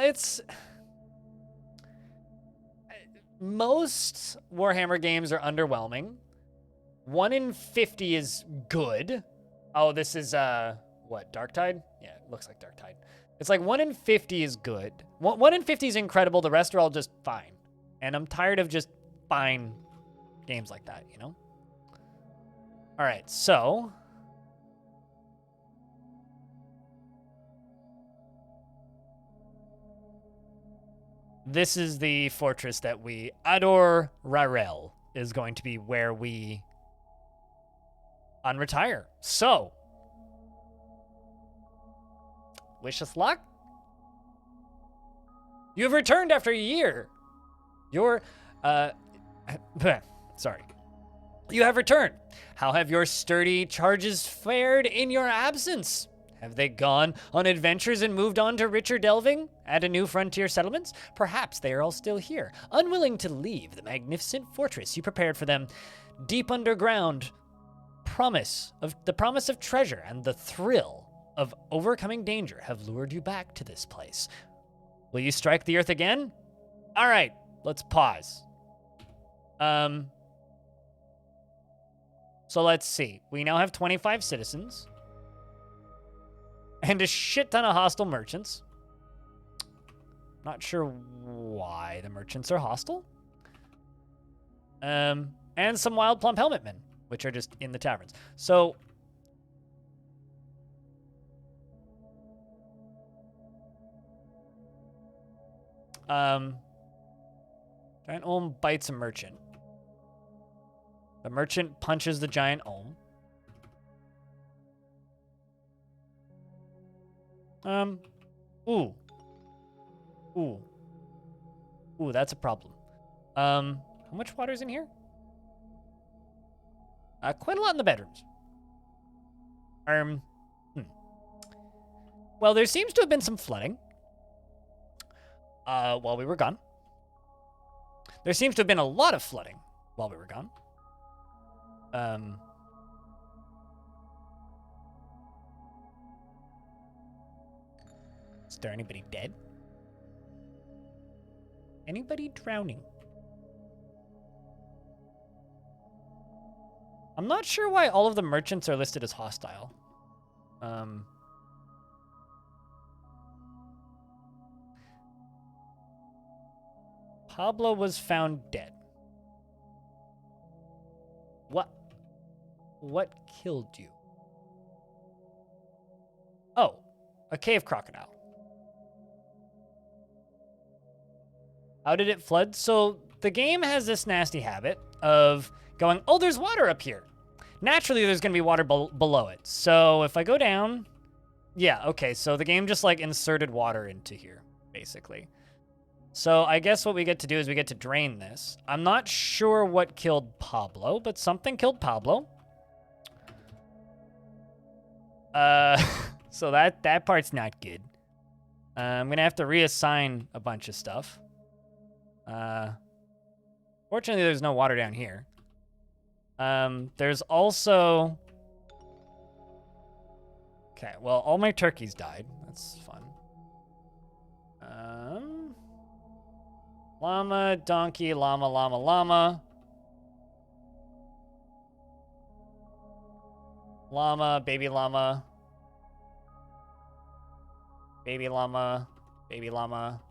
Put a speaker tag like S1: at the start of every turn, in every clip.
S1: it's... Most Warhammer games are underwhelming. 1 in 50 is good. Oh, this is, what, Darktide? Yeah, it looks like Darktide. It's like 1 in 50 is good. 1 in 50 is incredible. The rest are all just fine. And I'm tired of just fine games like that, you know? All right, so... This is the fortress that we... Ador Rarel is going to be where we unretire. So, wish us luck. You have returned after a year. Your, sorry. You have returned. How have your sturdy charges fared in your absence? Have they gone on adventures and moved on to richer delving at a new frontier settlements? Perhaps they are all still here, unwilling to leave the magnificent fortress you prepared for them. Deep underground, the promise of treasure and the thrill of overcoming danger have lured you back to this place. Will you strike the earth again? All right, let's pause. So let's see. We now have 25 citizens. And a shit ton of hostile merchants. Not sure why the merchants are hostile. And some wild plump helmetmen, which are just in the taverns. So... Giant Olm bites a merchant. The merchant punches the Giant Olm. Ooh, that's a problem. How much water's in here? Quite a lot in the bedrooms. Well, there seems to have been some flooding. While we were gone. There seems to have been a lot of flooding while we were gone. Is there anybody dead? Anybody drowning? I'm not sure why all of the merchants are listed as hostile. Pablo was found dead. What killed you? Oh, a cave crocodile. How did it flood? So the game has this nasty habit of going, oh, there's water up here. Naturally, there's going to be water below it. So if I go down, yeah, okay. So the game just like inserted water into here, basically. So I guess what we get to do is we get to drain this. I'm not sure what killed Pablo, but something killed Pablo. So that part's not good. I'm going to have to reassign a bunch of stuff. Fortunately, there's no water down here. There's also... Okay, well, all my turkeys died. That's fun. Llama, donkey, llama, llama, llama. Llama, baby llama. Baby llama, baby llama.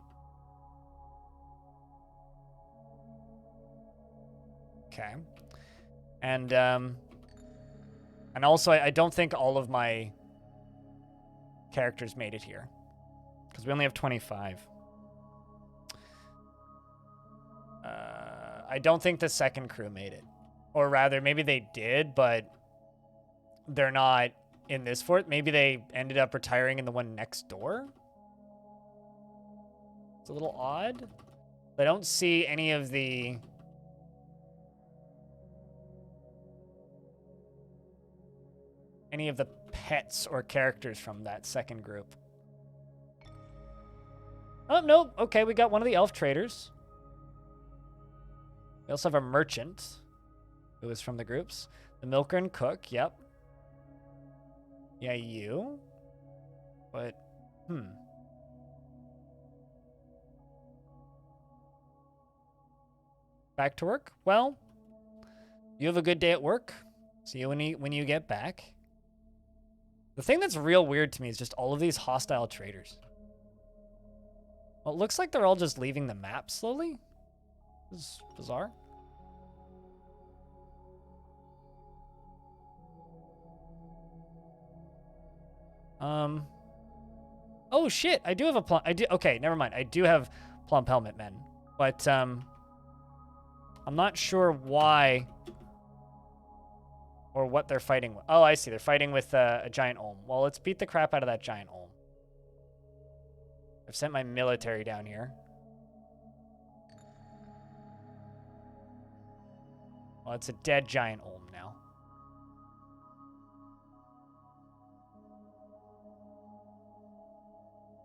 S1: Okay. And also, I don't think all of my characters made it here. Because we only have 25. I don't think the second crew made it. Or rather, maybe they did, but they're not in this fort. Maybe they ended up retiring in the one next door. It's a little odd. I don't see any of the... pets or characters from that second group. Oh, no. Okay, we got one of the elf traders. We also have a merchant who is from the groups. The milker and cook, yep. Yeah, you. But, Back to work? Well, you have a good day at work. See you when you get back. The thing that's real weird to me is just all of these hostile traders. Well, it looks like they're all just leaving the map slowly. This is bizarre. Oh shit, I do have a plump. Okay, never mind. I do have plump helmet men, but I'm not sure why or what they're fighting with. Oh, I see. They're fighting with a giant Olm. Well, let's beat the crap out of that giant Olm. I've sent my military down here. Well, it's a dead giant Olm now.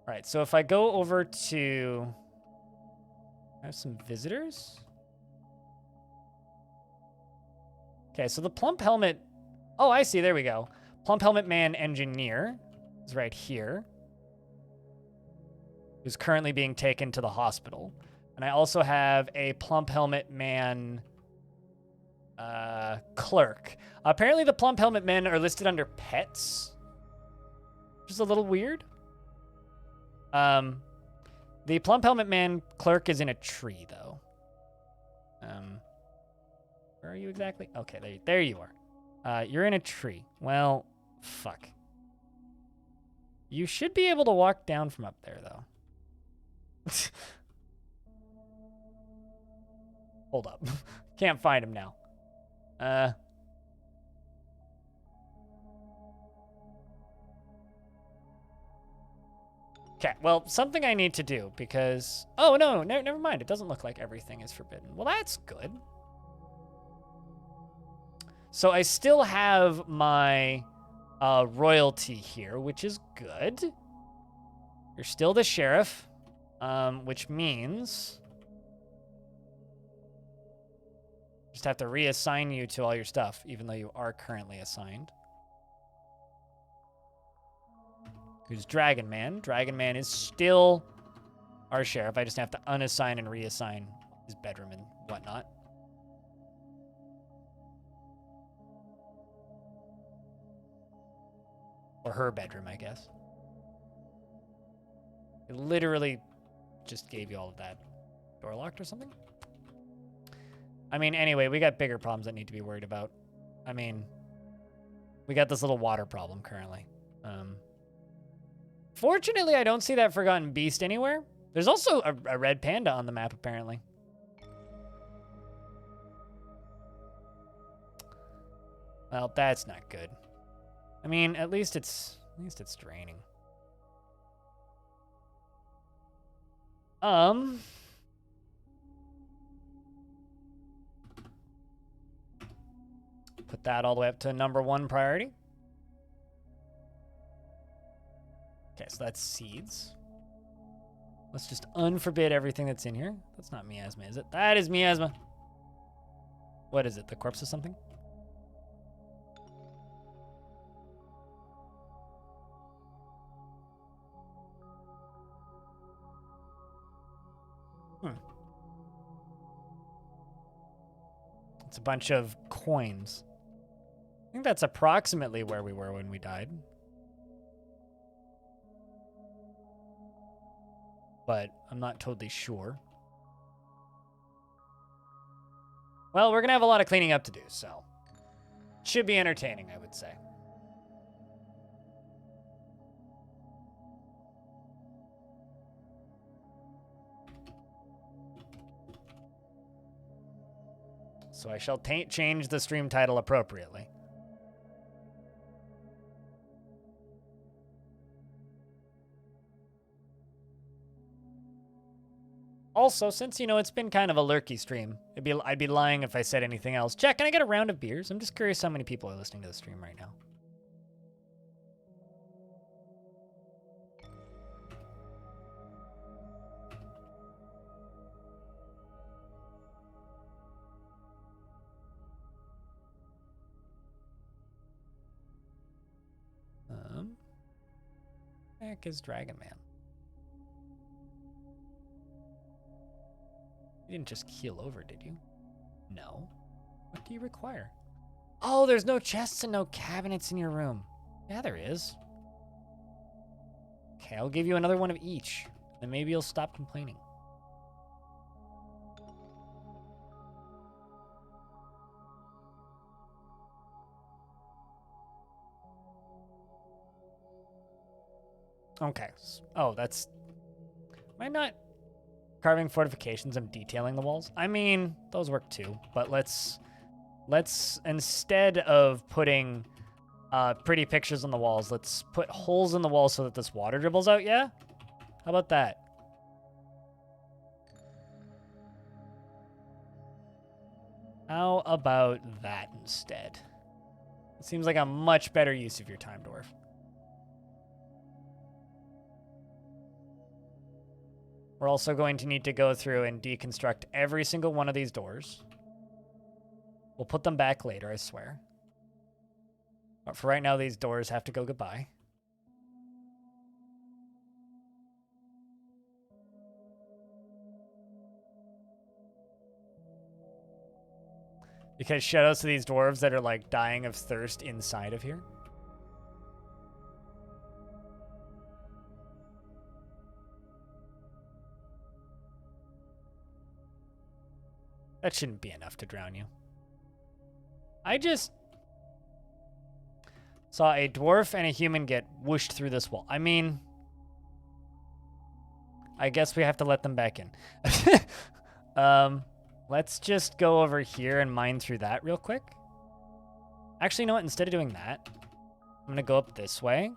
S1: All right, so if I go over to... I have some visitors? Okay, so the plump helmet... Oh, I see. There we go. Plump helmet man engineer is right here. Who's currently being taken to the hospital. And I also have a plump helmet man clerk. Apparently the plump helmet men are listed under pets. Which is a little weird. The plump helmet man clerk is in a tree, though. Where are you exactly? Okay, there you are. You're in a tree. Well, fuck. You should be able to walk down from up there, though. Hold up. Can't find him now. Okay, well, something I need to do because... Oh, no, never mind. It doesn't look like everything is forbidden. Well, that's good. So I still have my royalty here, which is good. You're still the sheriff, which means... just have to reassign you to all your stuff, even though you are currently assigned. Who's Dragon Man? Dragon Man is still our sheriff. I just have to unassign and reassign his bedroom and whatnot. Or her bedroom, I guess. It literally just gave you all of that. Door locked or something? I mean, anyway, we got bigger problems that need to be worried about. I mean, we got this little water problem currently. Fortunately, I don't see that Forgotten Beast anywhere. There's also a red panda on the map, apparently. Well, that's not good. I mean, at least it's draining. Put that all the way up to #1 priority. Okay, so that's seeds. Let's just unforbid everything that's in here. That's not miasma, is it? That is miasma. What is it? The corpse of something? It's a bunch of coins. I think that's approximately where we were when we died. But I'm not totally sure. Well, we're going to have a lot of cleaning up to do, so should be entertaining, I would say. So I shall change the stream title appropriately. Also, since, you know, it's been kind of a lurky stream, I'd be lying if I said anything else. Jack, can I get a round of beers? I'm just curious how many people are listening to the stream right now. Heck is Dragon Man? You didn't just keel over, did you? No. What do you require? Oh, there's no chests and no cabinets in your room. Yeah, there is. Okay, I'll give you another one of each. Then maybe you'll stop complaining. Okay. Oh, that's... Am I not carving fortifications? I'm detailing the walls. I mean, those work too. But let's instead of putting pretty pictures on the walls, let's put holes in the walls so that this water dribbles out, yeah? How about that? How about that instead? It seems like a much better use of your time, Dwarf. We're also going to need to go through and deconstruct every single one of these doors. We'll put them back later, I swear. But for right now, these doors have to go goodbye. Because shoutouts to these dwarves that are like dying of thirst inside of here. That shouldn't be enough to drown you. I just saw a dwarf and a human get whooshed through this wall. I mean, I guess we have to let them back in. Let's just go over here and mine through that real quick. Actually, you know what? Instead of doing that, I'm going to go up this way.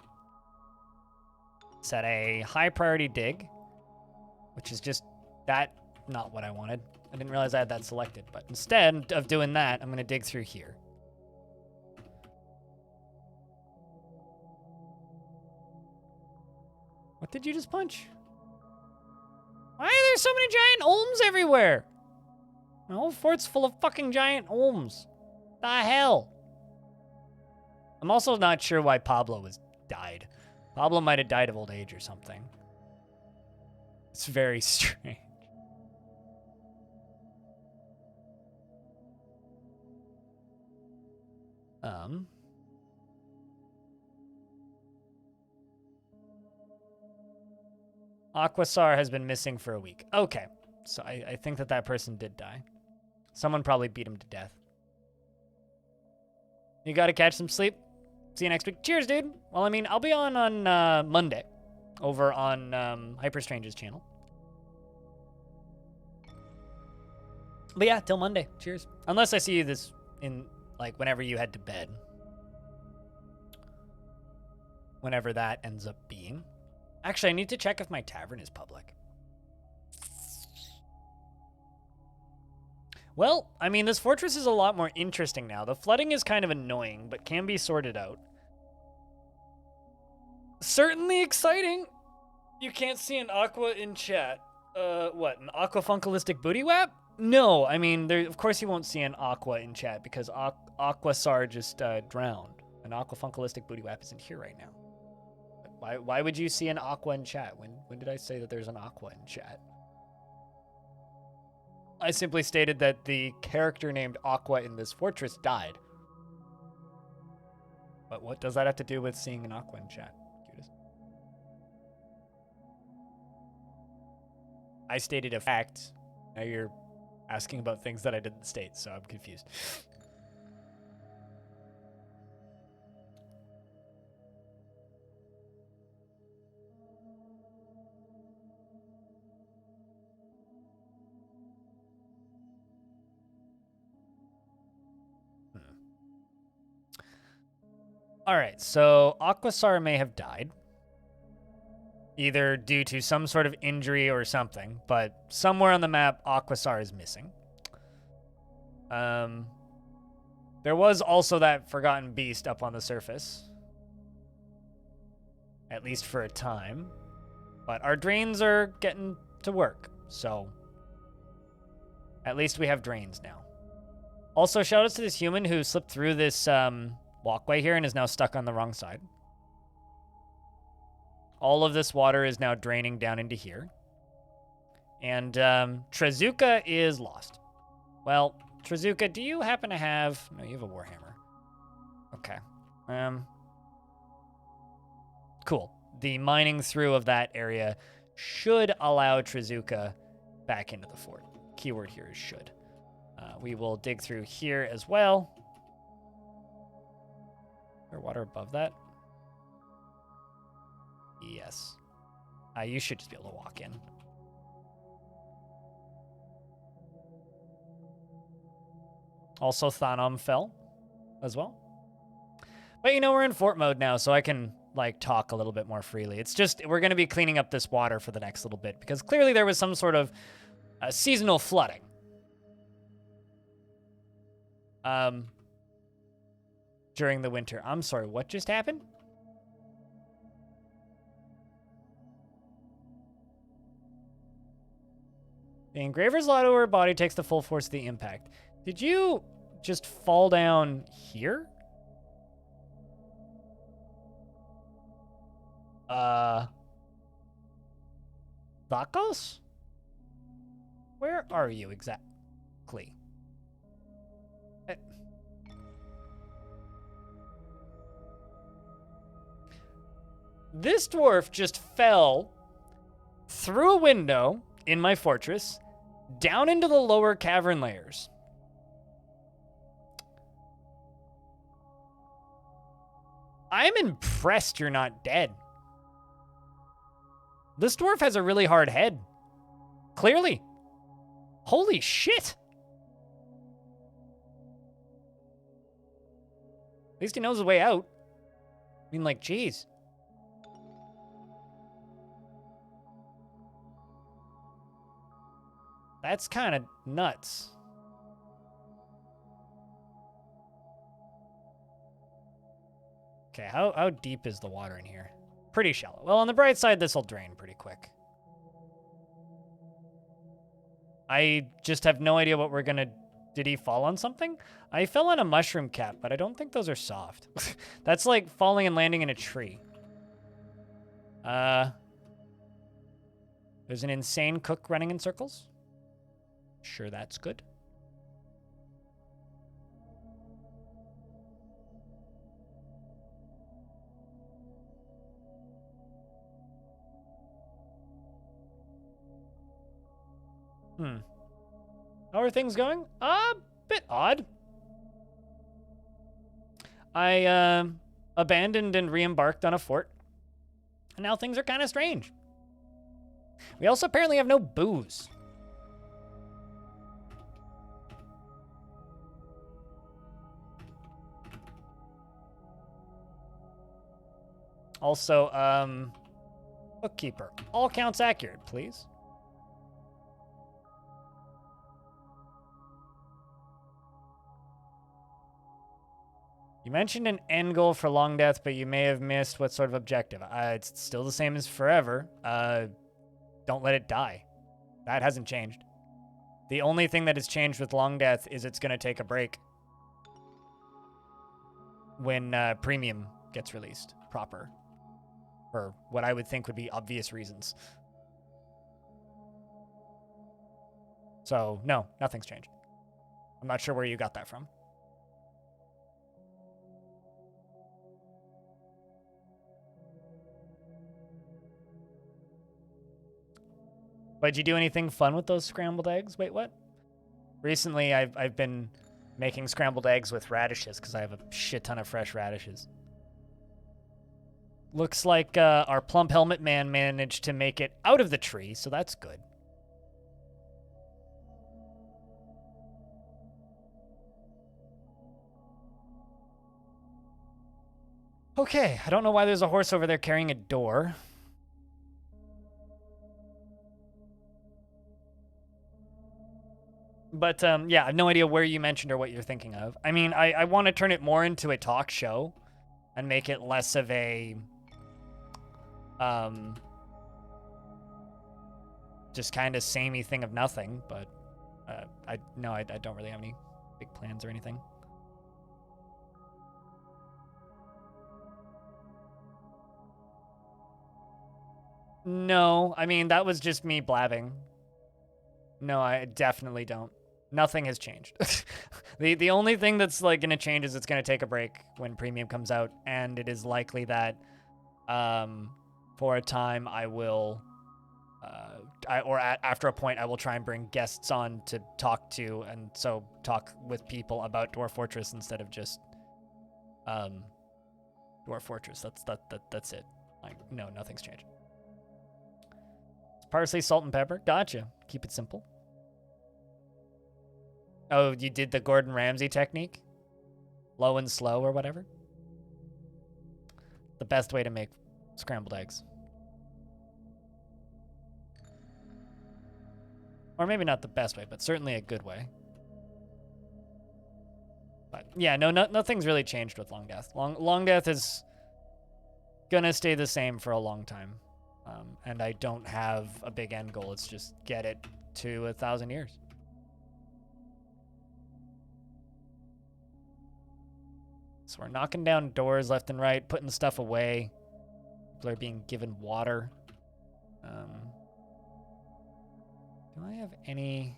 S1: Set a high priority dig, which is just that, not what I wanted. I didn't realize I had that selected, but instead of doing that, I'm going to dig through here. What did you just punch? Why are there so many giant olms everywhere? The whole fort's full of fucking giant olms. The hell? I'm also not sure why Pablo has died. Pablo might have died of old age or something. It's very strange. Aquasar has been missing for a week. Okay, so I think that person did die. Someone probably beat him to death. You gotta catch some sleep. See you next week. Cheers, dude. Well, I mean, I'll be on Monday over on Hyperstrange's channel. But yeah, till Monday. Cheers. Unless I see you this in, like, whenever you head to bed. Whenever that ends up being. Actually, I need to check if my tavern is public. Well, I mean, this fortress is a lot more interesting now. The flooding is kind of annoying, but can be sorted out. Certainly exciting. You can't see an aqua in chat. What, an aquafunkalistic booty whap? No, I mean, there, of course you won't see an aqua in chat because Aquasar just drowned. An aquafunkalistic booty whap isn't here right now. Why would you see an aqua in chat? When did I say that there's an aqua in chat? I simply stated that the character named Aqua in this fortress died. But what does that have to do with seeing an aqua in chat, Cutest? I stated a fact. Now you're asking about things that I didn't state, so I'm confused. All right, so Aquasar may have died. Either due to some sort of injury or something, but somewhere on the map, Aquasar is missing. There was also that forgotten beast up on the surface. At least for a time. But our drains are getting to work, so at least we have drains now. Also, shoutouts to this human who slipped through this walkway here and is now stuck on the wrong side. All of this water is now draining down into here. And Trezuka is lost. Well, Trazuka, do you happen to have... No, you have a Warhammer. Okay. Cool. The mining through of that area should allow Trazuka back into the fort. Keyword here is should. We will dig through here as well. Is there water above that? Yes. You should just be able to walk in. Also, Thanom fell as well. But, you know, we're in fort mode now, so I can, like, talk a little bit more freely. It's just, we're going to be cleaning up this water for the next little bit, because clearly there was some sort of seasonal flooding. During the winter. I'm sorry, what just happened? The engraver's lower body takes the full force of the impact. Did you just fall down here? Vakos? Where are you exactly? This dwarf just fell through a window in my fortress, down into the lower cavern layers. I'm impressed you're not dead. This dwarf has a really hard head. Clearly. Holy shit. At least he knows his way out. I mean, like, geez. That's kind of nuts. Okay, how deep is the water in here? Pretty shallow. Well, on the bright side, this will drain pretty quick. I just have no idea what we're gonna... Did he fall on something? I fell on a mushroom cap, but I don't think those are soft. That's like falling and landing in a tree. There's an insane cook running in circles. Sure, that's good. How are things going? A bit odd. I abandoned and re-embarked on a fort. And now things are kind of strange. We also apparently have no booze. Also, bookkeeper. All counts accurate, please. You mentioned an end goal for Long Death, but you may have missed what sort of objective. It's still the same as forever. Don't let it die. That hasn't changed. The only thing that has changed with Long Death is it's going to take a break when Premium gets released proper. For what I would think would be obvious reasons. So, no, nothing's changed. I'm not sure where you got that from. But did you do anything fun with those scrambled eggs? Wait, what? Recently, I've been making scrambled eggs with radishes because I have a shit ton of fresh radishes. Looks like our plump helmet man managed to make it out of the tree, so that's good. Okay, I don't know why there's a horse over there carrying a door. But, yeah, I have no idea where you mentioned or what you're thinking of. I mean, I want to turn it more into a talk show and make it less of a, just kind of samey thing of nothing, but, I don't really have any big plans or anything. No, I mean, that was just me blabbing. No, I definitely don't. Nothing has changed. The only thing that's like going to change is it's going to take a break when premium comes out, and it is likely that for a time I will after a point I will try and bring guests on to talk to, and so talk with people about Dwarf Fortress instead of just Dwarf Fortress. That's it. Like, no, nothing's changed. Parsley, salt, and pepper. Gotcha. Keep it simple. Oh, you did the Gordon Ramsay technique? Low and slow or whatever? The best way to make scrambled eggs. Or maybe not the best way, but certainly a good way. But yeah, nothing's really changed with Long Death. Long Death is gonna stay the same for a long time. And I don't have a big end goal. It's just get it to 1,000 years. So we're knocking down doors left and right, putting stuff away. People are being given water. Do I have any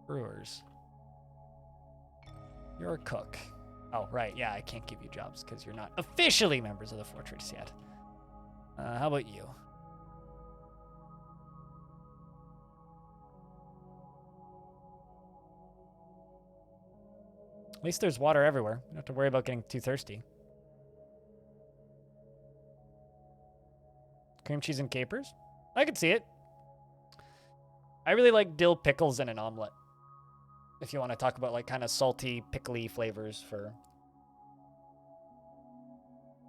S1: brewers? You're a cook. Oh, right. Yeah, I can't give you jobs because you're not officially members of the fortress yet. How about you? At least there's water everywhere. You don't have to worry about getting too thirsty. Cream cheese and capers? I could see it. I really like dill pickles in an omelet. If you want to talk about like kind of salty, pickly flavors for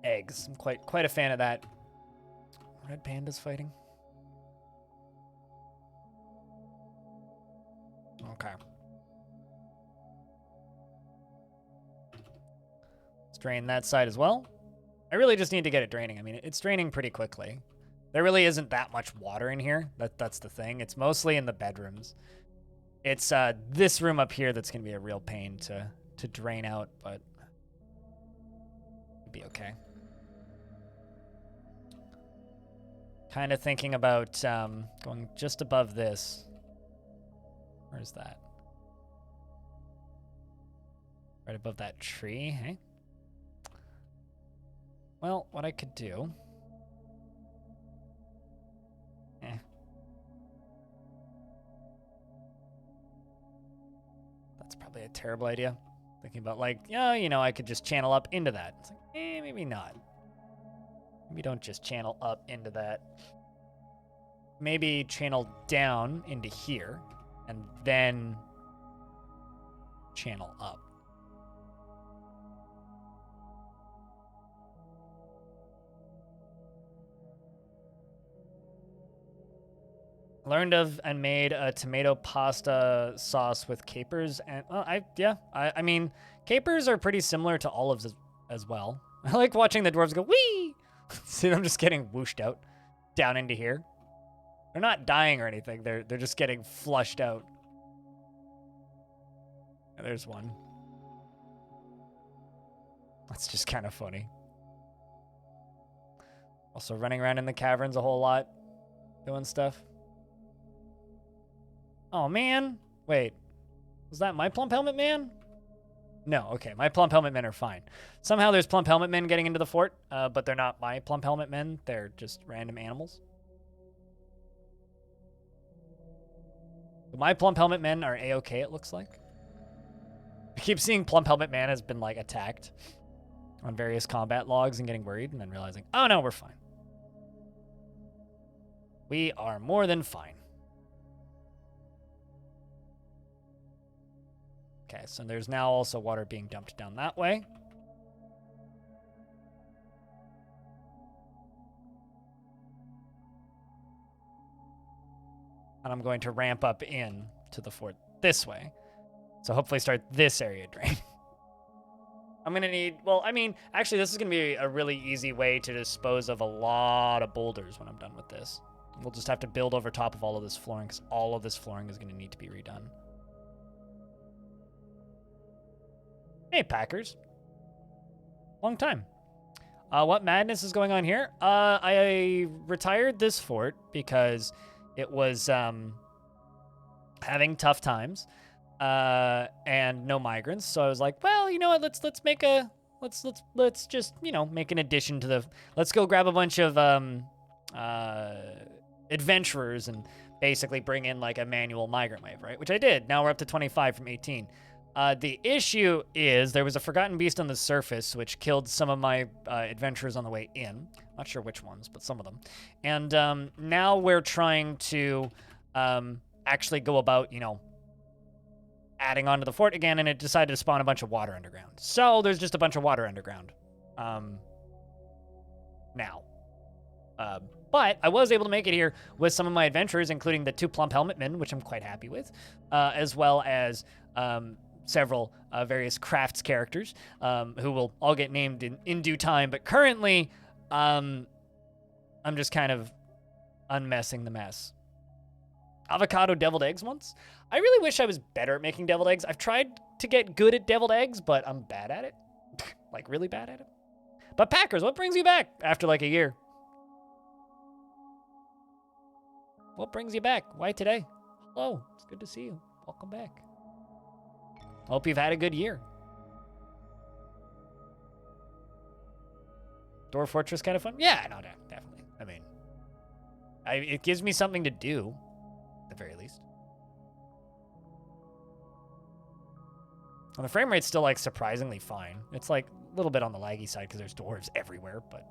S1: eggs. I'm quite a fan of that. Red panda's fighting. Okay. Let's drain that side as well. I really just need to get it draining. I mean, it's draining pretty quickly. There really isn't that much water in here. That's the thing. It's mostly in the bedrooms. It's this room up here that's going to be a real pain to drain out, but it'll be okay. Kind of thinking about going just above this. Where's that? Right above that tree, hey? Well, what I could do... That's probably a terrible idea. Thinking about like, yeah, you know, I could just channel up into that. It's like, maybe not. Maybe don't just channel up into that. Maybe channel down into here and then channel up. Learned of and made a tomato pasta sauce with capers and I mean capers are pretty similar to olives as well. I like watching the dwarves go wee. See them just getting whooshed out down into here. They're not dying or anything. They're just getting flushed out. There's one. That's just kind of funny. Also running around in the caverns a whole lot, doing stuff. Oh, man. Wait. Was that my plump helmet man? No, okay. My plump helmet men are fine. Somehow there's plump helmet men getting into the fort, but they're not my plump helmet men. They're just random animals. My plump helmet men are A-okay, it looks like. I keep seeing plump helmet man has been, like, attacked on various combat logs and getting worried and then realizing, oh, no, we're fine. We are more than fine. Okay, so there's now also water being dumped down that way. And I'm going to ramp up in to the fort this way. So hopefully start this area drain. I'm going to need, well, I mean, actually this is going to be a really easy way to dispose of a lot of boulders when I'm done with this. We'll just have to build over top of all of this flooring because all of this flooring is going to need to be redone. Hey, Packers. Long time. What madness is going on here? I retired this fort because it was having tough times. and no migrants. So I was like, well, you know what? Let's make a let's just make an addition to the. Let's go grab a bunch of adventurers and basically bring in like a manual migrant wave, right? Which I did. Now we're up to 25 from 18. The issue is there was a forgotten beast on the surface which killed some of my adventurers on the way in. Not sure which ones, but some of them. And now we're trying to actually go about, adding onto the fort again, and it decided to spawn a bunch of water underground. So there's just a bunch of water underground now. But I was able to make it here with some of my adventurers, including the 2 plump helmet men, which I'm quite happy with, as well as several various crafts characters who will all get named in due time. But currently, I'm just kind of unmessing the mess. Avocado deviled eggs once. I really wish I was better at making deviled eggs. I've tried to get good at deviled eggs, but I'm bad at it. Like, really bad at it. But Packers, what brings you back after like a year? What brings you back? Why today? Hello, it's good to see you. Welcome back. Hope you've had a good year. Dwarf Fortress kind of fun? Yeah, no, definitely. I mean, it gives me something to do, at the very least. And the frame rate's still, like, surprisingly fine. It's, like, a little bit on the laggy side because there's dwarves everywhere, but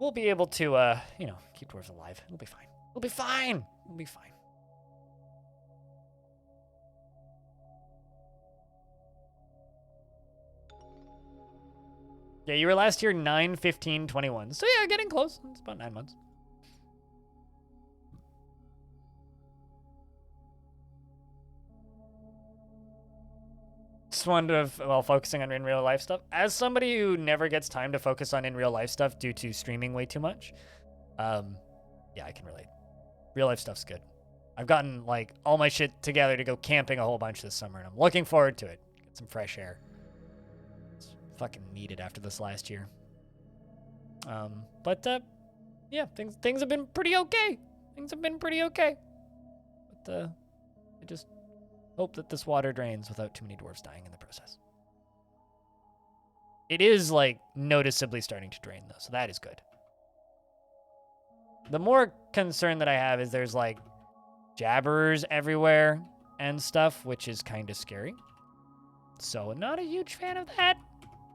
S1: we'll be able to, keep dwarves alive. It'll be fine. It'll be fine. It'll be fine. Yeah, you were last year 9, 15, 21. So yeah, getting close. It's about 9 months. Just wanted to, while focusing on in real life stuff. As somebody who never gets time to focus on in real life stuff due to streaming way too much, yeah, I can relate. Real life stuff's good. I've gotten like all my shit together to go camping a whole bunch this summer, and I'm looking forward to it. Get some fresh air. It's fucking needed after this last year. Yeah, things have been pretty okay. Things have been pretty okay. But I just hope that this water drains without too many dwarves dying in the process. It is, like, noticeably starting to drain, though, so that is good. The more concern that I have is there's, like, jabberers everywhere and stuff, which is kind of scary. So, not a huge fan of that,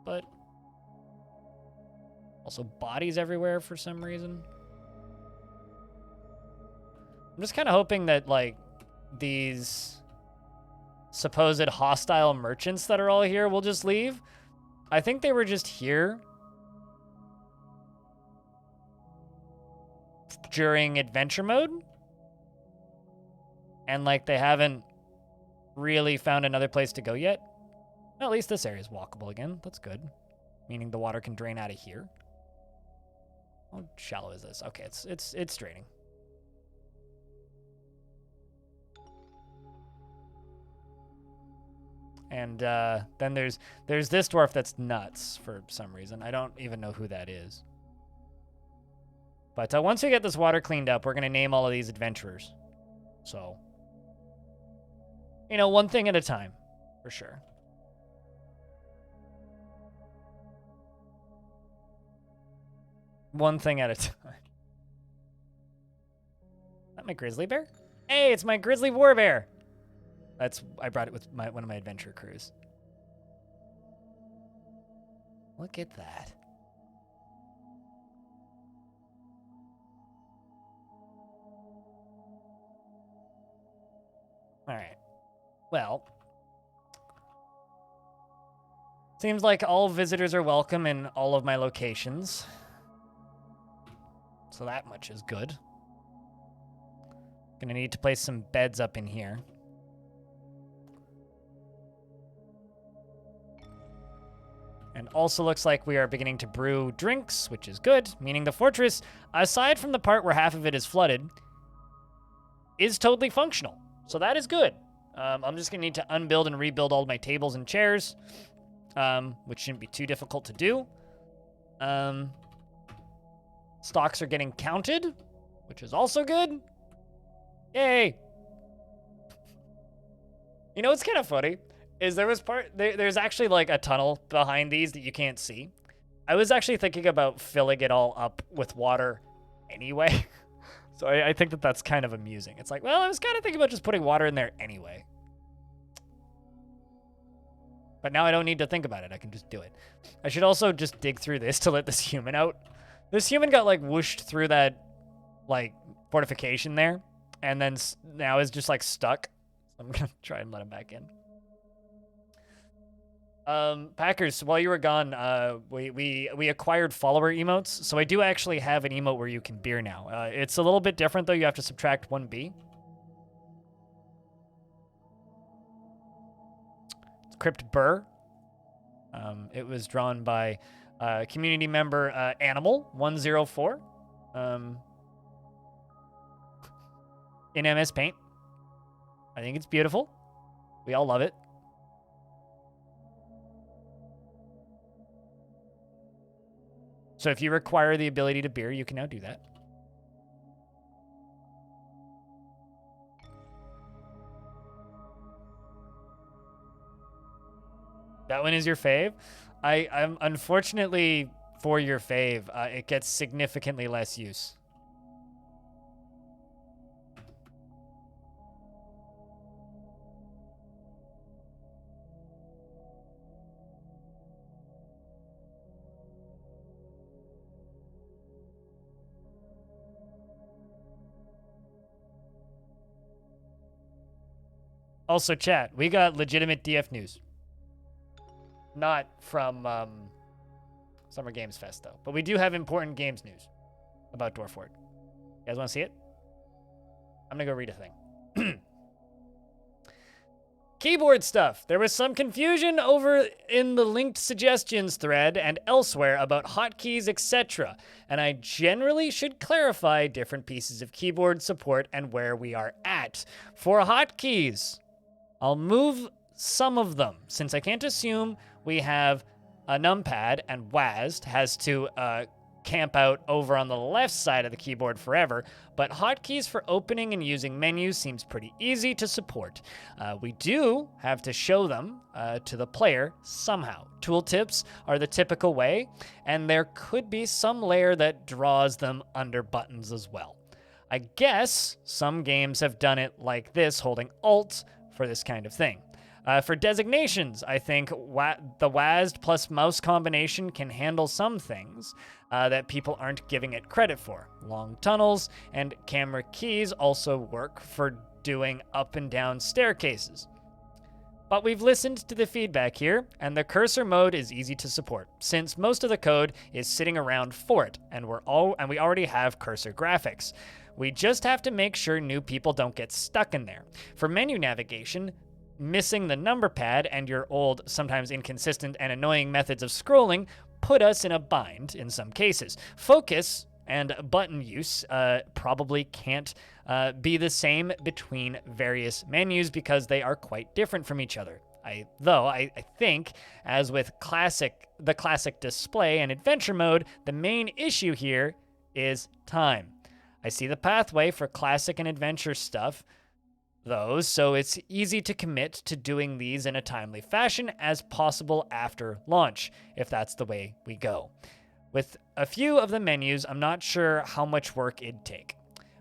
S1: but also bodies everywhere for some reason. I'm just kind of hoping that, like, these supposed hostile merchants that are all here will just leave. I think they were just here during adventure mode. And, like, they haven't really found another place to go yet. Well, at least this area is walkable again. That's good. Meaning the water can drain out of here. How shallow is this? Okay, it's draining. And then there's this dwarf that's nuts for some reason. I don't even know who that is. But once we get this water cleaned up, we're going to name all of these adventurers. So, one thing at a time, for sure. One thing at a time. Is that my grizzly bear? Hey, it's my grizzly war bear. I brought it with one of my adventure crews. Look at that. All right. Well, seems like all visitors are welcome in all of my locations. So that much is good. Gonna need to place some beds up in here. And also looks like we are beginning to brew drinks, which is good, meaning the fortress, aside from the part where half of it is flooded, is totally functional. So that is good. I'm just going to need to unbuild and rebuild all my tables and chairs, which shouldn't be too difficult to do. Stocks are getting counted, which is also good. Yay! You know what's kind of funny? Is there's actually like a tunnel behind these that you can't see. I was actually thinking about filling it all up with water anyway. So I think that that's kind of amusing. It's like, well, I was kind of thinking about just putting water in there anyway. But now I don't need to think about it. I can just do it. I should also just dig through this to let this human out. This human got like whooshed through that like fortification there, and then now is just like stuck. I'm gonna try and let him back in. Packers, while you were gone, we acquired follower emotes, so I do actually have an emote where you can beer now. It's a little bit different though. You have to subtract 1B. It's Crypt Burr. It was drawn by community member Animal104 in MS Paint. I think it's beautiful. We all love it. So if you require the ability to beer, you can now do that. That one is your fave? I'm unfortunately for your fave, it gets significantly less use. Also, chat, we got legitimate DF news. Not from Summer Games Fest, though. But we do have important games news about Dwarf. You guys want to see it? I'm going to go read a thing. Keyboard stuff. There was some confusion over in the linked suggestions thread and elsewhere about hotkeys, etc. And I generally should clarify different pieces of keyboard support and where we are at. For hotkeys, I'll move some of them, since I can't assume we have a numpad and WASD has to camp out over on the left side of the keyboard forever, but hotkeys for opening and using menus seems pretty easy to support. We do have to show them to the player somehow. Tooltips are the typical way, and there could be some layer that draws them under buttons as well. I guess some games have done it like this, holding Alt for this kind of thing. For designations, I think the WASD plus mouse combination can handle some things that people aren't giving it credit for. Long tunnels and camera keys also work for doing up and down staircases. But we've listened to the feedback here, and the cursor mode is easy to support, since most of the code is sitting around for it, and we already have cursor graphics. We just have to make sure new people don't get stuck in there. For menu navigation, missing the number pad and your old, sometimes inconsistent and annoying methods of scrolling put us in a bind in some cases. Focus and button use probably can't be the same between various menus because they are quite different from each other. I think, as with the classic display and adventure mode, the main issue here is time. I see the pathway for classic and adventure stuff, so it's easy to commit to doing these in a timely fashion as possible after launch, if that's the way we go. With a few of the menus, I'm not sure how much work it'd take.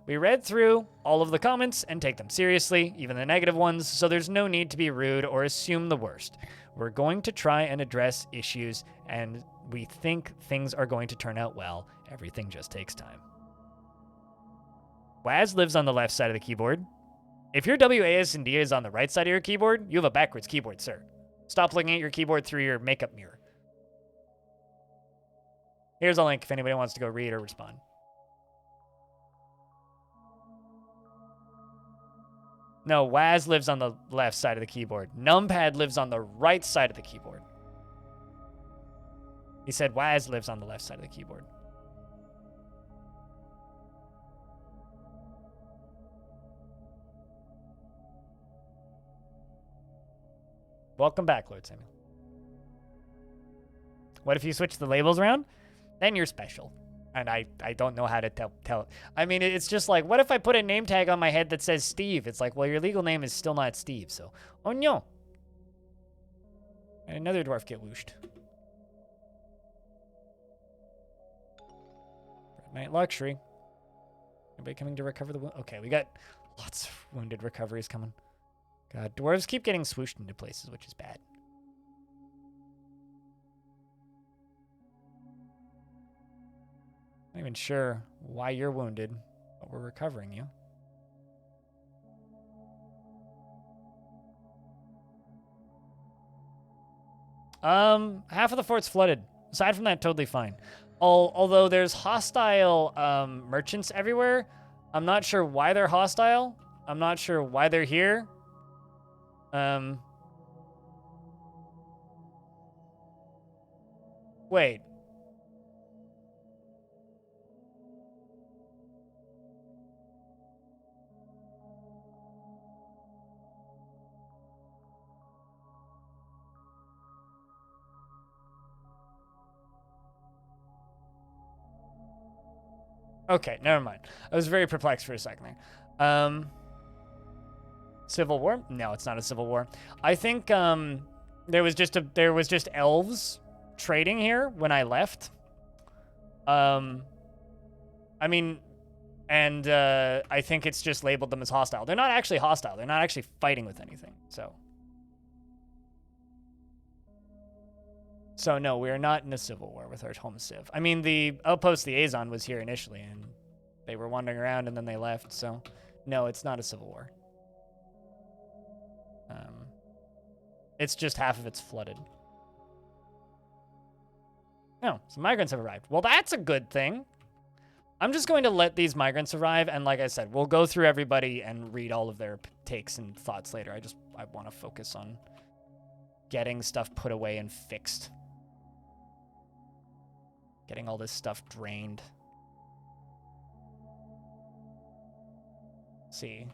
S1: We read through all of the comments and take them seriously, even the negative ones, so there's no need to be rude or assume the worst. We're going to try and address issues, and we think things are going to turn out well. Everything just takes time. Waz lives on the left side of the keyboard. If your WASD is on the right side of your keyboard, you have a backwards keyboard, sir. Stop looking at your keyboard through your makeup mirror. Here's a link if anybody wants to go read or respond. No, Waz lives on the left side of the keyboard. Numpad lives on the right side of the keyboard. He said Waz lives on the left side of the keyboard. Welcome back, Lord Samuel. What if you switch the labels around? Then you're special. And I don't know how to tell. I mean, it's just like, what if I put a name tag on my head that says Steve? It's like, well, your legal name is still not Steve, so. Oh no. And another dwarf get whooshed. Red Knight Luxury. Anybody coming to recover the wound? Okay, we got lots of wounded recoveries coming. God, dwarves keep getting swooshed into places, which is bad. Not even sure why you're wounded, but we're recovering you. Half of the fort's flooded. Aside from that, totally fine. Although there's hostile merchants everywhere. I'm not sure why they're hostile. I'm not sure why they're here. Wait. Okay, never mind. I was very perplexed for a second there. Civil War? No, it's not a civil war. I think there was just elves trading here when I left. I mean, and I think it's just labeled them as hostile. They're not actually hostile. They're not actually fighting with anything. So no, we are not in a civil war with our home civ. I mean, the outpost liaison was here initially, and they were wandering around, and then they left. So no, it's not a civil war. It's just half of it's flooded. No, some migrants have arrived. Well, that's a good thing. I'm just going to let these migrants arrive, and like I said, we'll go through everybody and read all of their takes and thoughts later. I want to focus on getting stuff put away and fixed. Getting all this stuff drained. Let's see.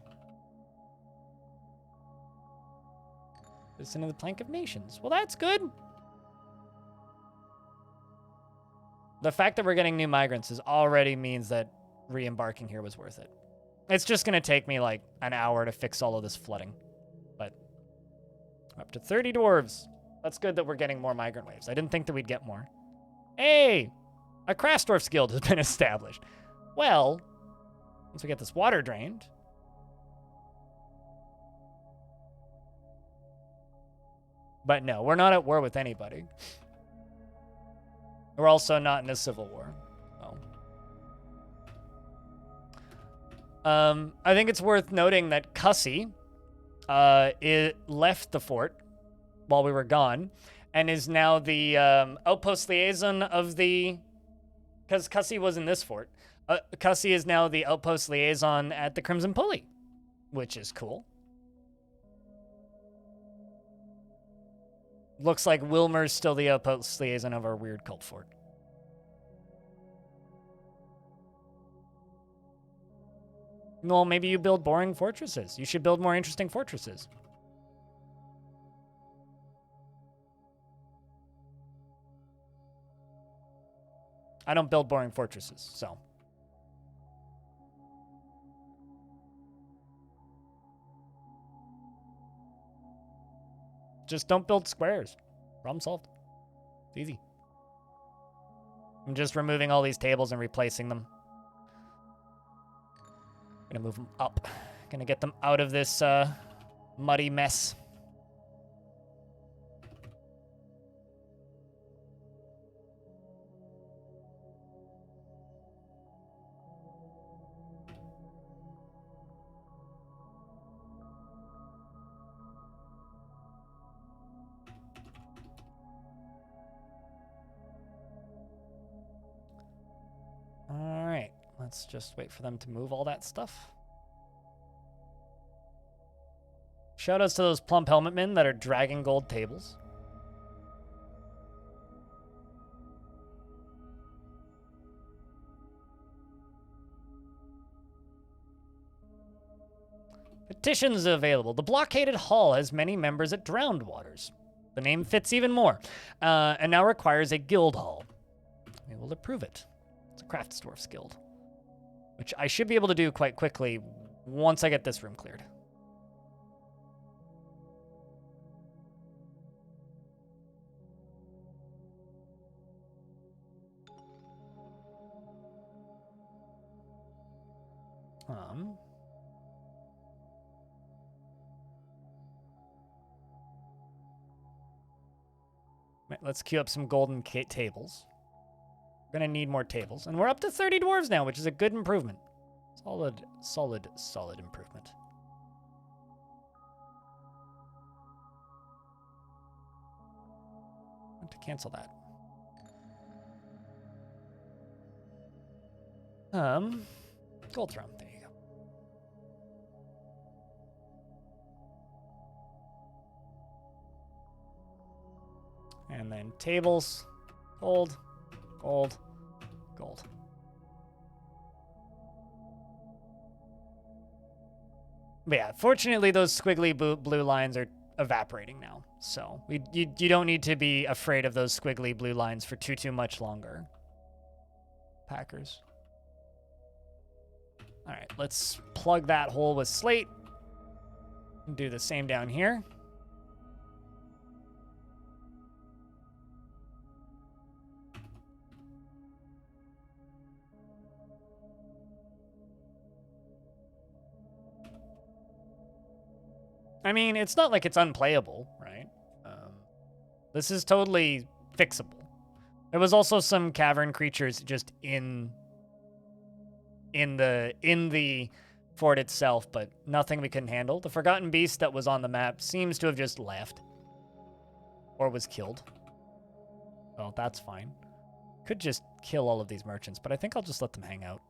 S1: Listen to the Plank of Nations. Well, that's good. The fact that we're getting new migrants already means that re-embarking here was worth it. It's just going to take me like an hour to fix all of this flooding. But up to 30 dwarves. That's good that we're getting more migrant waves. I didn't think that we'd get more. Hey, a Krasdorf's guild has been established. Well, once we get this water drained. But no, we're not at war with anybody. We're also not in a civil war. So. I think it's worth noting that Cussy it left the fort while we were gone and is now the outpost liaison of the... Because Cussy was in this fort. Cussy is now the outpost liaison at the Crimson Pulley, which is cool. Looks like Wilmer's still the outpost liaison of our weird cult fort. Well, maybe you build boring fortresses. You should build more interesting fortresses. I don't build boring fortresses, so. Just don't build squares. Problem solved. It's easy. I'm just removing all these tables and replacing them. Gonna move them up. Gonna get them out of this muddy mess. Alright, let's just wait for them to move all that stuff. Shoutouts to those plump helmet men that are dragging gold tables. Petitions available. The blockaded hall has many members at Drowned Waters. The name fits even more, and now requires a guild hall. We will approve it. It's a Craftsdwarf's Guild, which I should be able to do quite quickly once I get this room cleared. Let's queue up some golden tables. We're gonna need more tables. And we're up to 30 dwarves now, which is a good improvement. Solid, solid, solid improvement. I want to cancel that. Gold throne, there you go. And then tables, gold, gold, gold. But yeah, fortunately, those squiggly blue lines are evaporating now. So you don't need to be afraid of those squiggly blue lines for too much longer. Packers. All right, let's plug that hole with slate. Do the same down here. I mean, it's not like it's unplayable, right? This is totally fixable. There was also some cavern creatures just in the fort itself, but nothing we couldn't handle. The Forgotten Beast that was on the map seems to have just left. Or was killed. Well, that's fine. Could just kill all of these merchants, but I think I'll just let them hang out.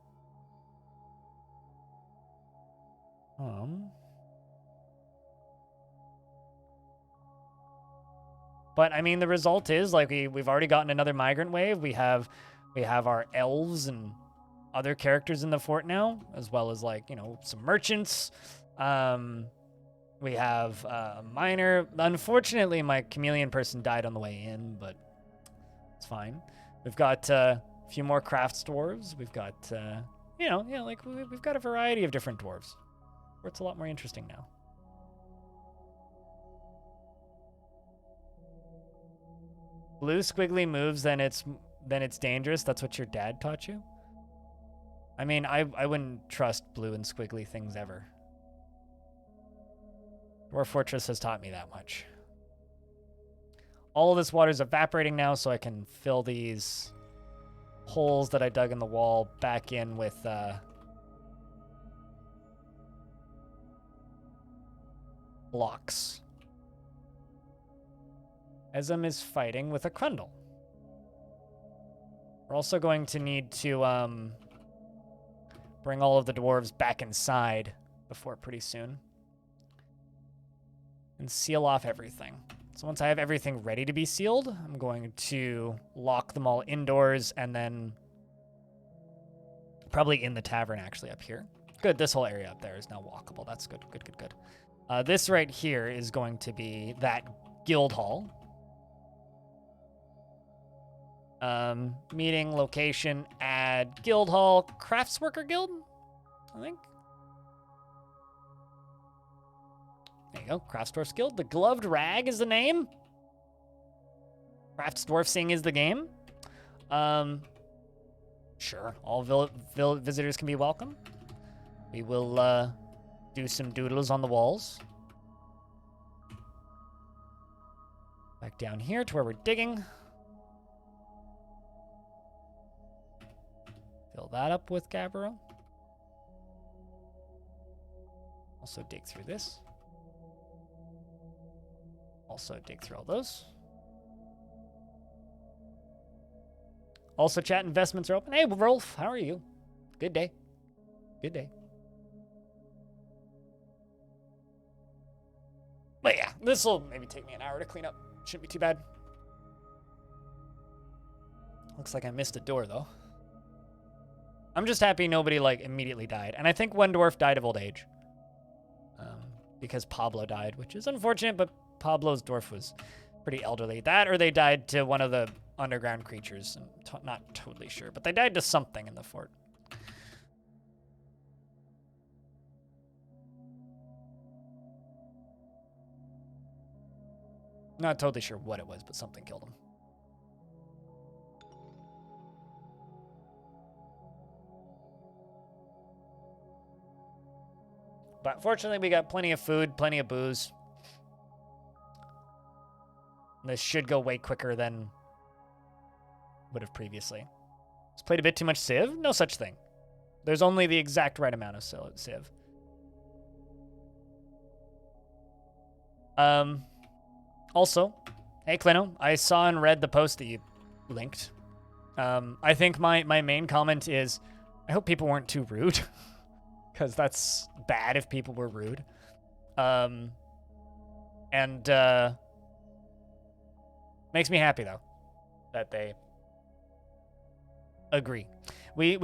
S1: But I mean, the result is like we've already gotten another migrant wave. We have our elves and other characters in the fort now, as well as like, you know, some merchants. We have a miner. Unfortunately, my chameleon person died on the way in, but it's fine. We've got a few more crafts dwarves. We've got like we've got a variety of different dwarves. It's a lot more interesting now. Blue squiggly moves, then it's dangerous. That's what your dad taught you? I mean, I wouldn't trust blue and squiggly things ever. Dwarf Fortress has taught me that much. All of this water's evaporating now, so I can fill these holes that I dug in the wall back in with blocks. Ezem is fighting with a Crundle. We're also going to need to bring all of the dwarves back inside before pretty soon. And seal off everything. So once I have everything ready to be sealed, I'm going to lock them all indoors and then probably in the tavern actually up here. Good, this whole area up there is now walkable. That's good, good. This right here is going to be that guild hall. Meeting location, add guild hall, craftsworker guild, I think. There you go, Craftsdwarf's Guild. The Gloved Rag is the name. Craftsdwarfsing is the game. Sure, all visitors can be welcome. We will do some doodles on the walls. Back down here to where we're digging. Fill that up with gabbro. Also dig through this. Also dig through all those. Also, chat investments are open. Hey, Rolf, how are you? Good day. Good day. But yeah, this will maybe take me an hour to clean up. Shouldn't be too bad. Looks like I missed a door, though. I'm just happy nobody, like, immediately died. And I think one dwarf died of old age. Because Pablo died, which is unfortunate, but Pablo's dwarf was pretty elderly. That or they died to one of the underground creatures. I'm not totally sure, but they died to something in the fort. Not totally sure what it was, but something killed them. But fortunately, we got plenty of food, plenty of booze. This should go way quicker than would have previously. Just played a bit too much Civ? No such thing. There's only the exact right amount of Civ. Also, hey Clino, I saw and read the post that you linked. I think my main comment is, I hope people weren't too rude, because that's bad if people were rude. Makes me happy though that they agree. We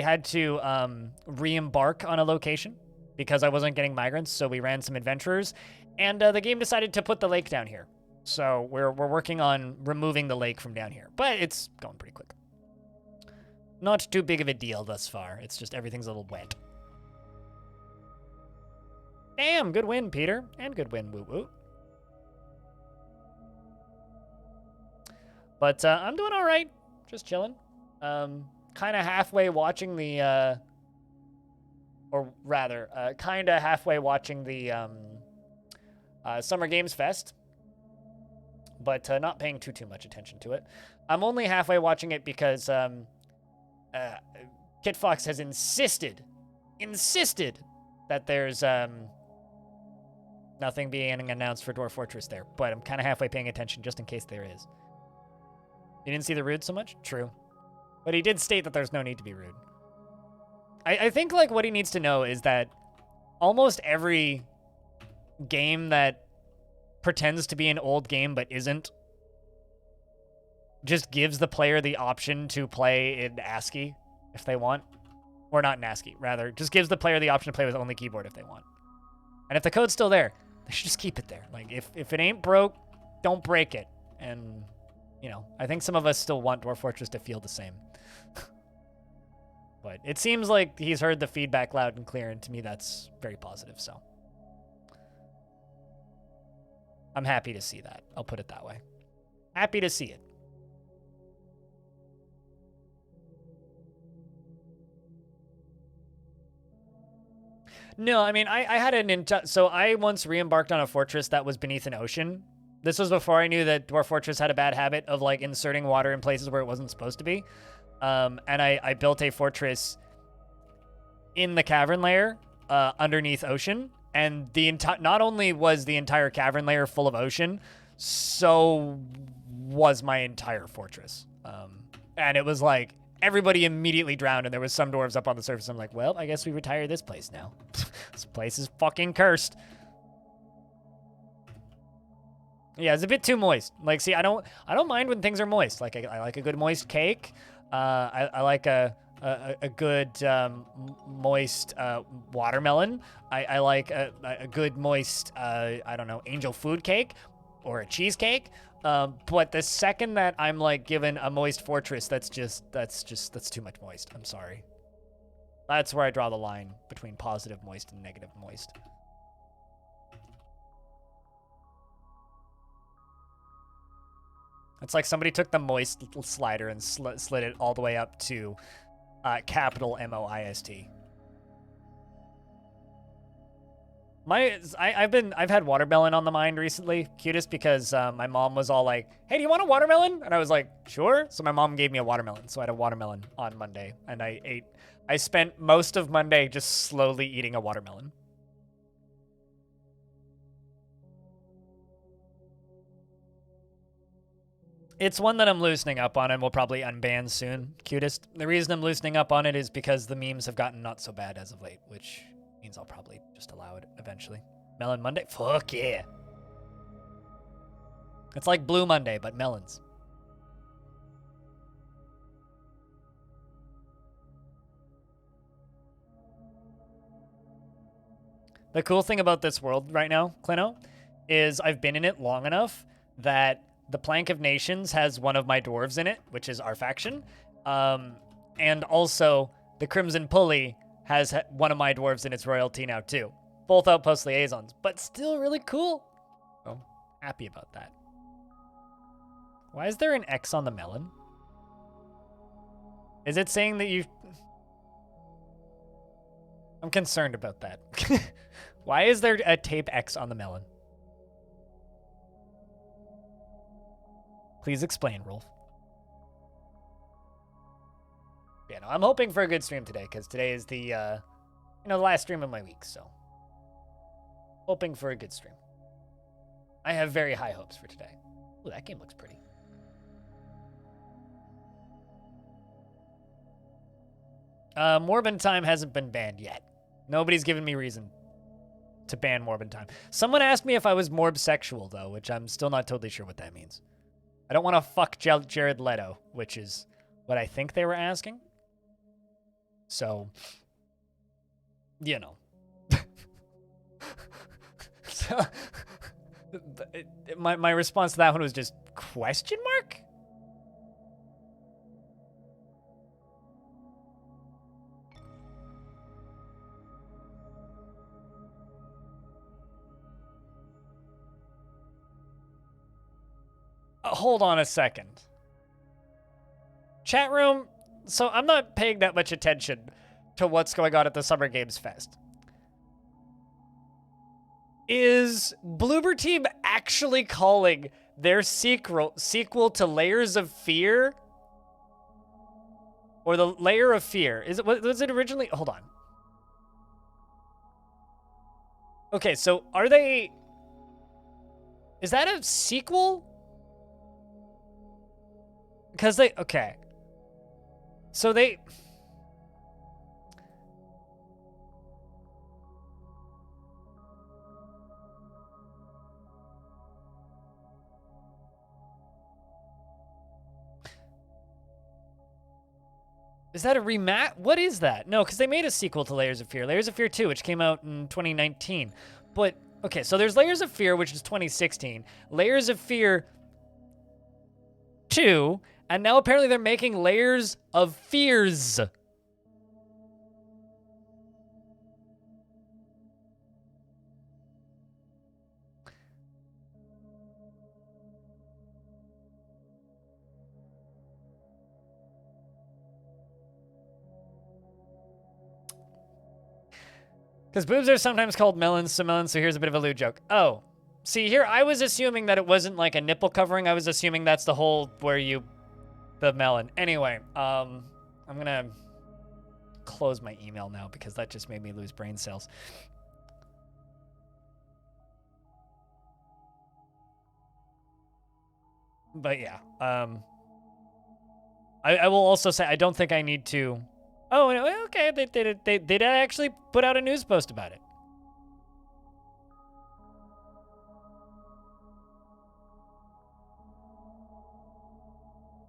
S1: had to re-embark on a location because I wasn't getting migrants, so we ran some adventurers, and the game decided to put the lake down here. So we're working on removing the lake from down here, but it's going pretty quick. Not too big of a deal thus far. It's just everything's a little wet. Damn, good win, Peter, and good win, Woo Woo. But I'm doing all right, just chilling. Kind of halfway watching the, kind of halfway watching the Summer Games Fest, but not paying too much attention to it. I'm only halfway watching it because Kit Fox has insisted that there's nothing being announced for Dwarf Fortress there, but I'm kind of halfway paying attention just in case there is. You didn't see the rude so much? True. But he did state that there's no need to be rude. I think, like, what he needs to know is that almost every game that pretends to be an old game but isn't just gives the player the option to play in ASCII if they want. Or not in ASCII, rather. Just gives the player the option to play with only keyboard if they want. And if the code's still there, they should just keep it there. Like, if it ain't broke, don't break it. And, you know, I think some of us still want Dwarf Fortress to feel the same. But it seems like he's heard the feedback loud and clear, and to me that's very positive, so. I'm happy to see that. I'll put it that way. Happy to see it. No, I mean, I had so I once re-embarked on a fortress that was beneath an ocean. This was before I knew that Dwarf Fortress had a bad habit of, like, inserting water in places where it wasn't supposed to be. And I built a fortress in the cavern layer underneath ocean, and not only was the entire cavern layer full of ocean, so was my entire fortress. And it was like everybody immediately drowned, and there was some dwarves up on the surface. I'm like, well, I guess we retire this place now. This place is fucking cursed. Yeah, it's a bit too moist. Like, see, I don't mind when things are moist. Like, I like a good moist cake. I like a good moist watermelon. I like a good moist I don't know, angel food cake or a cheesecake. But the second that I'm like given a moist fortress, that's too much moist. I'm sorry. That's where I draw the line between positive moist and negative moist. It's like somebody took the moist little slider and slid it all the way up to capital M-O-I-S-T. I've had watermelon on the mind recently, cutest, because my mom was all like, "Hey, do you want a watermelon?" And I was like, "Sure." So my mom gave me a watermelon, so I had a watermelon on Monday, and I spent most of Monday just slowly eating a watermelon. It's one that I'm loosening up on and will probably unban soon, cutest. The reason I'm loosening up on it is because the memes have gotten not so bad as of late, which means I'll probably just allow it eventually. Melon Monday? Fuck yeah. It's like Blue Monday, but melons. The cool thing about this world right now, Clino, is I've been in it long enough that the Plank of Nations has one of my dwarves in it, which is our faction. And also, the Crimson Pulley has one of my dwarves in its royalty now, too. Both outpost liaisons, but still really cool. So, happy about that. Why is there an X on the melon? Is it saying that you... I'm concerned about that. Why is there a tape X on the melon? Please explain, Rolf. Yeah, no, I'm hoping for a good stream today, because today is the, the last stream of my week, so. Hoping for a good stream. I have very high hopes for today. Ooh, that game looks pretty. Morbin Time hasn't been banned yet. Nobody's given me reason to ban Morbin Time. Someone asked me if I was morbsexual, though, which I'm still not totally sure what that means. I don't want to fuck Jared Leto, which is what I think they were asking. So, you know. So, my response to that one was just question mark? Hold on a second. Chat room, so I'm not paying that much attention to what's going on at the Summer Games Fest. Is Bloober Team actually calling their sequel to Layers of Fear? Or the Layer of Fear? Was it originally? Hold on. Okay, so are they... Is that a sequel? Because they... Okay. So they... Is that a remat? What is that? No, because they made a sequel to Layers of Fear. Layers of Fear 2, which came out in 2019. But, okay, so there's Layers of Fear, which is 2016. Layers of Fear 2, and now apparently they're making Layers of Fears. Because boobs are sometimes called melons, so here's a bit of a lewd joke. Oh, see, here I was assuming that it wasn't like a nipple covering. I was assuming that's the hole where you... The melon. Anyway, I'm gonna close my email now because that just made me lose brain cells. But yeah, I will also say I don't think I need to... Oh, okay, they did actually put out a news post about it.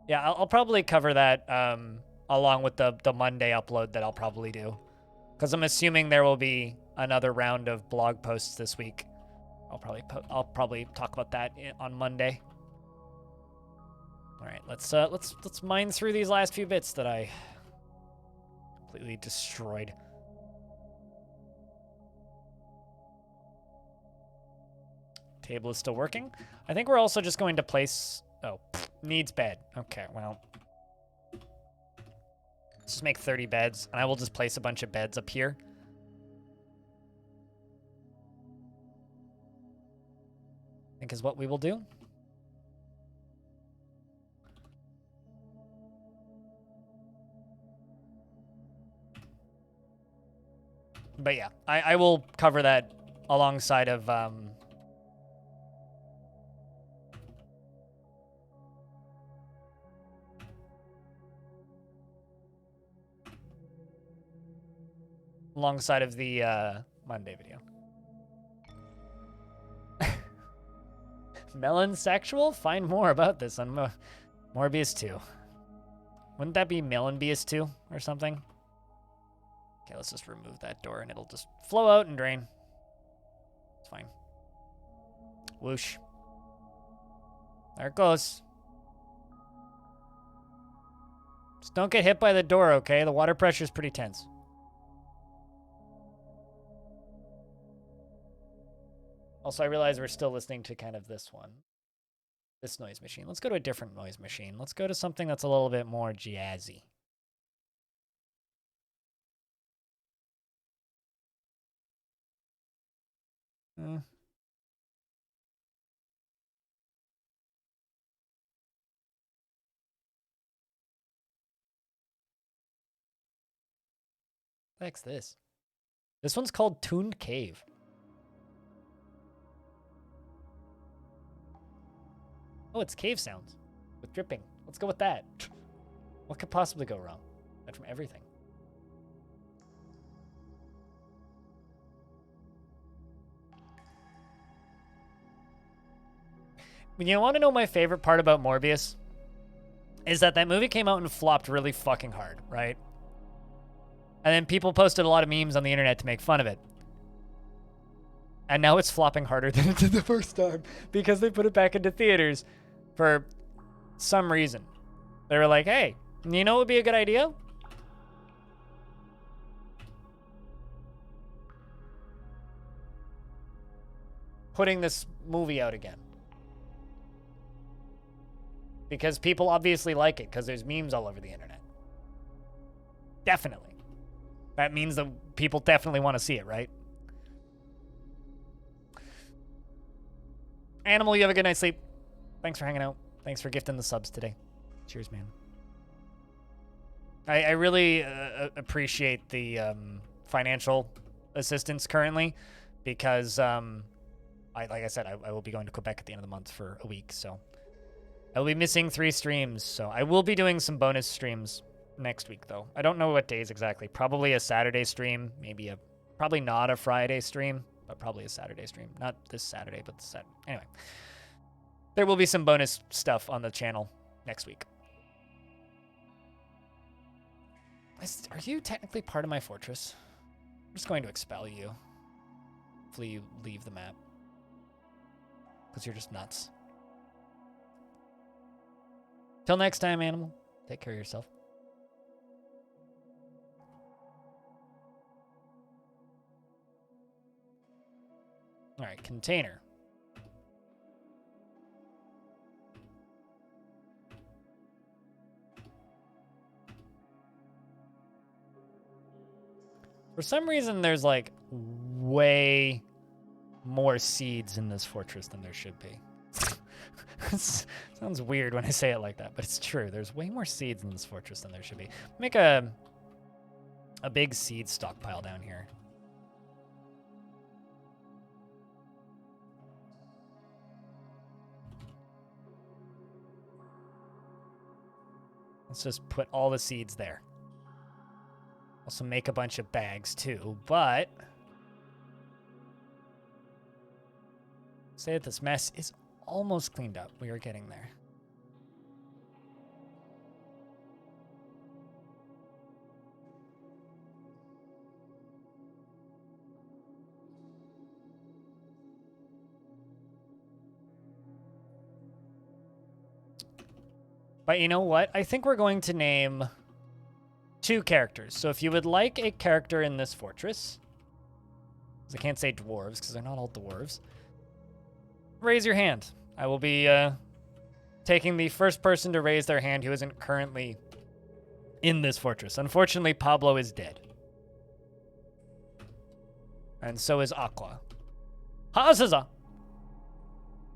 S1: Yeah, I'll probably cover that along with the Monday upload that I'll probably do. Because I'm assuming there will be another round of blog posts this week. I'll probably talk about that on Monday. All right, let's mine through these last few bits that I completely destroyed. Table is still working. I think we're also just going to place... Oh, needs bed. Okay, well. Let's just make 30 beds, and I will just place a bunch of beds up here. I think is what we will do. But yeah, I will cover that alongside of... alongside of the Monday video. Melon sexual? Find more about this on Morbius 2. Wouldn't that be Melonbius 2 or something? Okay, let's just remove that door and it'll just flow out and drain. It's fine. Whoosh. There it goes. Just don't get hit by the door, okay? The water pressure is pretty tense. Also, I realize we're still listening to kind of this one. This noise machine. Let's go to a different noise machine. Let's go to something that's a little bit more jazzy. What's this? This one's called Tuned Cave. Oh, it's cave sounds with dripping. Let's go with that. What could possibly go wrong? Aside from everything. You want to know my favorite part about Morbius? Is that movie came out and flopped really fucking hard, right? And then people posted a lot of memes on the internet to make fun of it. And now it's flopping harder than it did the first time because they put it back into theaters for some reason. They were like, hey, you know what would be a good idea? Putting this movie out again. Because people obviously like it because there's memes all over the internet. Definitely. That means that people definitely want to see it, right? Animal, you have a good night's sleep. Thanks for hanging out. Thanks for gifting the subs today. Cheers, man. I really appreciate the financial assistance currently because, like I said, I will be going to Quebec at the end of the month for a week, so I will be missing 3 streams. So I will be doing some bonus streams next week, though. I don't know what days exactly. Probably a Saturday stream, probably not a Friday stream, but probably a Saturday stream. Not this Saturday, but the Saturday. Anyway, there will be some bonus stuff on the channel next week. Are you technically part of my fortress? I'm just going to expel you. Hopefully you leave the map. Because you're just nuts. Till next time, animal. Take care of yourself. All right, container. For some reason, there's like way more seeds in this fortress than there should be. Sounds weird when I say it like that, but it's true. There's way more seeds in this fortress than there should be. Make a big seed stockpile down here. Let's just put all the seeds there. Also make a bunch of bags too, but say that this mess is almost cleaned up. We are getting there. But you know what? I think we're going to name 2 characters. So if you would like a character in this fortress, because I can't say dwarves because they're not all dwarves, raise your hand. I will be taking the first person to raise their hand who isn't currently in this fortress. Unfortunately, Pablo is dead. And so is Aqua. Hazaza!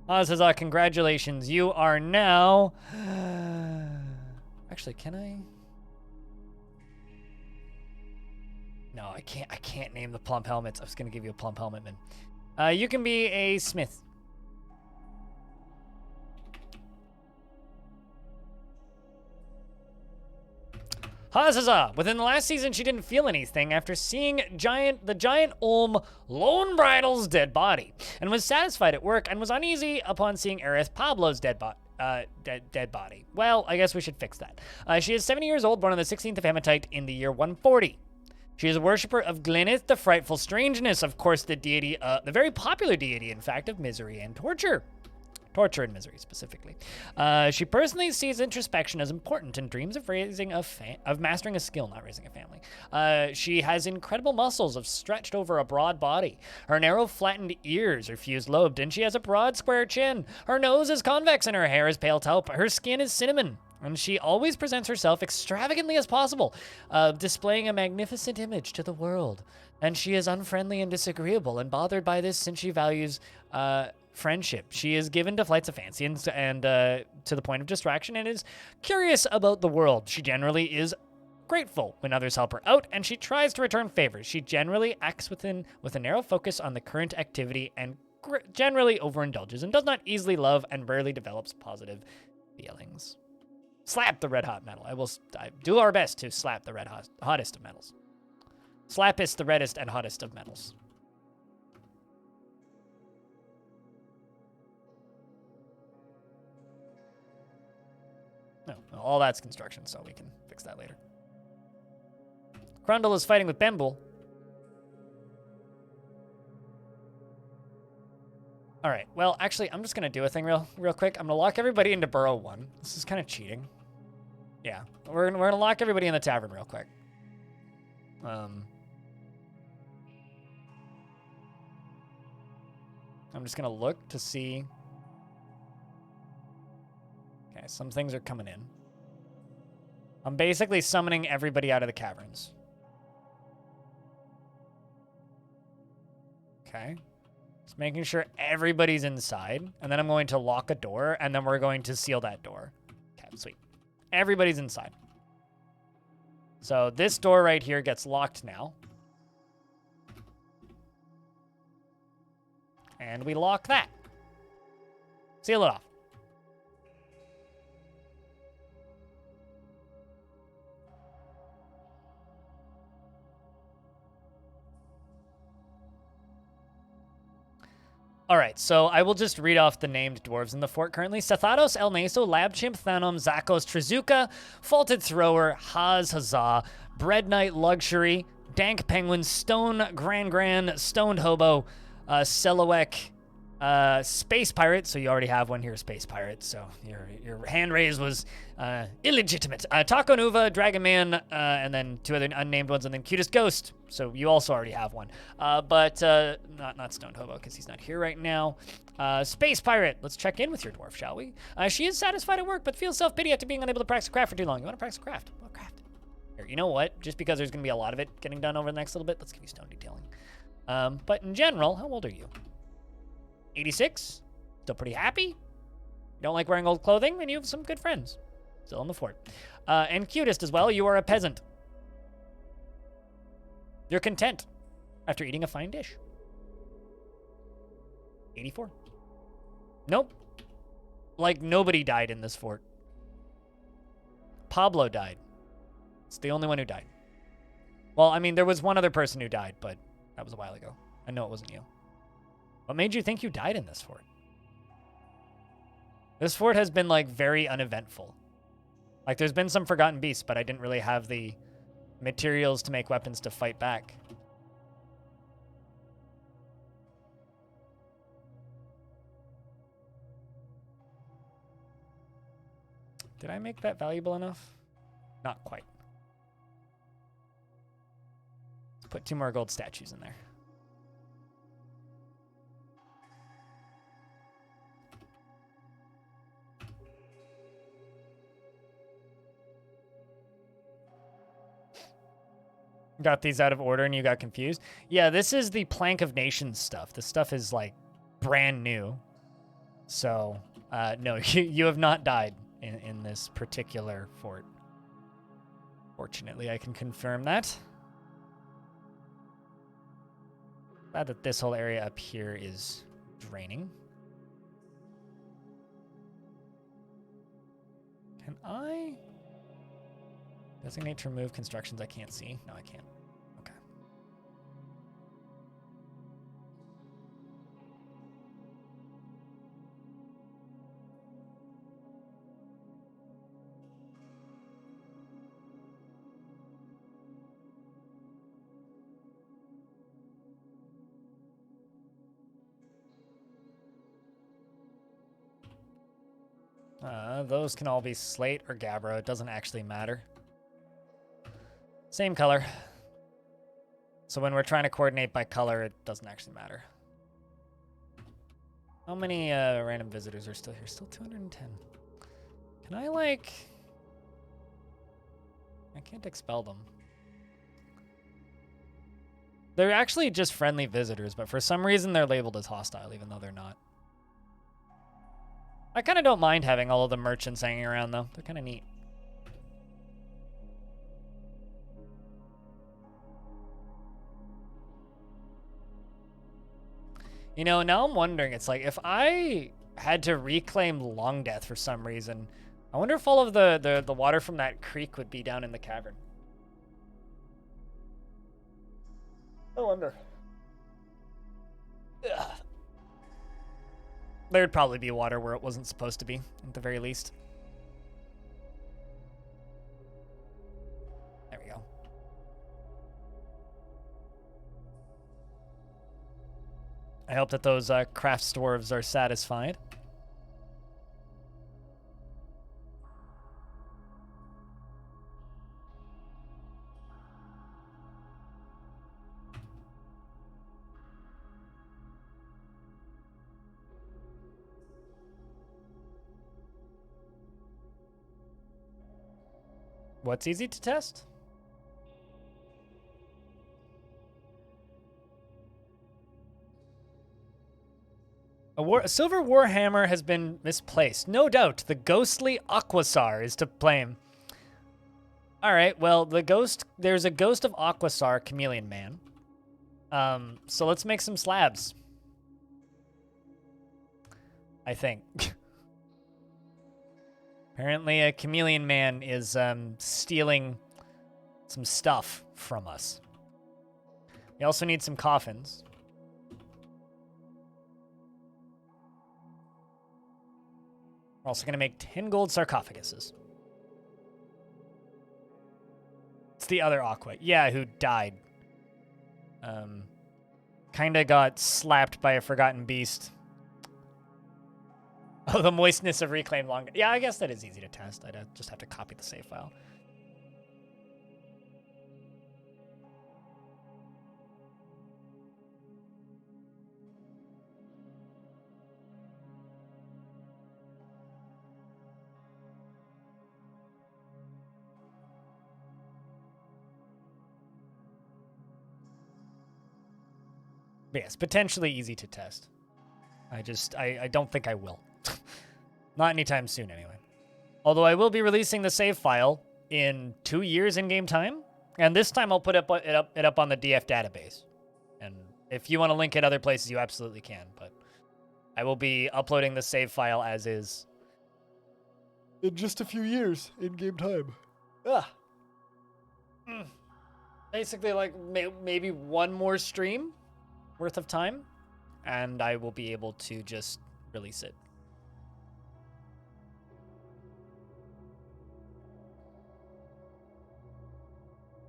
S1: Hazaza, congratulations. You are now... Actually, can I... No, I can't name the plump helmets. I was going to give you a plump helmet, man. You can be a smith. Hazaza! Within the last season, she didn't feel anything after seeing the giant Olm Lone Bridle's dead body, and was satisfied at work, and was uneasy upon seeing Aerith Pablo's dead body. Well, I guess we should fix that. She is 70 years old, born on the 16th of Hematite in the year 140. She is a worshipper of Glyneth, the frightful strangeness, of course, the deity, the very popular deity, in fact, of misery and torture. Torture and misery, specifically. She personally sees introspection as important and dreams of mastering a skill, not raising a family. She has incredible muscles of stretched over a broad body. Her narrow, flattened ears are fused-lobed, and she has a broad, square chin. Her nose is convex, and her hair is pale taupe. Her skin is cinnamon, and she always presents herself extravagantly as possible, displaying a magnificent image to the world. And she is unfriendly and disagreeable, and bothered by this since she values friendship. She is given to flights of fancy and to the point of distraction, and is curious about the world. She generally is grateful when others help her out, and she tries to return favors. She generally acts with a narrow focus on the current activity, and generally overindulges, and does not easily love, and rarely develops positive feelings. Slap the red hot metal. I do our best to slap the hottest of metals. Slappest the reddest and hottest of metals. No, all that's construction, so we can fix that later. Grundle is fighting with Bembul. All right, well, actually, I'm just going to do a thing real quick. I'm going to lock everybody into Burrow 1. This is kind of cheating. Yeah, we're going to lock everybody in the tavern real quick. I'm just going to look to see. Okay, some things are coming in. I'm basically summoning everybody out of the caverns. Okay. Just making sure everybody's inside. And then I'm going to lock a door, and then we're going to seal that door. Okay, sweet. Everybody's inside. So this door right here gets locked now. And we lock that. Seal it off. All right, so I will just read off the named dwarves in the fort currently. Sethados, El Meso, Lab Chimp, Thanom, Zakos, Trizuka, Faulted Thrower, Haz Huzzah, Bread Knight, Luxury, Dank Penguin, Stone Gran, Stoned Hobo, Selowek, Space Pirate, so you already have one here, Space Pirate, so your hand raise was illegitimate. Taco Nuva, Dragon Man, and then two other unnamed ones, and then Cutest Ghost, so you also already have one. But not Stoned Hobo, because he's not here right now. Space Pirate, let's check in with your dwarf, shall we? She is satisfied at work, but feels self-pity after being unable to practice craft for too long. You want to practice craft? What craft? Here, you know what? Just because there's going to be a lot of it getting done over the next little bit, let's give you stone detailing. But in general, how old are you? 86? Still pretty happy? You don't like wearing old clothing? And you have some good friends. Still in the fort. And Cutest as well, you are a peasant. You're content after eating a fine dish. 84. Nope. Like, nobody died in this fort. Pablo died. It's the only one who died. Well, I mean, there was one other person who died, but that was a while ago. I know it wasn't you. What made you think you died in this fort? This fort has been, like, very uneventful. Like, there's been some forgotten beasts, but I didn't really have the materials to make weapons to fight back. Did I make that valuable enough? Not quite. Let's put 2 more gold statues in there. Got these out of order and you got confused. Yeah, this is the Plank of Nations stuff. This stuff is, like, brand new. So, no, you have not died in this particular fort. Fortunately, I can confirm that. Glad that this whole area up here is draining. Can I designate to remove constructions I can't see? No, I can't. Okay. Those can all be slate or gabbro. It doesn't actually matter. Same color. So when we're trying to coordinate by color, it doesn't actually matter. How many random visitors are still here? Still 210. Can I, like... I can't expel them. They're actually just friendly visitors, but for some reason they're labeled as hostile, even though they're not. I kind of don't mind having all of the merchants hanging around, though. They're kind of neat. You know, now I'm wondering, it's like, if I had to reclaim Long Death for some reason, I wonder if all of the water from that creek would be down in the cavern. I wonder. Ugh. There'd probably be water where it wasn't supposed to be, at the very least. There we go. I hope that those craft dwarves are satisfied. What's easy to test? A silver warhammer has been misplaced. No doubt, the ghostly Aquasar is to blame. All right, well, there's a ghost of Aquasar, Chameleon Man. So let's make some slabs. I think. Apparently, a Chameleon Man is stealing some stuff from us. We also need some coffins. We're also going to make 10 gold sarcophaguses. It's the other Aqua. Yeah, who died. Kinda got slapped by a forgotten beast. Oh, the moistness of reclaimed long... Yeah, I guess that is easy to test. I'd just have to copy the save file. But yes, potentially easy to test. I don't think I will. Not anytime soon, anyway. Although I will be releasing the save file in 2 years in-game time, and this time I'll put it up on the DF database. And if you want to link it other places, you absolutely can, but I will be uploading the save file as is in just a few years in-game time. Ugh. Basically, like, maybe one more stream worth of time, and I will be able to just release it.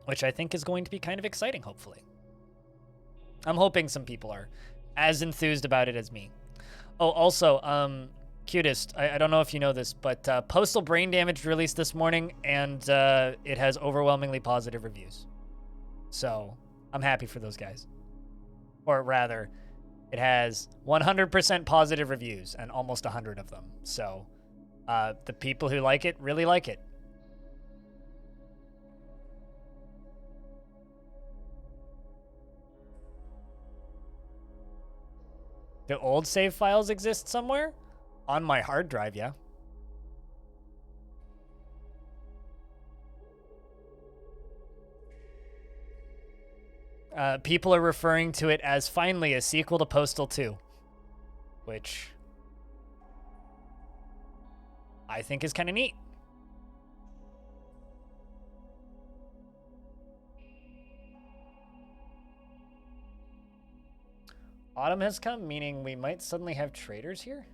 S1: Which I think is going to be kind of exciting, hopefully. I'm hoping some people are as enthused about it as me. Oh, also, Cutest, I don't know if you know this, but Postal Brain Damage released this morning, and it has overwhelmingly positive reviews. So, I'm happy for those guys. Or rather, it has 100% positive reviews and almost 100 of them. So, the people who like it really like it. Do old save files exist somewhere? On my hard drive, yeah. People are referring to it as finally a sequel to Postal 2, which I think is kind of neat. Autumn has come, meaning we might suddenly have traders here?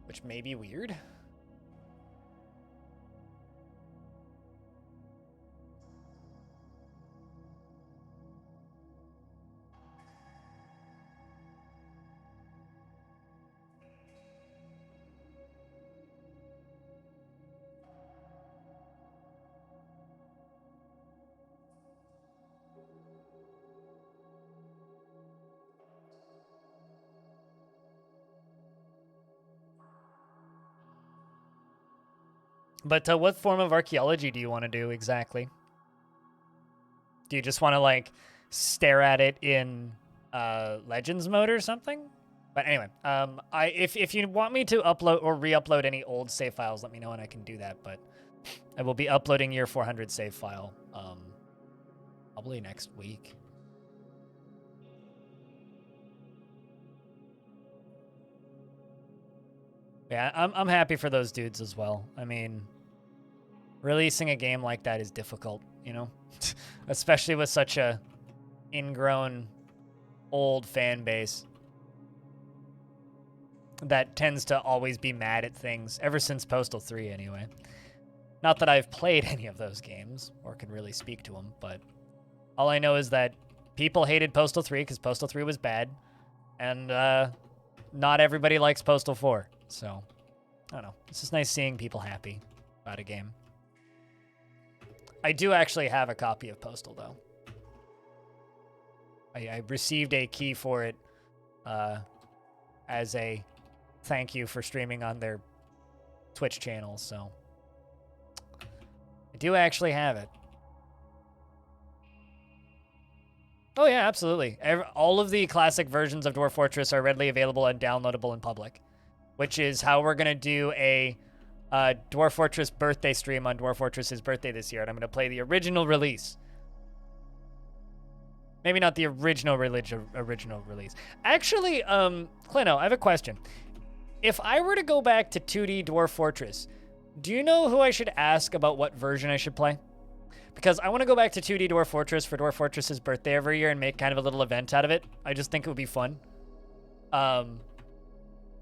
S1: Which may be weird. But what form of archaeology do you want to do exactly? Do you just want to like stare at it in Legends mode or something? But anyway, if you want me to upload or re-upload any old save files, let me know and I can do that. But I will be uploading year 400 save file probably next week. Yeah, I'm happy for those dudes as well. I mean, releasing a game like that is difficult, you know? Especially with such a ingrown old fan base that tends to always be mad at things, ever since Postal 3 anyway. Not that I've played any of those games or can really speak to them, but all I know is that people hated Postal 3 because Postal 3 was bad, and not everybody likes Postal 4. So, I don't know. It's just nice seeing people happy about a game. I do actually have a copy of Postal, though. I received a key for it as a thank you for streaming on their Twitch channel, so I do actually have it. Oh yeah, absolutely. All of the classic versions of Dwarf Fortress are readily available and downloadable in public, which is how we're going to do a Dwarf Fortress birthday stream on Dwarf Fortress's birthday this year, and I'm going to play the original release. Maybe not the original release. Actually, Clino, I have a question. If I were to go back to 2D Dwarf Fortress, do you know who I should ask about what version I should play? Because I want to go back to 2D Dwarf Fortress for Dwarf Fortress's birthday every year and make kind of a little event out of it. I just think it would be fun. To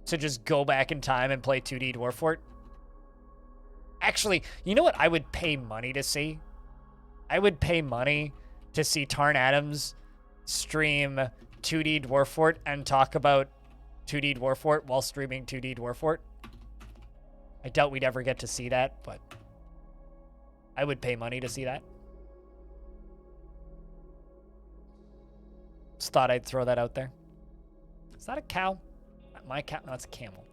S1: just go back in time and play 2D Dwarf Fort. Actually, you know what I would pay money to see? I would pay money to see Tarn Adams stream 2D Dwarf Fort and talk about 2D Dwarf Fort while streaming 2D Dwarf Fort. I doubt we'd ever get to see that, but I would pay money to see that. Just thought I'd throw that out there. Is that a cow? Not my cow? No, it's a camel.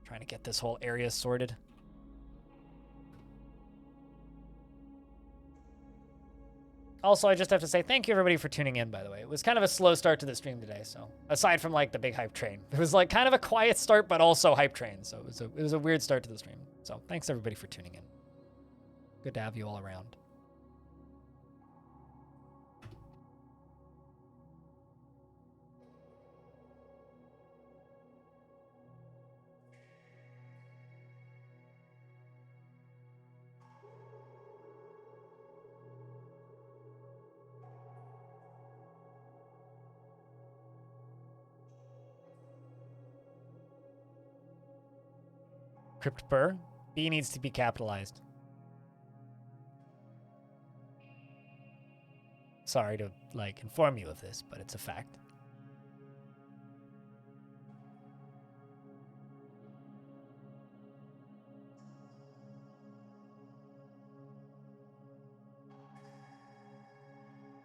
S1: Trying to get this whole area sorted. Also, I just have to say thank you everybody for tuning in, by the way. It was kind of a slow start to the stream today, so aside from like the big hype train. It was like kind of a quiet start, but also hype train, so it was a weird start to the stream. So thanks everybody for tuning in. Good to have you all around. Crypt Burr. B needs to be capitalized. Sorry to, like, inform you of this, but it's a fact.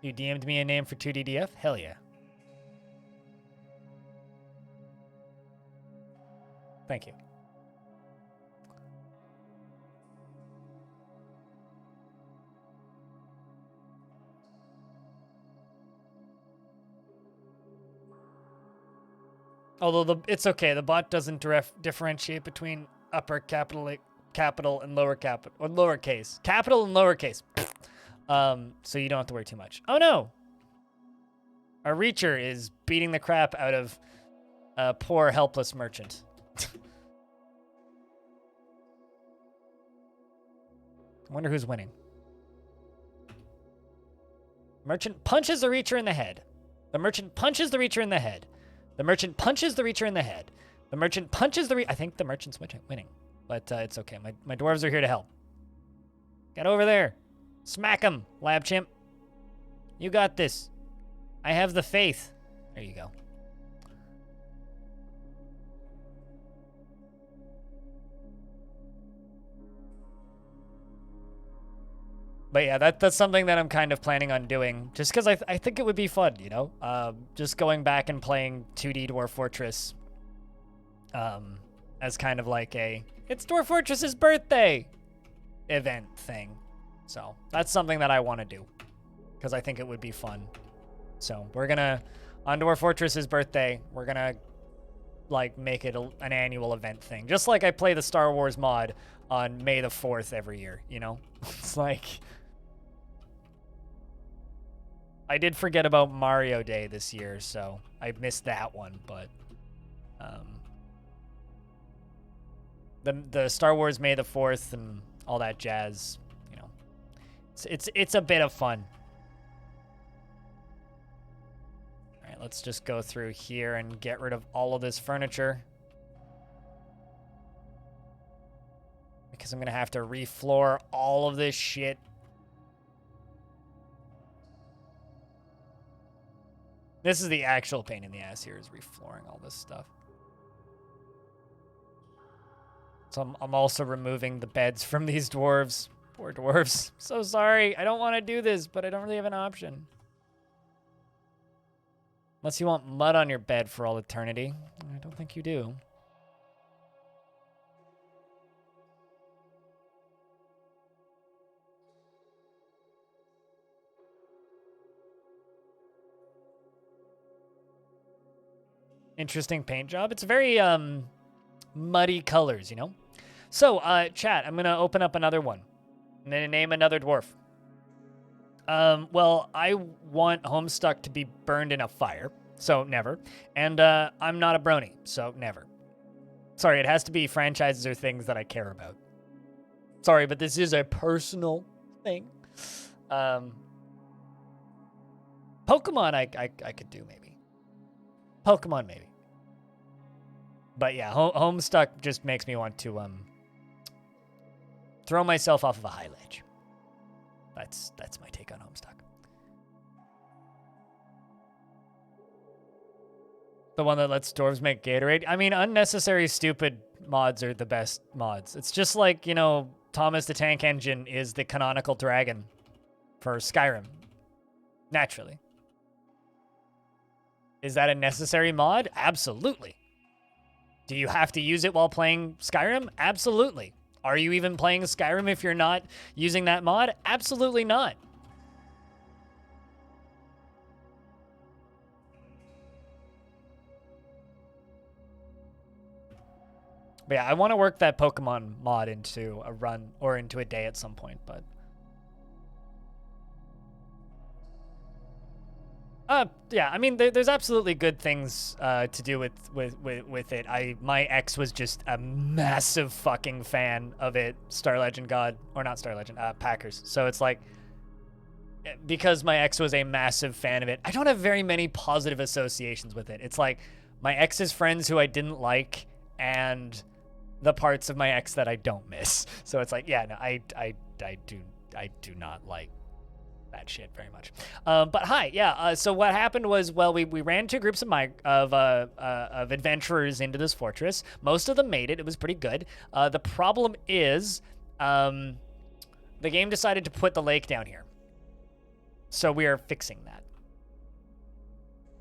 S1: You DM'd me a name for 2DDF? Hell yeah. Thank you. Although it's okay, the bot doesn't differentiate between upper capital and lower capital, or lowercase. Capital and lowercase. So you don't have to worry too much. Oh no! Our Reacher is beating the crap out of a poor, helpless merchant. I wonder who's winning. Merchant punches the Reacher in the head. The merchant punches the Reacher in the head. The merchant punches the Reacher in the head. The merchant punches the I think the merchant's winning. But it's okay. My dwarves are here to help. Get over there. Smack him, lab chimp. You got this. I have the faith. There you go. But yeah, that's something that I'm kind of planning on doing, just because I think it would be fun, you know? Just going back and playing 2D Dwarf Fortress as kind of like it's Dwarf Fortress's birthday event thing. So that's something that I want to do because I think it would be fun. So we're gonna, on Dwarf Fortress's birthday, we're gonna like make it an annual event thing. Just like I play the Star Wars mod on May the 4th every year, you know? It's like, I did forget about Mario Day this year, so I missed that one, but the Star Wars May the 4th and all that jazz, you know, it's a bit of fun. All right, let's just go through here and get rid of all of this furniture. Because I'm going to have to refloor all of this shit. This is the actual pain in the ass here, is reflooring all this stuff. So I'm also removing the beds from these dwarves. Poor dwarves. So sorry. I don't want to do this, but I don't really have an option. Unless you want mud on your bed for all eternity. I don't think you do. Interesting paint job. It's very muddy colors, you know? So, chat, I'm going to open up another one. I'm going to name another dwarf. Well, I want Homestuck to be burned in a fire, so never. And I'm not a brony, so never. Sorry, it has to be franchises or things that I care about. Sorry, but this is a personal thing. Pokemon I could do, maybe. Pokemon, maybe. But yeah, Homestuck just makes me want to throw myself off of a high ledge. That's my take on Homestuck. The one that lets dwarves make Gatorade. I mean, unnecessary, stupid mods are the best mods. It's just like, you know, Thomas the Tank Engine is the canonical dragon for Skyrim. Naturally. Is that a necessary mod? Absolutely. Do you have to use it while playing Skyrim? Absolutely. Are you even playing Skyrim if you're not using that mod? Absolutely not. But yeah, I want to work that Pokemon mod into a run or into a day at some point, but... yeah, I mean, there's absolutely good things to do with it. My ex was just a massive fucking fan of it, Star Legend God, or not Star Legend, Packers. So it's like, because my ex was a massive fan of it, I don't have very many positive associations with it. It's like my ex's friends who I didn't like, and the parts of my ex that I don't miss. So it's like, yeah, no, I do not like that shit very much. But hi, yeah. So what happened was, well, we ran two groups of adventurers into this fortress. Most of them made it. It was pretty good. The problem is, the game decided to put the lake down here. So we are fixing that.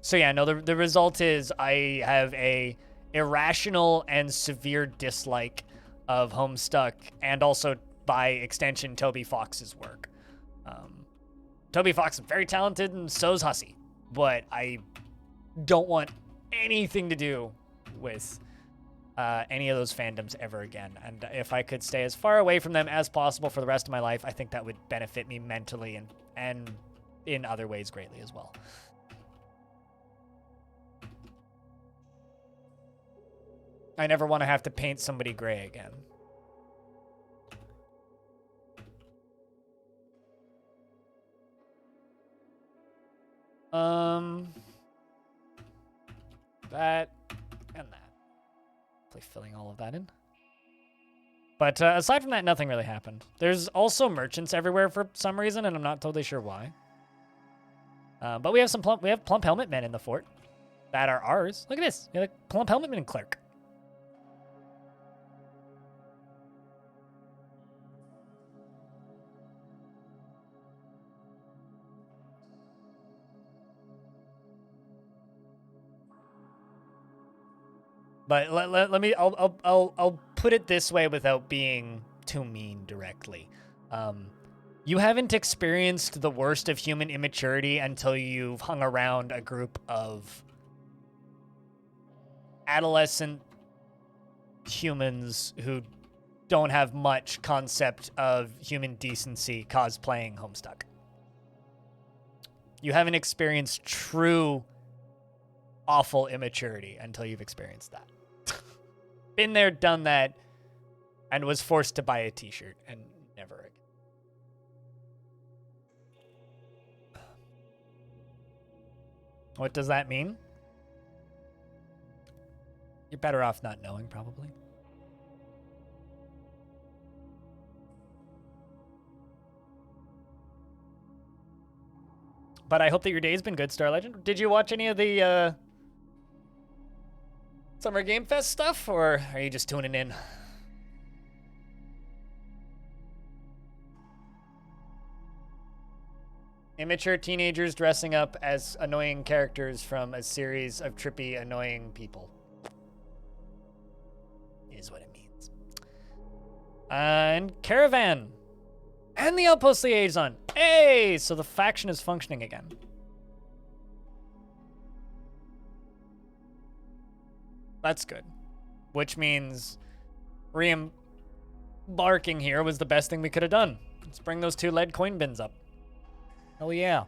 S1: So yeah, no, the result is I have a irrational and severe dislike of Homestuck, and also by extension Toby Fox's work. Toby Fox is very talented, and so's Hussey, but I don't want anything to do with any of those fandoms ever again. And if I could stay as far away from them as possible for the rest of my life, I think that would benefit me mentally and in other ways greatly as well. I never want to have to paint somebody gray again. That and that. Hopefully filling all of that in. But aside from that, nothing really happened. There's also merchants everywhere for some reason, and I'm not totally sure why. But we have plump helmet men in the fort that are ours. Look at this. We have a plump helmet men clerk. But let me, I'll put it this way without being too mean directly. You haven't experienced the worst of human immaturity until you've hung around a group of adolescent humans who don't have much concept of human decency cosplaying Homestuck. You haven't experienced true awful immaturity until you've experienced that. Been there, done that, and was forced to buy a t-shirt and never again. What does that mean? You're better off not knowing, probably. But I hope that your day's been good, Star Legend. Did you watch any of the Summer Game Fest stuff, or are you just tuning in? Immature teenagers dressing up as annoying characters from a series of trippy, annoying people. Is what it means. And Caravan. And the Outpost Liaison. Hey! So the faction is functioning again. That's good. Which means re-embarking here was the best thing we could have done. Let's bring those 2 lead coin bins up. Oh yeah.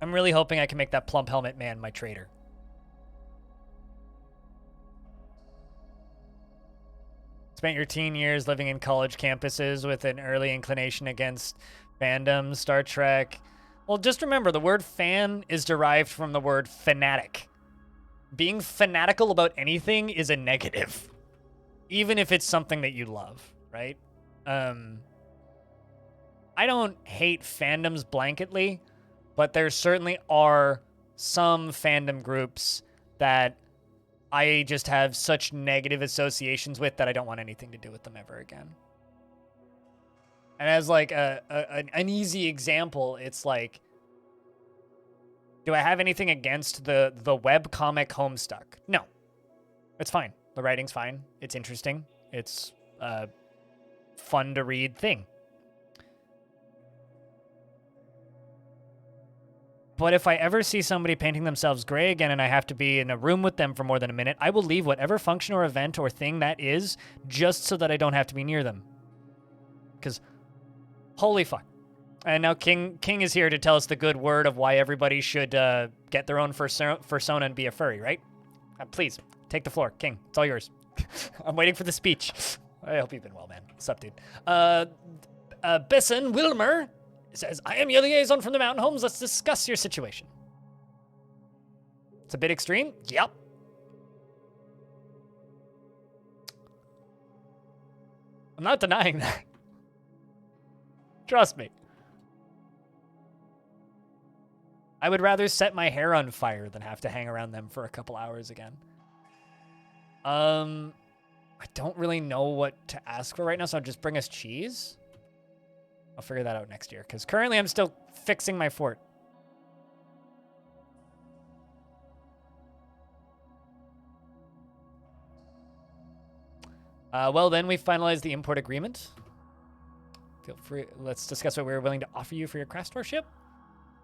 S1: I'm really hoping I can make that plump helmet man my trader. Spent your teen years living in college campuses with an early inclination against fandom, Star Trek. Well, just remember, the word fan is derived from the word fanatic. Being fanatical about anything is a negative, even if it's something that you love, right? I don't hate fandoms blanketly, but there certainly are some fandom groups that I just have such negative associations with that I don't want anything to do with them ever again. And as like an easy example, it's like, do I have anything against the webcomic Homestuck? No. It's fine. The writing's fine. It's interesting. It's a fun to read thing. But if I ever see somebody painting themselves gray again and I have to be in a room with them for more than a minute, I will leave whatever function or event or thing that is just so that I don't have to be near them. Because holy fuck. And now King is here to tell us the good word of why everybody should get their own persona and be a furry, right? Please, take the floor. King, it's all yours. I'm waiting for the speech. I hope you've been well, man. What's up, dude? Besson Wilmer says, I am your liaison from the Mountain Homes. Let's discuss your situation. It's a bit extreme? Yep. I'm not denying that. Trust me. I would rather set my hair on fire than have to hang around them for a couple hours again. I don't really know what to ask for right now, so I'll just bring us cheese. I'll figure that out next year, because currently I'm still fixing my fort. Well, then we finalized the import agreement. Feel free. Let's discuss what we're willing to offer you for your craft store ship.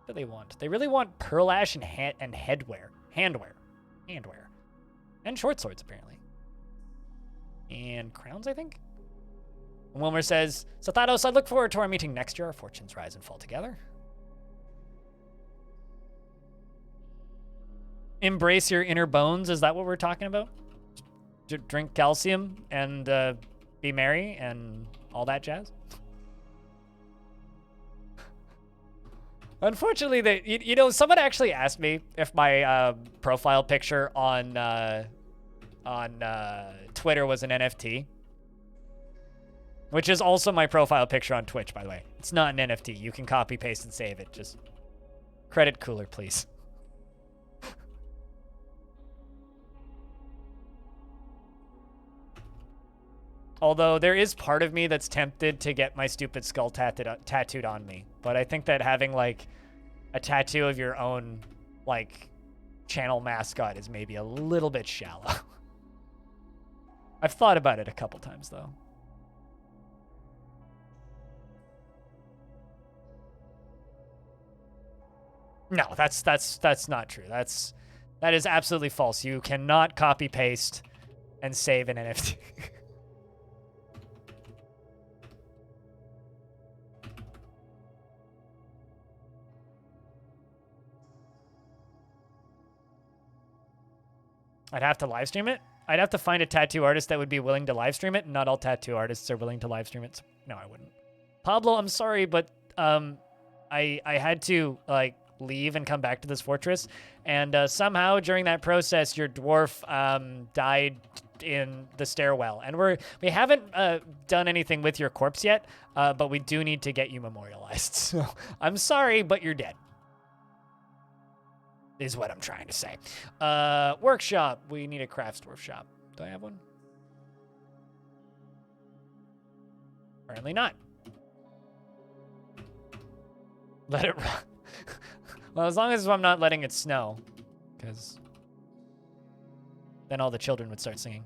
S1: What do they want? They really want pearl ash and handwear, and short swords apparently, and crowns, I think. And Wilmer says, Sathados, I look forward to our meeting next year. Our fortunes rise and fall together. Embrace your inner bones. Is that what we're talking about? Drink calcium and be merry and all that jazz. Unfortunately, you know, someone actually asked me if my profile picture on Twitter was an NFT, which is also my profile picture on Twitch, by the way. It's not an NFT. You can copy, paste, and save it. Just credit Cooler, please. Although there is part of me that's tempted to get my stupid skull tattooed on me. But I think that having, like, a tattoo of your own, like, channel mascot is maybe a little bit shallow. I've thought about it a couple times, though. No, that's not true. That is absolutely false. You cannot copy paste and save an NFT. I'd have to live stream it. I'd have to find a tattoo artist that would be willing to live stream it. Not all tattoo artists are willing to live stream it. So no, I wouldn't. Pablo, I'm sorry, but I had to like leave and come back to this fortress, and somehow during that process, your dwarf died in the stairwell, and we haven't done anything with your corpse yet, but we do need to get you memorialized. So I'm sorry, but you're dead. Is what I'm trying to say. Workshop. We need a crafts dwarf shop. Do I have one? Apparently not. Let it run. Well, as long as I'm not letting it snow, because then all the children would start singing.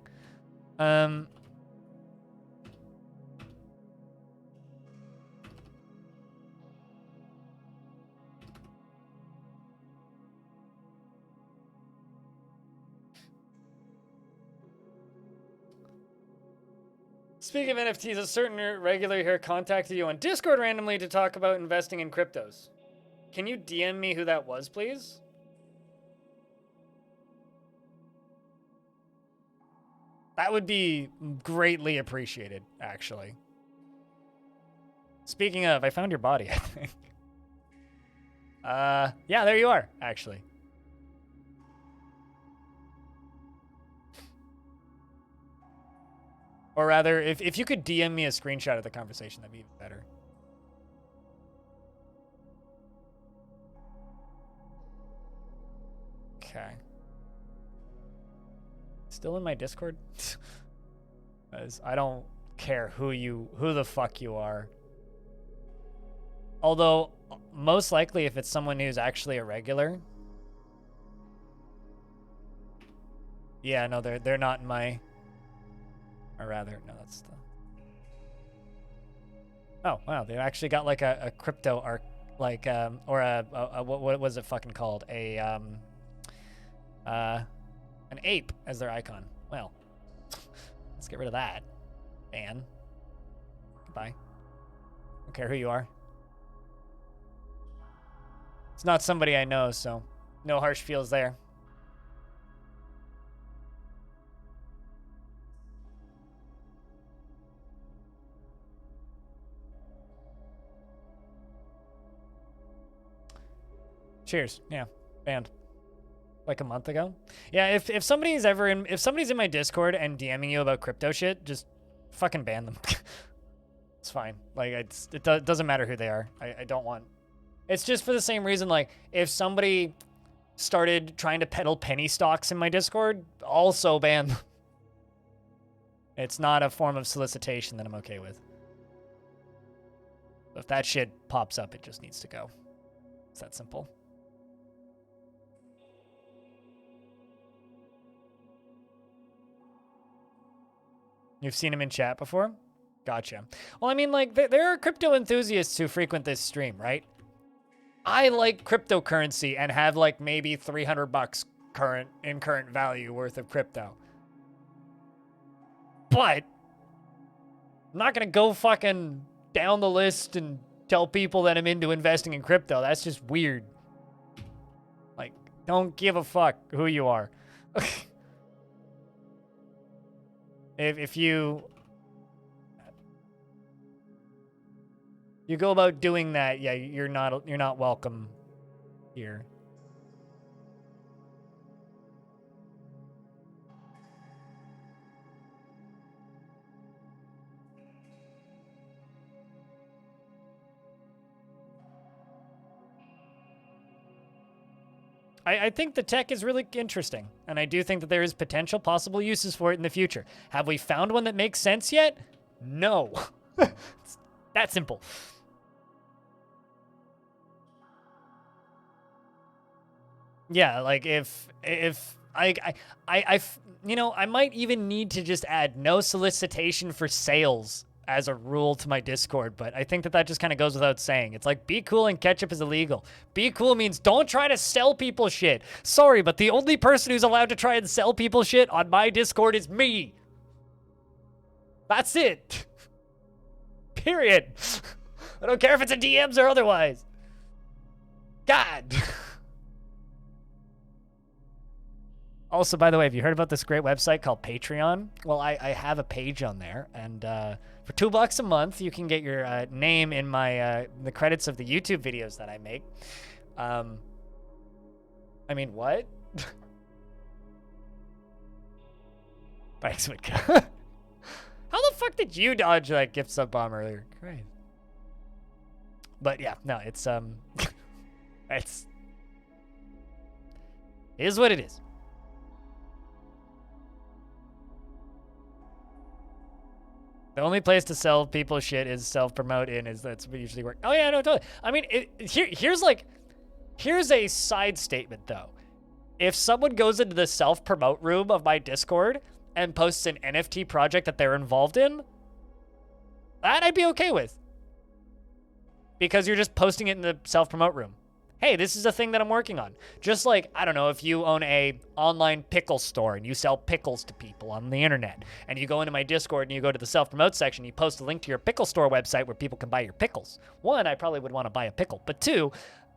S1: Speaking of NFTs, a certain regular here contacted you on Discord randomly to talk about investing in cryptos. Can you DM me who that was, please? That would be greatly appreciated, actually. Speaking of, I found your body, I think. Yeah, there you are, actually. Or rather, if you could DM me a screenshot of the conversation, that'd be even better. Okay. Still in my Discord? I don't care who the fuck you are. Although, most likely if it's someone who's actually a regular. Yeah, no, they're not in my... Or rather, no, that's the... Oh, wow, they actually got like a crypto arc, like, or what was it fucking called? An ape as their icon. Well, let's get rid of that. Ban. Goodbye. Don't care who you are. It's not somebody I know, so no harsh feels there. Cheers. Yeah, banned. Like a month ago. Yeah, if somebody's in my Discord and DMing you about crypto shit, just fucking ban them. It's fine. Like it doesn't matter who they are. I don't want. It's just for the same reason. Like if somebody started trying to peddle penny stocks in my Discord, also ban them. It's not a form of solicitation that I'm okay with. If that shit pops up, it just needs to go. It's that simple. You've seen him in chat before? Gotcha. Well, I mean, like, there are crypto enthusiasts who frequent this stream, right? I like cryptocurrency and have, like, maybe 300 bucks in current value worth of crypto. But I'm not going to go fucking down the list and tell people that I'm into investing in crypto. That's just weird. Like, don't give a fuck who you are. If you go about doing that, yeah, you're not welcome here. I think the tech is really interesting, and I do think that there is potential possible uses for it in the future. Have we found one that makes sense yet? No. It's that simple. Yeah, like if you know, I might even need to just add no solicitation for sales as a rule to my Discord, but I think that that just kind of goes without saying. It's like, be cool and ketchup is illegal. Be cool means don't try to sell people shit. Sorry, but the only person who's allowed to try and sell people shit on my Discord is me. That's it. Period. I don't care if it's in DMs or otherwise. God. Also, by the way, have you heard about this great website called Patreon? Well, I have a page on there, and for $2 a month, you can get your name in my the credits of the YouTube videos that I make. I mean, what? Thanks, Mika. How the fuck did you dodge that gift sub bomb earlier? Great. But yeah, no, it's it's is what it is. The only place to sell people shit is self-promote in, is that's what usually work. Oh yeah, no, totally. I mean, here's a side statement though. If someone goes into the self-promote room of my Discord and posts an NFT project that they're involved in, that I'd be okay with. Because you're just posting it in the self-promote room. Hey, this is a thing that I'm working on. Just like, I don't know, if you own a online pickle store and you sell pickles to people on the internet, and you go into my Discord and you go to the self-promote section, you post a link to your pickle store website where people can buy your pickles. One, I probably would want to buy a pickle, but two,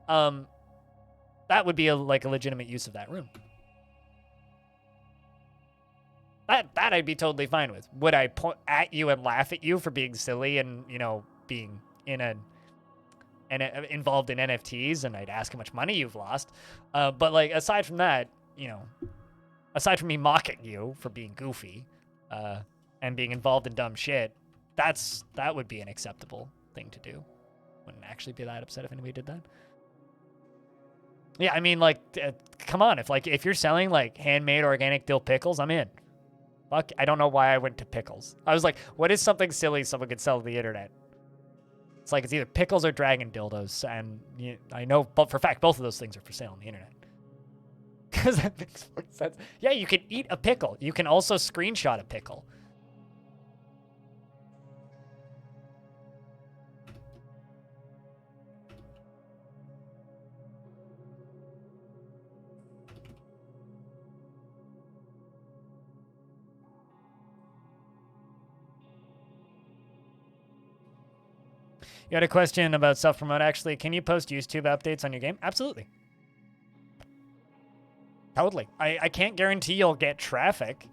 S1: that would be like a legitimate use of that room. That I'd be totally fine with. Would I point at you and laugh at you for being silly and, you know, being involved in NFTs, and I'd ask how much money you've lost. But like, aside from that, you know, aside from me mocking you for being goofy and being involved in dumb shit, that would be an acceptable thing to do. Wouldn't actually be that upset if anybody did that. Yeah, I mean, like, come on, if you're selling like handmade organic dill pickles, I'm in. Fuck, I don't know why I went to pickles. I was like, what is something silly someone could sell on the internet? It's like, it's either pickles or dragon dildos, and I know, but for a fact, both of those things are for sale on the internet. Because that makes more sense. Yeah, you can eat a pickle. You can also screenshot a pickle. You had a question about self-promote, actually. Can you post YouTube updates on your game? Absolutely. Totally. I can't guarantee you'll get traffic.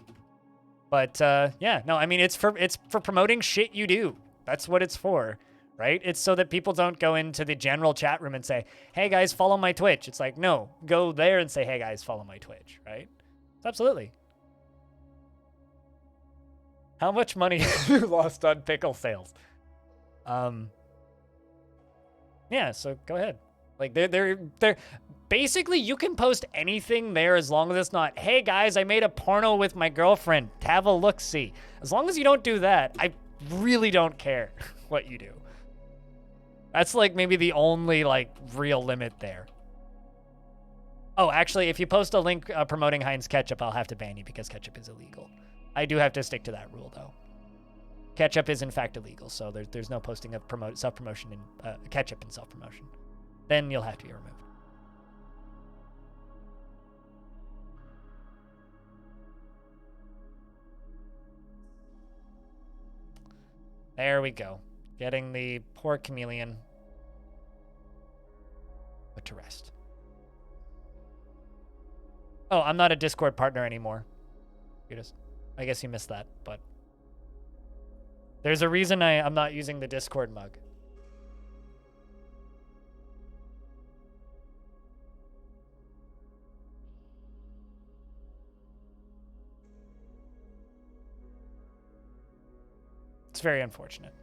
S1: But, yeah. No, I mean, it's for promoting shit you do. That's what it's for, right? It's so that people don't go into the general chat room and say, hey, guys, follow my Twitch. It's like, no. Go there and say, hey, guys, follow my Twitch, right? Absolutely. How much money have you lost on pickle sales? Yeah, so go ahead. Like, they're basically, you can post anything there as long as it's not, hey guys, I made a porno with my girlfriend, have a look-see. As long as you don't do that, I really don't care what you do. That's like maybe the only like real limit there. Oh, actually, if you post a link promoting Heinz ketchup, I'll have to ban you because ketchup is illegal. I do have to stick to that rule though. Ketchup is in fact illegal, so there's no posting of self-promotion in ketchup in self-promotion. Then you'll have to be removed. There we go. Getting the poor chameleon put to rest. Oh, I'm not a Discord partner anymore. I guess you missed that, but there's a reason I'm not using the Discord mug. It's very unfortunate.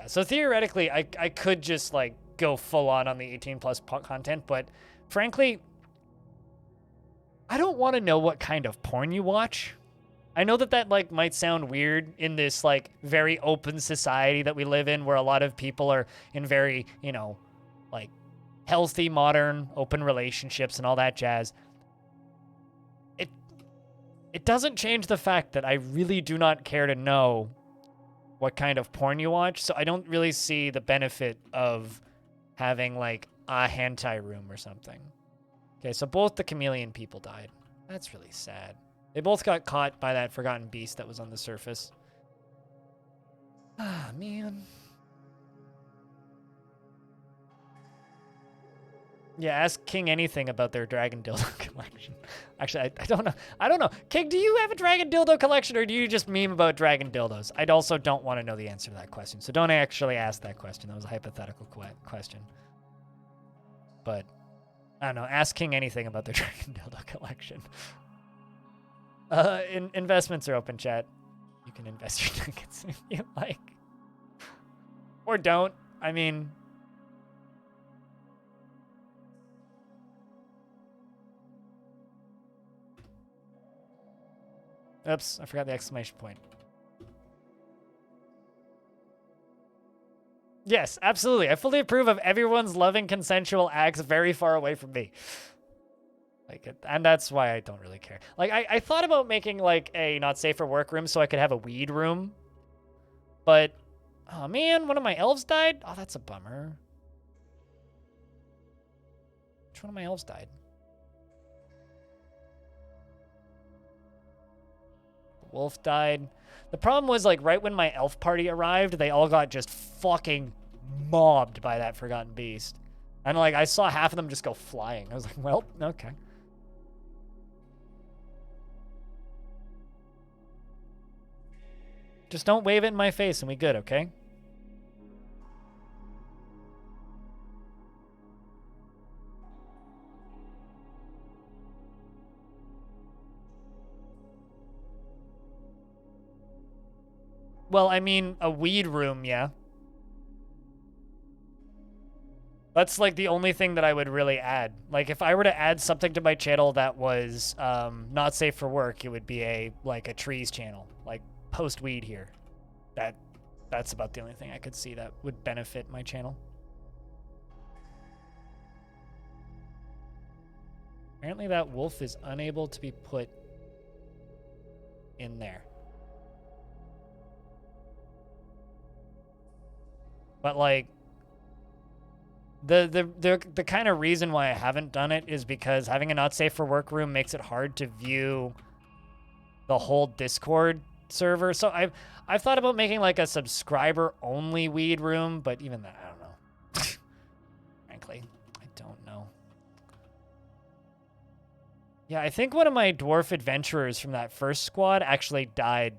S1: Yeah, so theoretically, I could just, like, go full on the 18 plus content, but frankly, I don't want to know what kind of porn you watch. I know that like might sound weird in this like very open society that we live in, where a lot of people are in very, you know, like healthy, modern, open relationships and all that jazz. It doesn't change the fact that I really do not care to know what kind of porn you watch, so I don't really see the benefit of having like a hentai room or something. Okay, so both the chameleon people died. That's really sad. They both got caught by that forgotten beast that was on the surface. Ah, man. Yeah, ask King anything about their dragon dildo collection. Actually, I don't know. I don't know. King, do you have a dragon dildo collection, or do you just meme about dragon dildos? I also don't want to know the answer to that question, so don't actually ask that question. That was a hypothetical question. But, I don't know. Ask King anything about their dragon dildo collection. Investments are open, chat. You can invest your tickets if you like. Or don't. I mean... Oops, I forgot the exclamation point. Yes, absolutely. I fully approve of everyone's loving consensual acts very far away from me. Like, and that's why I don't really care. Like, I thought about making, like, a not safe for work room so I could have a weed room. But, oh man, one of my elves died? Oh, that's a bummer. Which one of my elves died? The wolf died. The problem was, like, right when my elf party arrived, they all got just fucking mobbed by that forgotten beast. And, like, I saw half of them just go flying. I was like, well, okay. Just don't wave it in my face and we good, okay? Well, I mean, a weed room, yeah. That's, like, the only thing that I would really add. Like, if I were to add something to my channel that was not safe for work, it would be a trees channel. Like, post weed here. That's about the only thing I could see that would benefit my channel. Apparently that wolf is unable to be put in there. But, like, the kind of reason why I haven't done it is because having a not safe for work room makes it hard to view the whole Discord server. So I've thought about making like a subscriber only weed room, but even that, I don't know. Frankly, I don't know. Yeah, I think one of my dwarf adventurers from that first squad actually died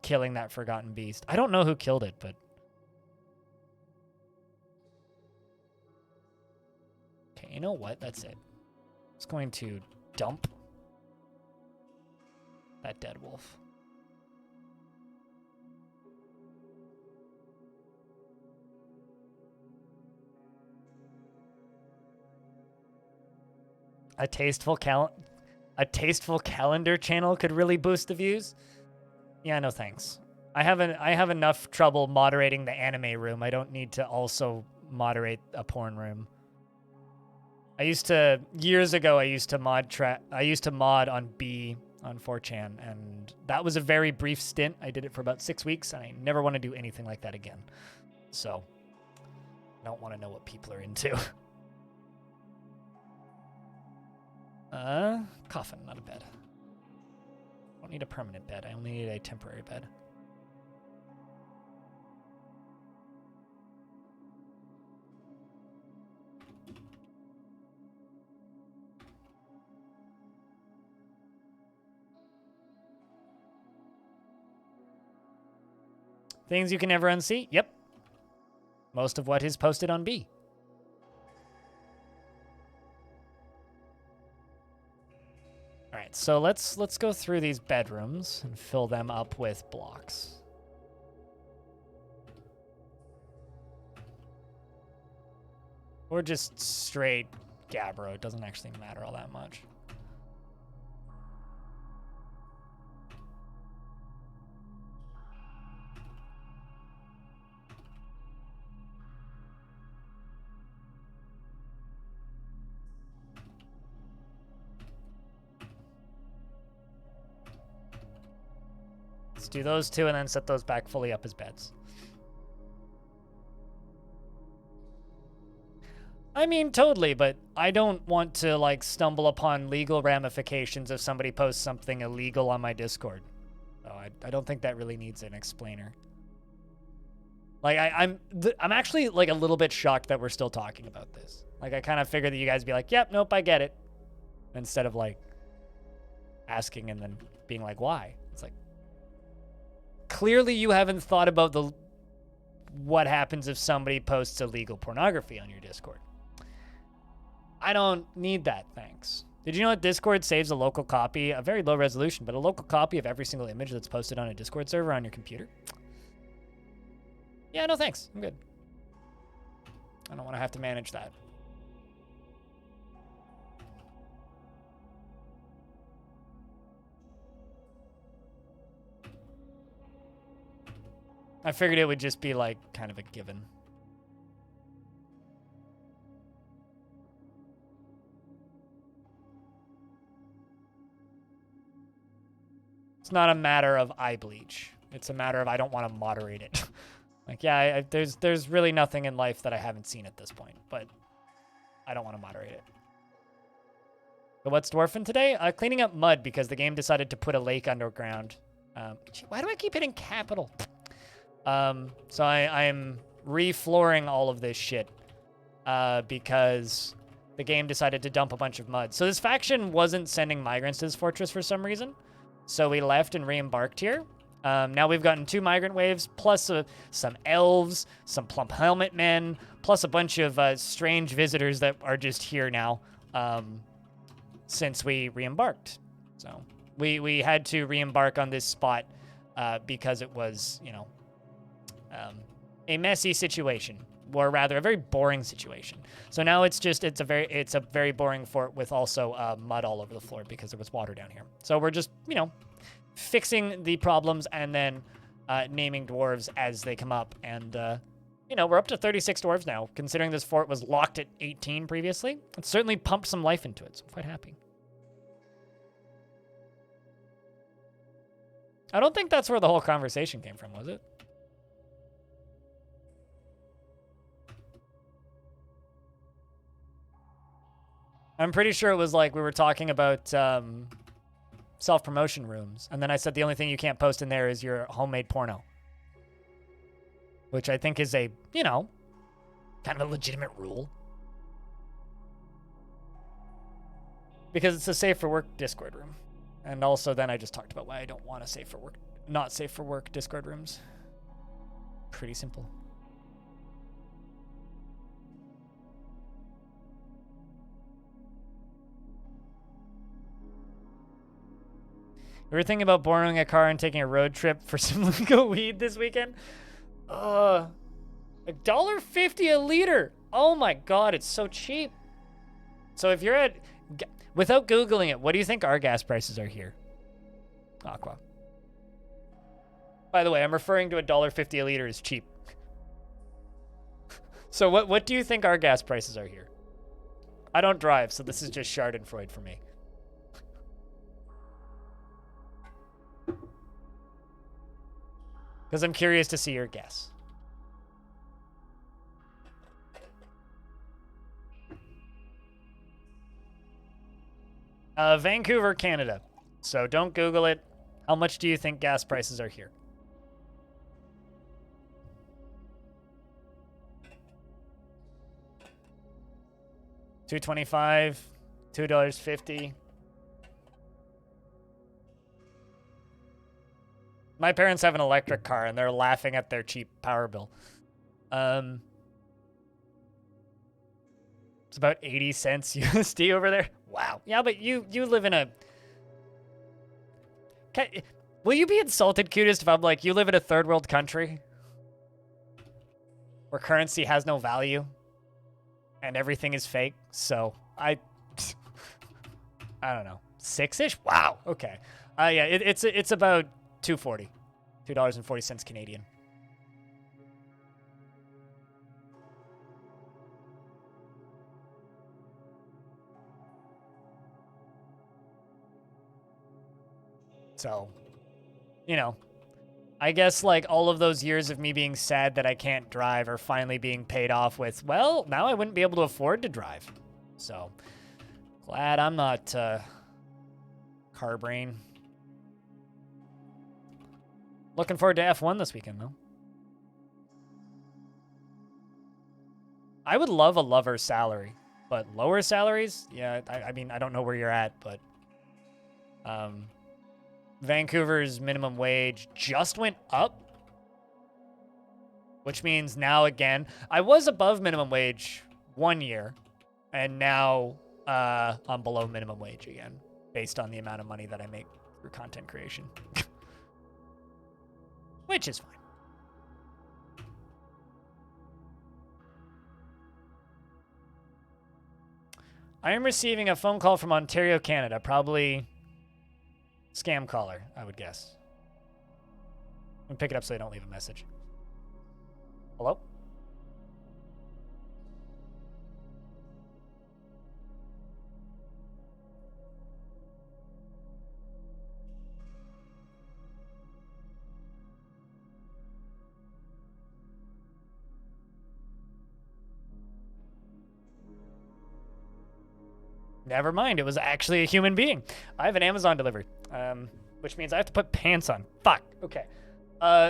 S1: killing that forgotten beast. I don't know who killed it, but... Okay, you know what? That's it. It's going to dump that dead wolf. A tasteful calendar channel could really boost the views. Yeah, no thanks. I have enough trouble moderating the anime room. I don't need to also moderate a porn room. Years ago I used to mod on B on 4chan, and that was a very brief stint. I did it for about 6 weeks, and I never want to do anything like that again. So, I don't want to know what people are into. Coffin, not a bed. I don't need a permanent bed. I only need a temporary bed. Things you can never unsee? Yep. Most of what is posted on B. All right, so let's go through these bedrooms and fill them up with blocks. Or just straight Gabbro. It doesn't actually matter all that much. Let's do those two and then set those back fully up as beds. I mean, totally, but I don't want to, like, stumble upon legal ramifications if somebody posts something illegal on my Discord. So I don't think that really needs an explainer. Like, I'm actually, like, a little bit shocked that we're still talking about this. Like, I kind of figured that you guys would be like, yep, nope, I get it. Instead of, like, asking and then being like, why? It's like, clearly you haven't thought about what happens if somebody posts illegal pornography on your Discord. I don't need that, thanks. Did you know that Discord saves a local copy, a very low resolution, but a local copy of every single image that's posted on a Discord server on your computer? Yeah, no thanks. I'm good. I don't want to have to manage that. I figured it would just be like kind of a given. It's not a matter of eye bleach. It's a matter of I don't want to moderate it. Like, yeah, there's really nothing in life that I haven't seen at this point, but I don't want to moderate it. But what's dwarfing today? Cleaning up mud because the game decided to put a lake underground. Why do I keep hitting capital? So I'm reflooring all of this shit because the game decided to dump a bunch of mud. So this faction wasn't sending migrants to this fortress for some reason. So we left and re-embarked here. Now we've gotten 2 migrant waves, plus some elves, some plump helmet men, plus a bunch of strange visitors that are just here now since we re-embarked. So we had to re-embark on this spot because it was, you know, a messy situation, or rather a very boring situation. So now it's a very boring fort with also mud all over the floor because there was water down here. So we're just, you know, fixing the problems and then naming dwarves as they come up. And, you know, we're up to 36 dwarves now, considering this fort was locked at 18 previously. It certainly pumped some life into it, so I'm quite happy. I don't think that's where the whole conversation came from, was it? I'm pretty sure it was like we were talking about self-promotion rooms, and then I said the only thing you can't post in there is your homemade porno. Which I think is a, you know, kind of a legitimate rule. Because it's a safe for work Discord room. And also then I just talked about why I don't want a not safe for work Discord rooms. Pretty simple. We were thinking about borrowing a car and taking a road trip for some legal weed this weekend. $1.50 a liter. Oh my god, it's so cheap. So if you're at, without Googling it, what do you think our gas prices are here? Aqua. By the way, I'm referring to $1.50 a liter as cheap. So what do you think our gas prices are here? I don't drive, so this is just Schadenfreude for me. Because I'm curious to see your guess. Vancouver, Canada. So don't Google it. How much do you think gas prices are here? $2.25, $2.50. My parents have an electric car, and they're laughing at their cheap power bill. It's about 80 cents USD over there. Wow. Yeah, but you live in a... Will you be insulted, Cutest, if I'm like, you live in a third world country? Where currency has no value? and everything is fake. So I don't know, 6-ish. Wow. Okay. Yeah, it's about 2.40, $2.40 Canadian. So, you know, I guess like all of those years of me being sad that I can't drive are finally being paid off with, well, now I wouldn't be able to afford to drive. So, glad I'm not car brain. Looking forward to F1 this weekend, though. I would love a lover salary, but lower salaries? Yeah, I mean, I don't know where you're at, but Vancouver's minimum wage just went up, which means now again, I was above minimum wage 1 year, and now I'm below minimum wage again, based on the amount of money that I make through content creation, which is fine. I am receiving a phone call from Ontario, Canada. Probably scam caller, I would guess. I'm gonna pick it up so they don't leave a message. Hello? Never mind, it was actually a human being. I have an Amazon delivery, which means I have to put pants on. Fuck. Okay.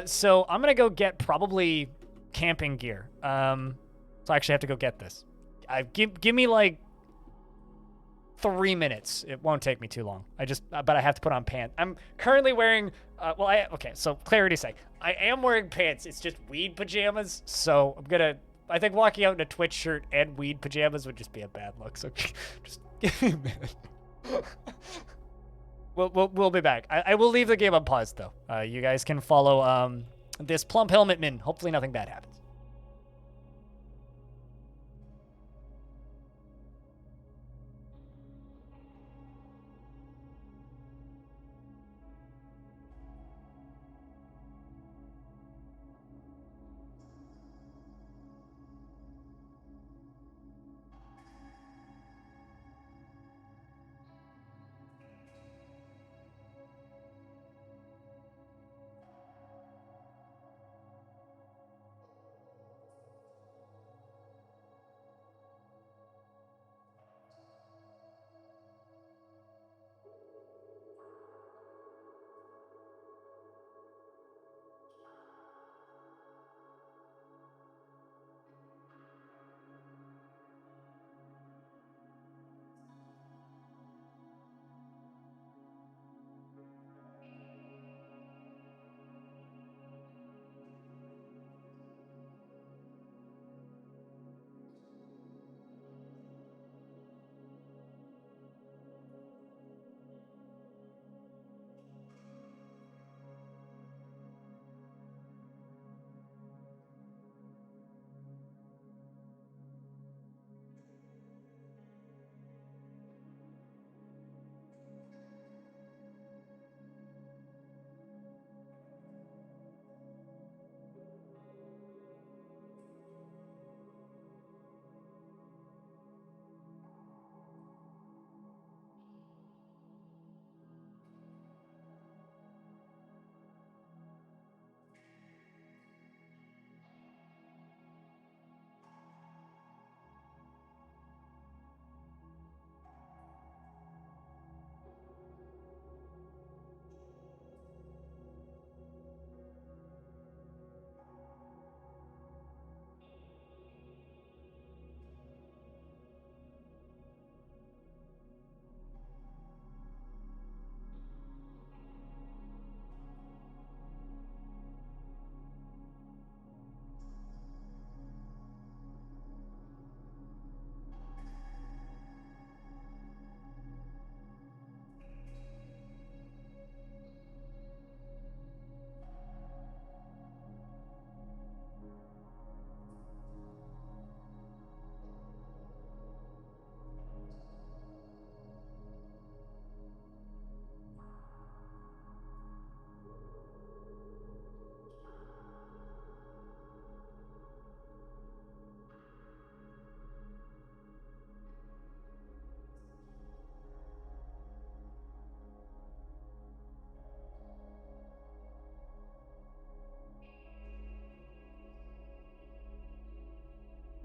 S1: So I'm gonna go get probably camping gear. So I actually have to go get this. Give me like 3 minutes. It won't take me too long. But I have to put on pants. I'm currently wearing, okay, so clarity's sake, I am wearing pants. It's just weed pajamas. So I think walking out in a Twitch shirt and weed pajamas would just be a bad look. So just give me a minute. We'll be back. I will leave the game on pause though. You guys can follow this plump helmet min. Hopefully nothing bad happens.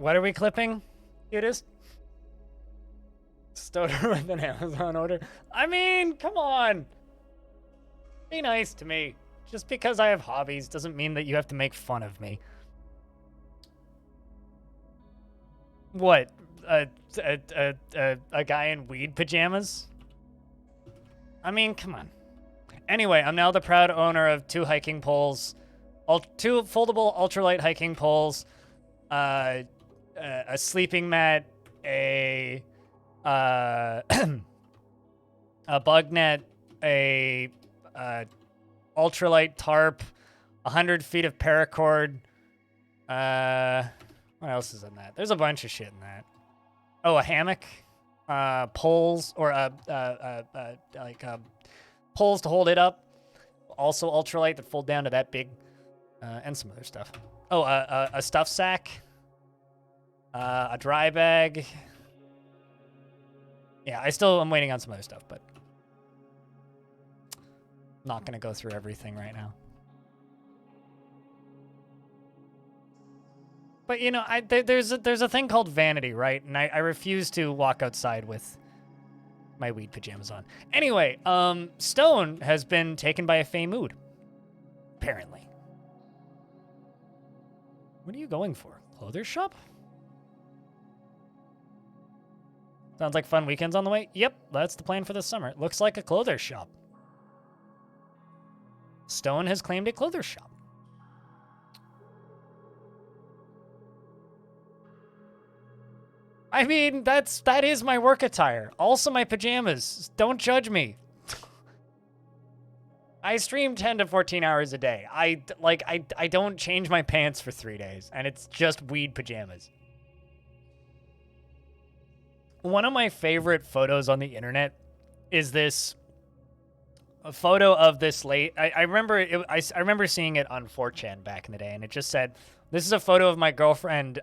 S1: What are we clipping? It is Stoner with an Amazon order. I mean, come on. Be nice to me. Just because I have hobbies doesn't mean that you have to make fun of me. What? A guy in weed pajamas? I mean, come on. Anyway, I'm now the proud owner of 2 hiking poles, 2 foldable ultralight hiking poles, a sleeping mat, a bug net, a ultralight tarp, 100 feet of paracord. What else is in that? There's a bunch of shit in that. Oh, a hammock, poles, or poles to hold it up. Also ultralight that fold down to that big, and some other stuff. Oh, a stuff sack, a dry bag. Yeah, I'm waiting on some other stuff, but not gonna go through everything right now. But you know, there's a thing called vanity, right? And I refuse to walk outside with my weed pajamas on. Anyway, Stone has been taken by a fey mood, apparently. What are you going for? Clothes shop? Sounds like fun weekends on the way. Yep, that's the plan for this summer. It looks like a clothes shop. Stone has claimed a clothes shop. I mean, that is my work attire. Also my pajamas. Don't judge me. I stream 10 to 14 hours a day. I don't change my pants for 3 days, and it's just weed pajamas. One of my favorite photos on the internet is a photo of this late. I remember seeing it on 4chan back in the day, and it just said, "This is a photo of my girlfriend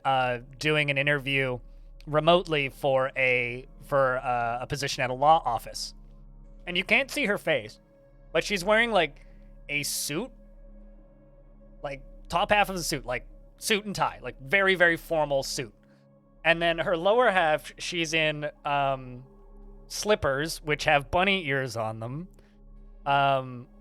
S1: doing an interview remotely for a position at a law office," and you can't see her face, but she's wearing like a suit, like top half of the suit, like suit and tie, like very, very formal suit. And then her lower half, she's in slippers, which have bunny ears on them,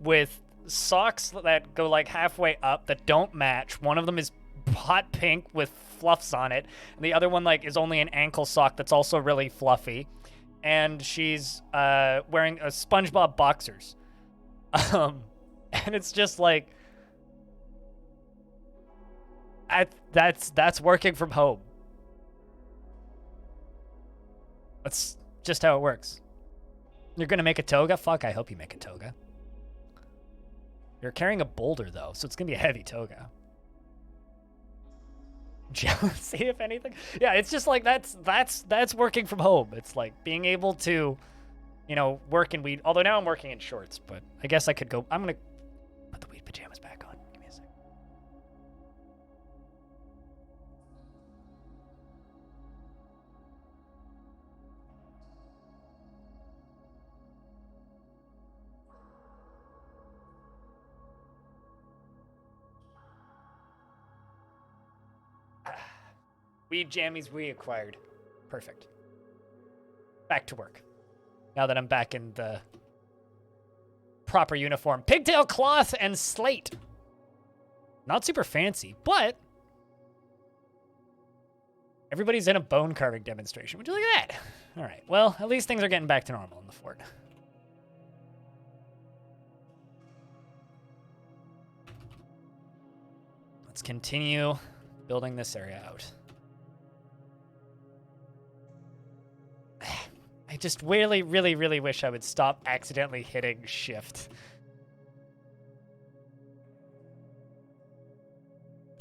S1: with socks that go like halfway up that don't match. One of them is hot pink with fluffs on it, and the other one like is only an ankle sock that's also really fluffy. And she's wearing a SpongeBob boxers. And it's just like, that's working from home. That's just how it works. You're gonna make a toga? Fuck, I hope you make a toga. You're carrying a boulder though, so it's gonna be a heavy toga. Jealousy, if anything. Yeah, it's just like that's working from home. It's like being able to, you know, work in weed. Although now I'm working in shorts, but I guess I could go. I'm gonna put the weed pajamas back on. Give me a sec. Weed jammies we acquired. Perfect. Back to work. Now that I'm back in the proper uniform. Pigtail cloth and slate. Not super fancy, but everybody's in a bone carving demonstration. Would you look at that? All right. Well, at least things are getting back to normal in the fort. Let's continue building this area out. I just really, really, really wish I would stop accidentally hitting shift.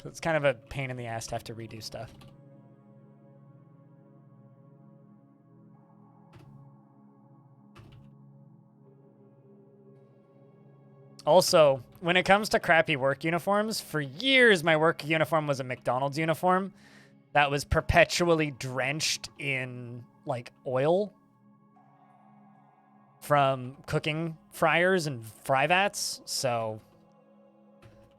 S1: It's kind of a pain in the ass to have to redo stuff. Also, when it comes to crappy work uniforms, for years my work uniform was a McDonald's uniform that was perpetually drenched in, like, oil from cooking fryers and fry vats, so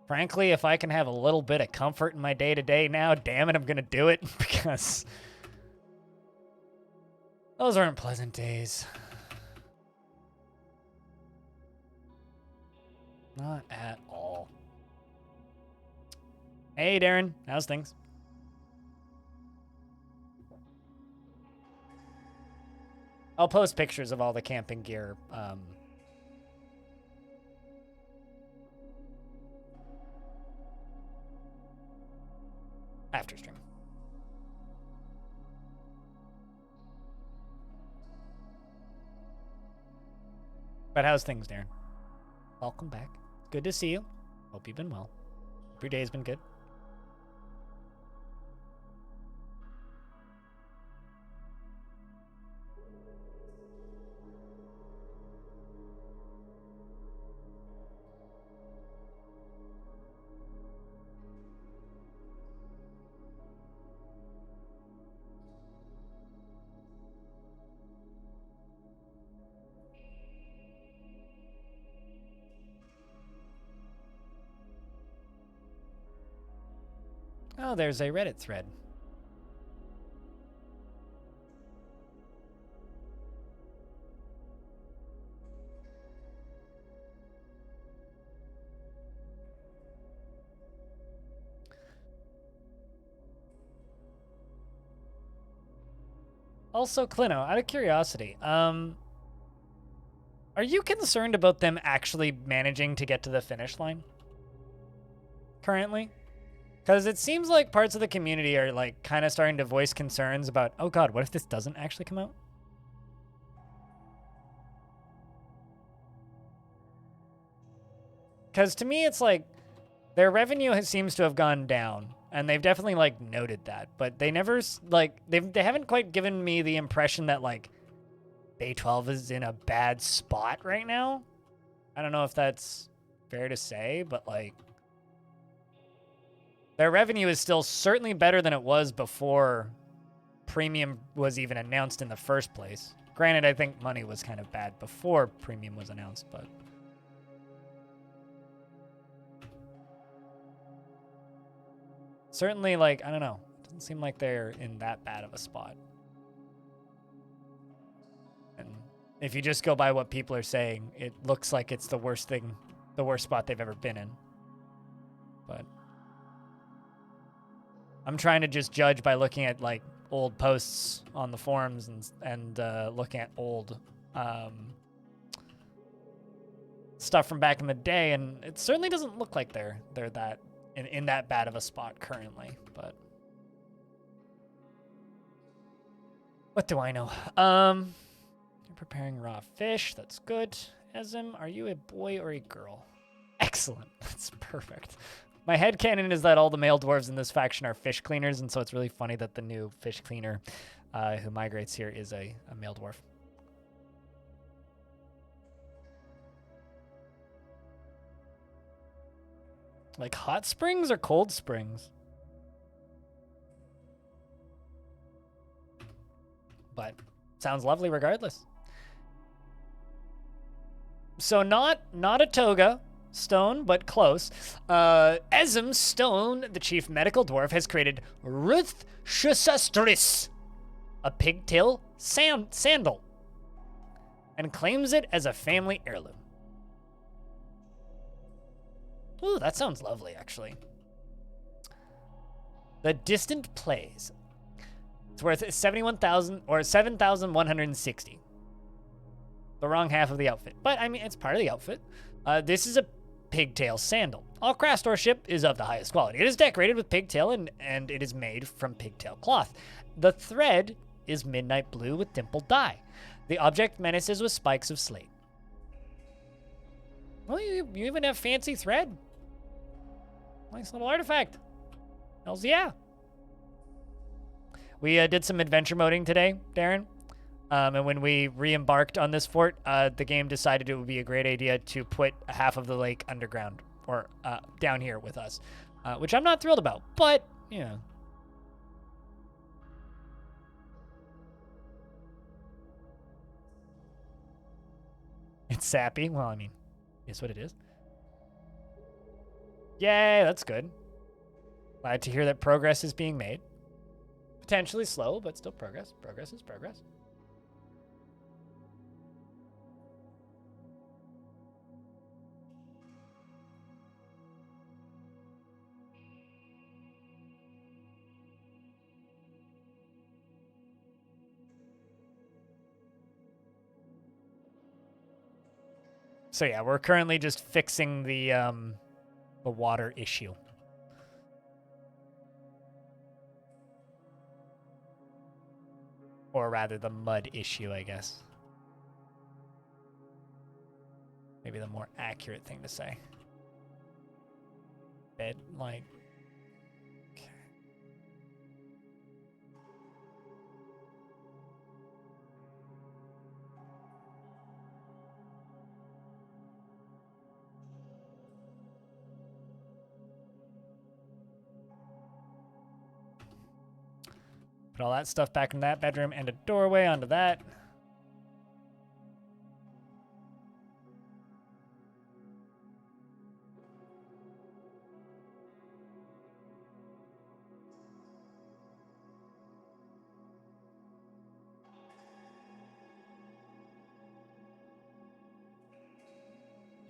S1: Frankly, if I can have a little bit of comfort in my day-to-day now, damn it, I'm gonna do it, because those aren't pleasant days. Not at all. Hey, Darren. How's things? I'll post pictures of all the camping gear. After stream. But how's things, Darren? Welcome back. Good to see you. Hope you've been well. Hope your day's been good. Oh, there's a Reddit thread. Also, Clino, out of curiosity, are you concerned about them actually managing to get to the finish line currently? Because it seems like parts of the community are like kind of starting to voice concerns about, oh god, what if this doesn't actually come out? Because to me, it's like their revenue seems to have gone down, and they've definitely like noted that, but they never like they haven't quite given me the impression that like Bay 12 is in a bad spot right now. I don't know if that's fair to say, but like their revenue is still certainly better than it was before Premium was even announced in the first place. Granted, I think money was kind of bad before Premium was announced, but certainly, like, I don't know. It doesn't seem like they're in that bad of a spot. And if you just go by what people are saying, it looks like it's the worst spot they've ever been in. But I'm trying to just judge by looking at, like, old posts on the forums and looking at old stuff from back in the day, and it certainly doesn't look like they're that in that bad of a spot currently, but what do I know? You're preparing raw fish. That's good. Ezim, are you a boy or a girl? Excellent. That's perfect. My headcanon is that all the male dwarves in this faction are fish cleaners, and so it's really funny that the new fish cleaner who migrates here is a male dwarf. Like hot springs or cold springs? But sounds lovely regardless. So not a toga stone, but close. Ezim Stone, the chief medical dwarf, has created Ruth Shusastris, a pigtail sandal, and claims it as a family heirloom. Ooh, that sounds lovely, actually. The Distant Plays. It's worth 71,000 or 7,160. The wrong half of the outfit, but I mean, it's part of the outfit. This is a pigtail sandal. All craftsmanship is of the highest quality. It is decorated with pigtail and it is made from pigtail cloth. The thread is midnight blue with dimpled dye. The object menaces with spikes of slate. Well, you even have fancy thread. Nice little artifact. Hells yeah. We did some adventure moding today, Darren. And when we re-embarked on this fort, the game decided it would be a great idea to put half of the lake underground, or down here with us, which I'm not thrilled about, but, you know. It's sappy. Well, I mean, it's what it is. Yay, that's good. Glad to hear that progress is being made. Potentially slow, but still progress. Progress is progress. So yeah, we're currently just fixing the water issue. Or rather, the mud issue, I guess. Maybe the more accurate thing to say. Bed, like... Okay. Put all that stuff back in that bedroom and a doorway onto that.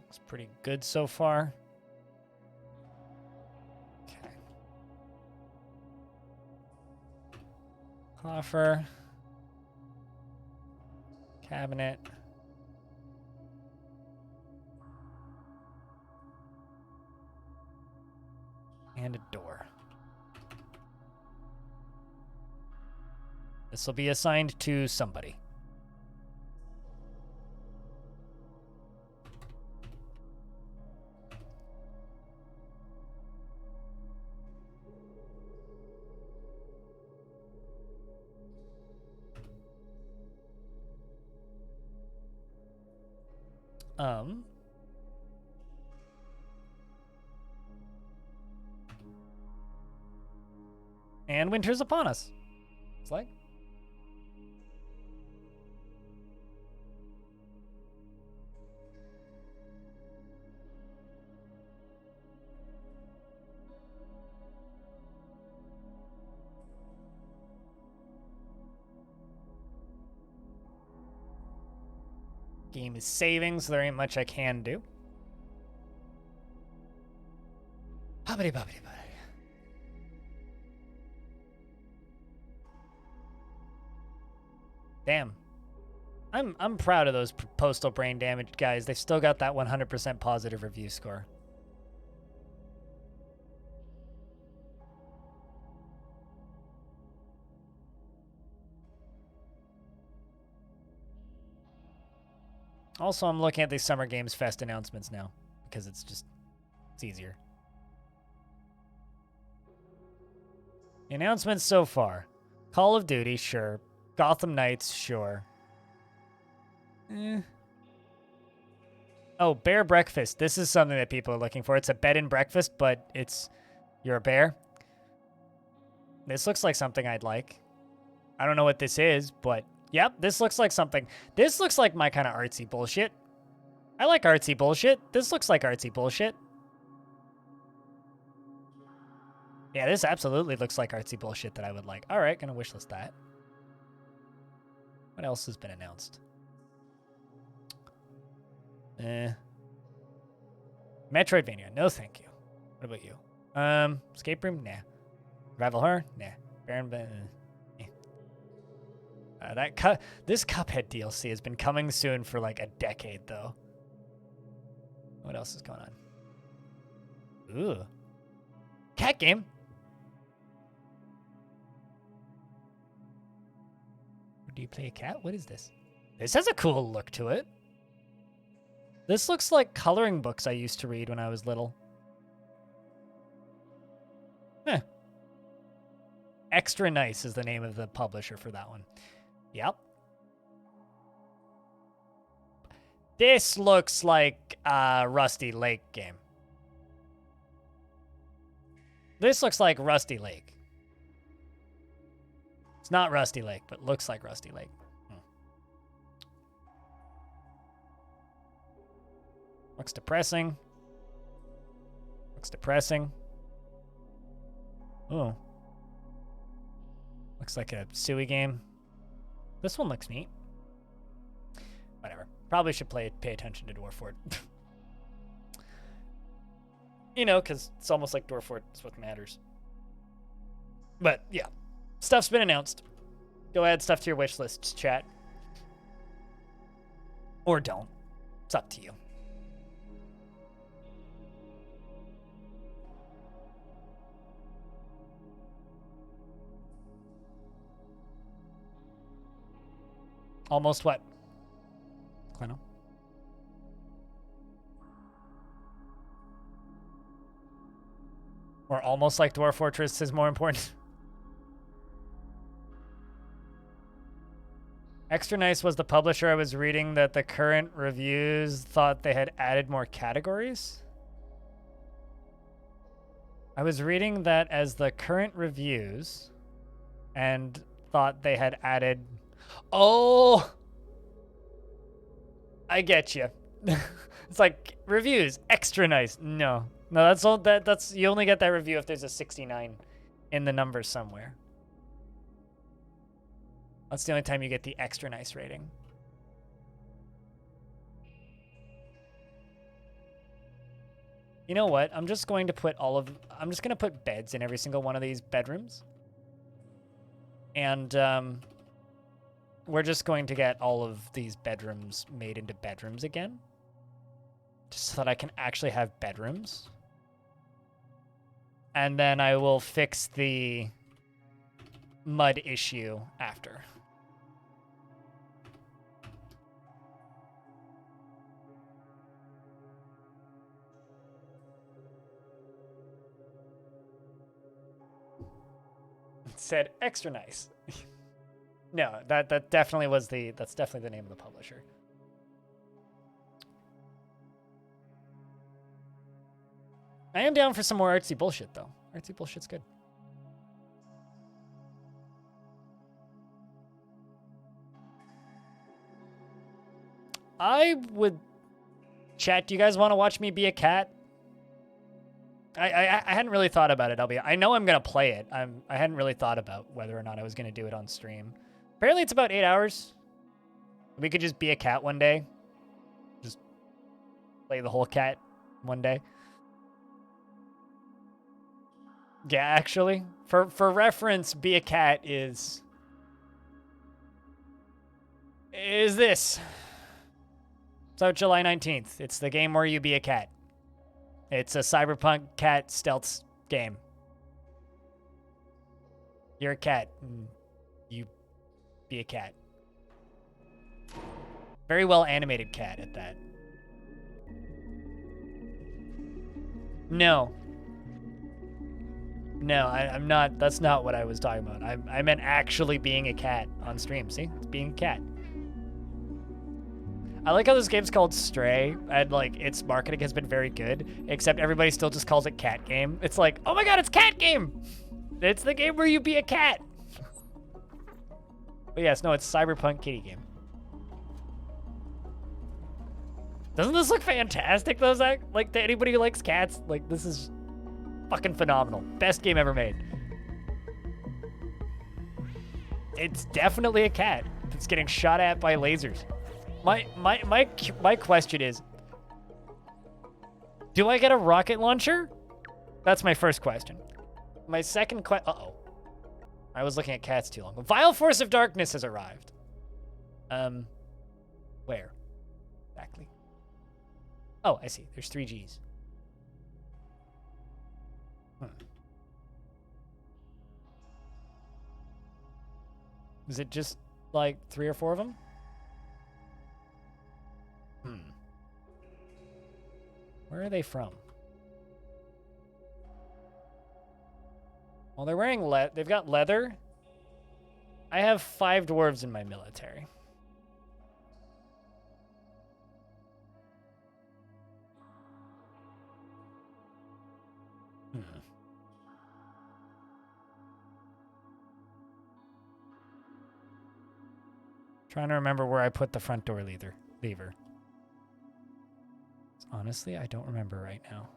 S1: Looks pretty good so far. Okay. Coffer. Cabinet. And a door. This will be assigned to somebody. And winter's upon us. It's like. Game is saving, so there ain't much I can do. Hoppity boppity boppity. Damn. I'm proud of those postal brain damage guys. They've still got that 100% positive review score. Also, I'm looking at the Summer Games Fest announcements now because it's easier. The announcements so far. Call of Duty, sure. Gotham Knights, sure. Oh, bear breakfast. This is something that people are looking for. It's a bed and breakfast, but you're a bear. This looks like something I'd like. I don't know what this is, but yep, this looks like something. This looks like my kind of artsy bullshit. I like artsy bullshit. This looks like artsy bullshit. Yeah, this absolutely looks like artsy bullshit that I would like. All right, gonna wishlist that. What else has been announced? Metroidvania, no thank you. What about you? Escape room, nah. Rival horror, nah. Baron, this Cuphead DLC has been coming soon for like a decade, though. What else is going on? Ooh, cat game. Do you play a cat? What is this? This has a cool look to it. This looks like coloring books I used to read when I was little. Eh. Extra Nice is the name of the publisher for that one. Yep. This looks like a Rusty Lake game. This looks like Rusty Lake. It's not Rusty Lake, but looks like Rusty Lake. Looks depressing. Looks depressing. Oh. Looks like a Sui game. This one looks neat. Whatever. Probably should pay attention to Dwarf Fort. You know, because it's almost like Dwarf Fort is what matters. But, yeah. Stuff's been announced. Go add stuff to your wish lists, chat. Or don't. It's up to you. Almost what? Cleno? Or almost like Dwarf Fortress is more important. Extra Nice was the publisher I was reading that the current reviews thought they had added more categories. I was reading that as the current reviews and thought they had added... Oh! I get you. It's like reviews, Extra Nice. No, that's all. That's you only get that review if there's a 69 in the numbers somewhere. That's the only time you get the Extra Nice rating. You know what? I'm just going to put I'm just going to put beds in every single one of these bedrooms. And we're just going to get all of these bedrooms made into bedrooms again. Just so that I can actually have bedrooms. And then I will fix the mud issue after. It said Extra Nice. No, that definitely was that's definitely the name of the publisher. I am down for some more artsy bullshit, though. Artsy bullshit's good. I would... Chat, do you guys want to watch me be a cat? I hadn't really thought about it. I know I'm going to play it. I hadn't really thought about whether or not I was going to do it on stream. Apparently it's about 8 hours. We could just be a cat one day. Just play the whole cat one day. Yeah, actually. For reference, Be a Cat is this. It's out July 19th. It's the game where you be a cat. It's a cyberpunk cat stealth game. You're a cat. And you be a cat. Very well animated cat at that. No. No, I'm not. That's not what I was talking about. I meant actually being a cat on stream. See? It's being a cat. I like how this game's called Stray, and like its marketing has been very good, except everybody still just calls it Cat Game. It's like, oh my god, it's Cat Game! It's the game where you be a cat! But yes, no, it's Cyberpunk Kitty Game. Doesn't this look fantastic though, Zach? Like, to anybody who likes cats, like, this is fucking phenomenal. Best game ever made. It's definitely a cat that's getting shot at by lasers. My question is, do I get a rocket launcher? That's my first question. My second question, uh-oh. I was looking at cats too long. Vile Force of Darkness has arrived. Where? Exactly. Oh, I see. There's 3 Gs. Is it just like 3 or 4 of them? Where are they from? Well, they're wearing they've got leather. I have 5 dwarves in my military. Trying to remember where I put the front door lever. Honestly, I don't remember right now.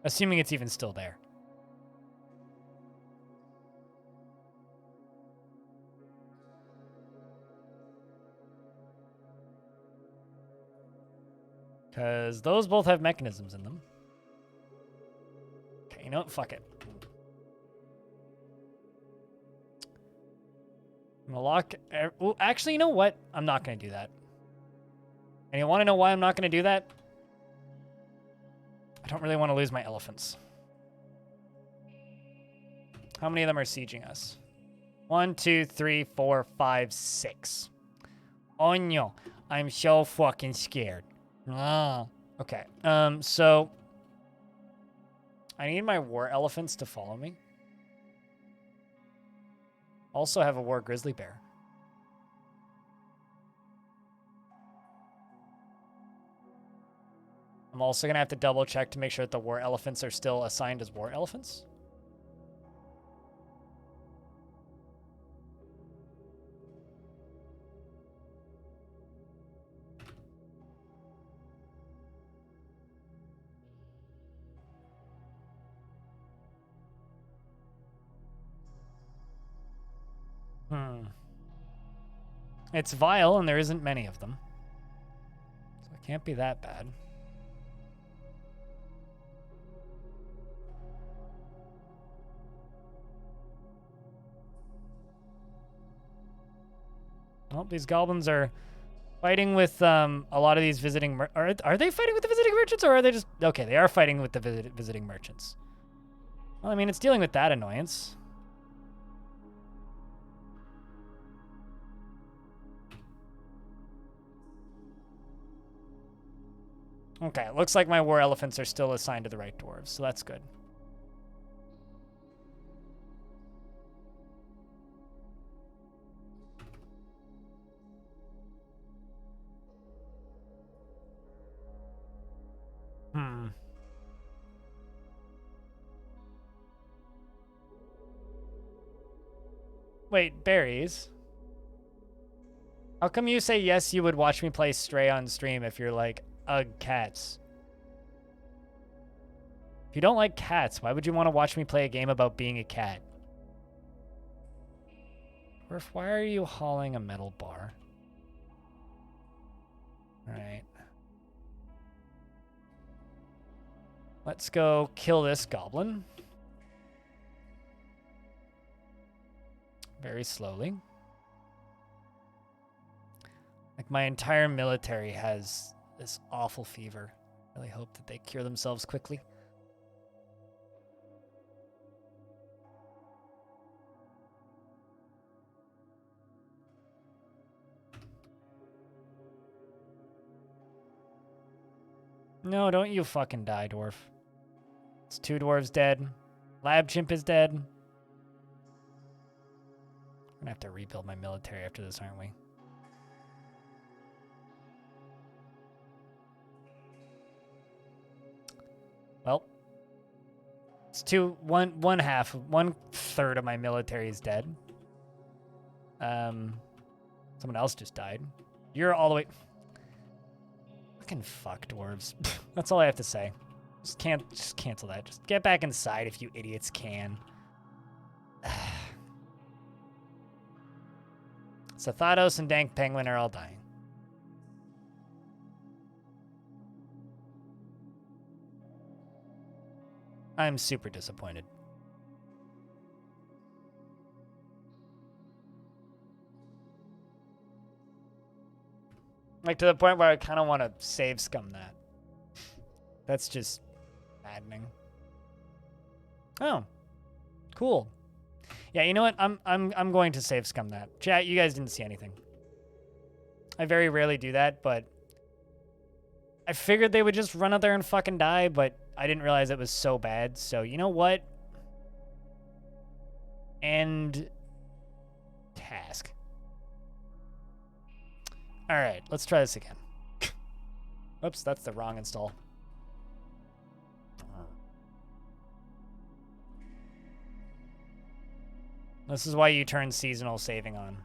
S1: Assuming it's even still there. Because those both have mechanisms in them. Okay, you know what? Fuck it. I'm gonna lock... Well, actually, you know what? I'm not gonna do that. And you want to know why I'm not gonna do that? I don't really want to lose my elephants. How many of them are sieging us? 1, 2, 3, 4, 5, 6. Oh no. I'm so fucking scared. Ah. Okay. So I need my war elephants to follow me. Also have a war grizzly bear. I'm also gonna have to double check to make sure that the war elephants are still assigned as war elephants. It's vile, and there isn't many of them. So it can't be that bad. Well, these goblins are fighting with a lot of these visiting... Are they fighting with the visiting merchants, or are they just... Okay, they are fighting with the visiting merchants. Well, I mean, it's dealing with that annoyance. Okay, it looks like my war elephants are still assigned to the right dwarves, so that's good. Wait, berries? How come you say yes, you would watch me play Stray on stream if you're like, ugh, cats? If you don't like cats, why would you want to watch me play a game about being a cat? Dwarf, why are you hauling a metal bar? Alright. Let's go kill this goblin. Very slowly. Like, my entire military has this awful fever. I really hope that they cure themselves quickly. No, don't you fucking die, dwarf. It's 2 dwarves dead. Lab chimp is dead. We're gonna have to rebuild my military after this, aren't we? Well, it's 1/3 of my military is dead. Someone else just died. You're all the way... Fucking fuck, dwarves. That's all I have to say. Just cancel that. Just get back inside if you idiots can. Sathados and Dank Penguin are all dying. I'm super disappointed. Like, to the point where I kind of want to save scum that. That's just maddening. Oh, cool. Yeah, you know what? I'm going to save scum that. Chat, you guys didn't see anything. I very rarely do that, but I figured they would just run out there and fucking die, but I didn't realize it was so bad. So, you know what? End task. All right, let's try this again. Oops, that's the wrong install. This is why you turn seasonal saving on.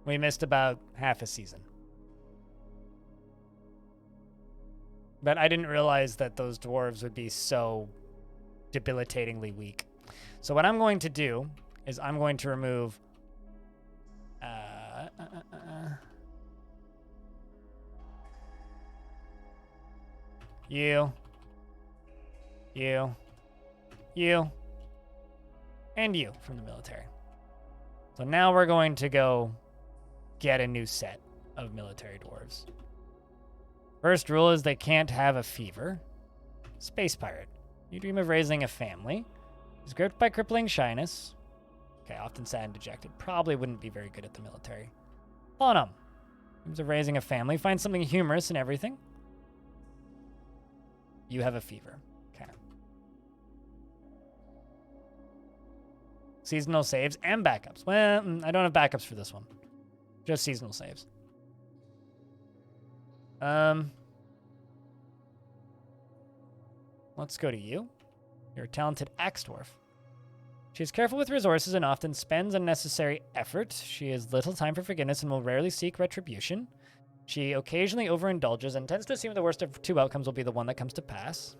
S1: We missed about half a season. But I didn't realize that those dwarves would be so debilitatingly weak. So what I'm going to do is I'm going to remove you, and you from the military. So now we're going to go get a new set of military dwarves. First rule is they can't have a fever. Space pirate. You dream of raising a family. Is gripped by crippling shyness. Okay, often sad and dejected. Probably wouldn't be very good at the military. Bonham. Dreams of raising a family. Find something humorous in everything. You have a fever. Okay. Seasonal saves and backups. Well, I don't have backups for this one. Just seasonal saves. Let's go to you. You're a talented axe dwarf. She is careful with resources and often spends unnecessary effort. She has little time for forgiveness and will rarely seek retribution. She occasionally overindulges and tends to assume the worst of two outcomes will be the one that comes to pass.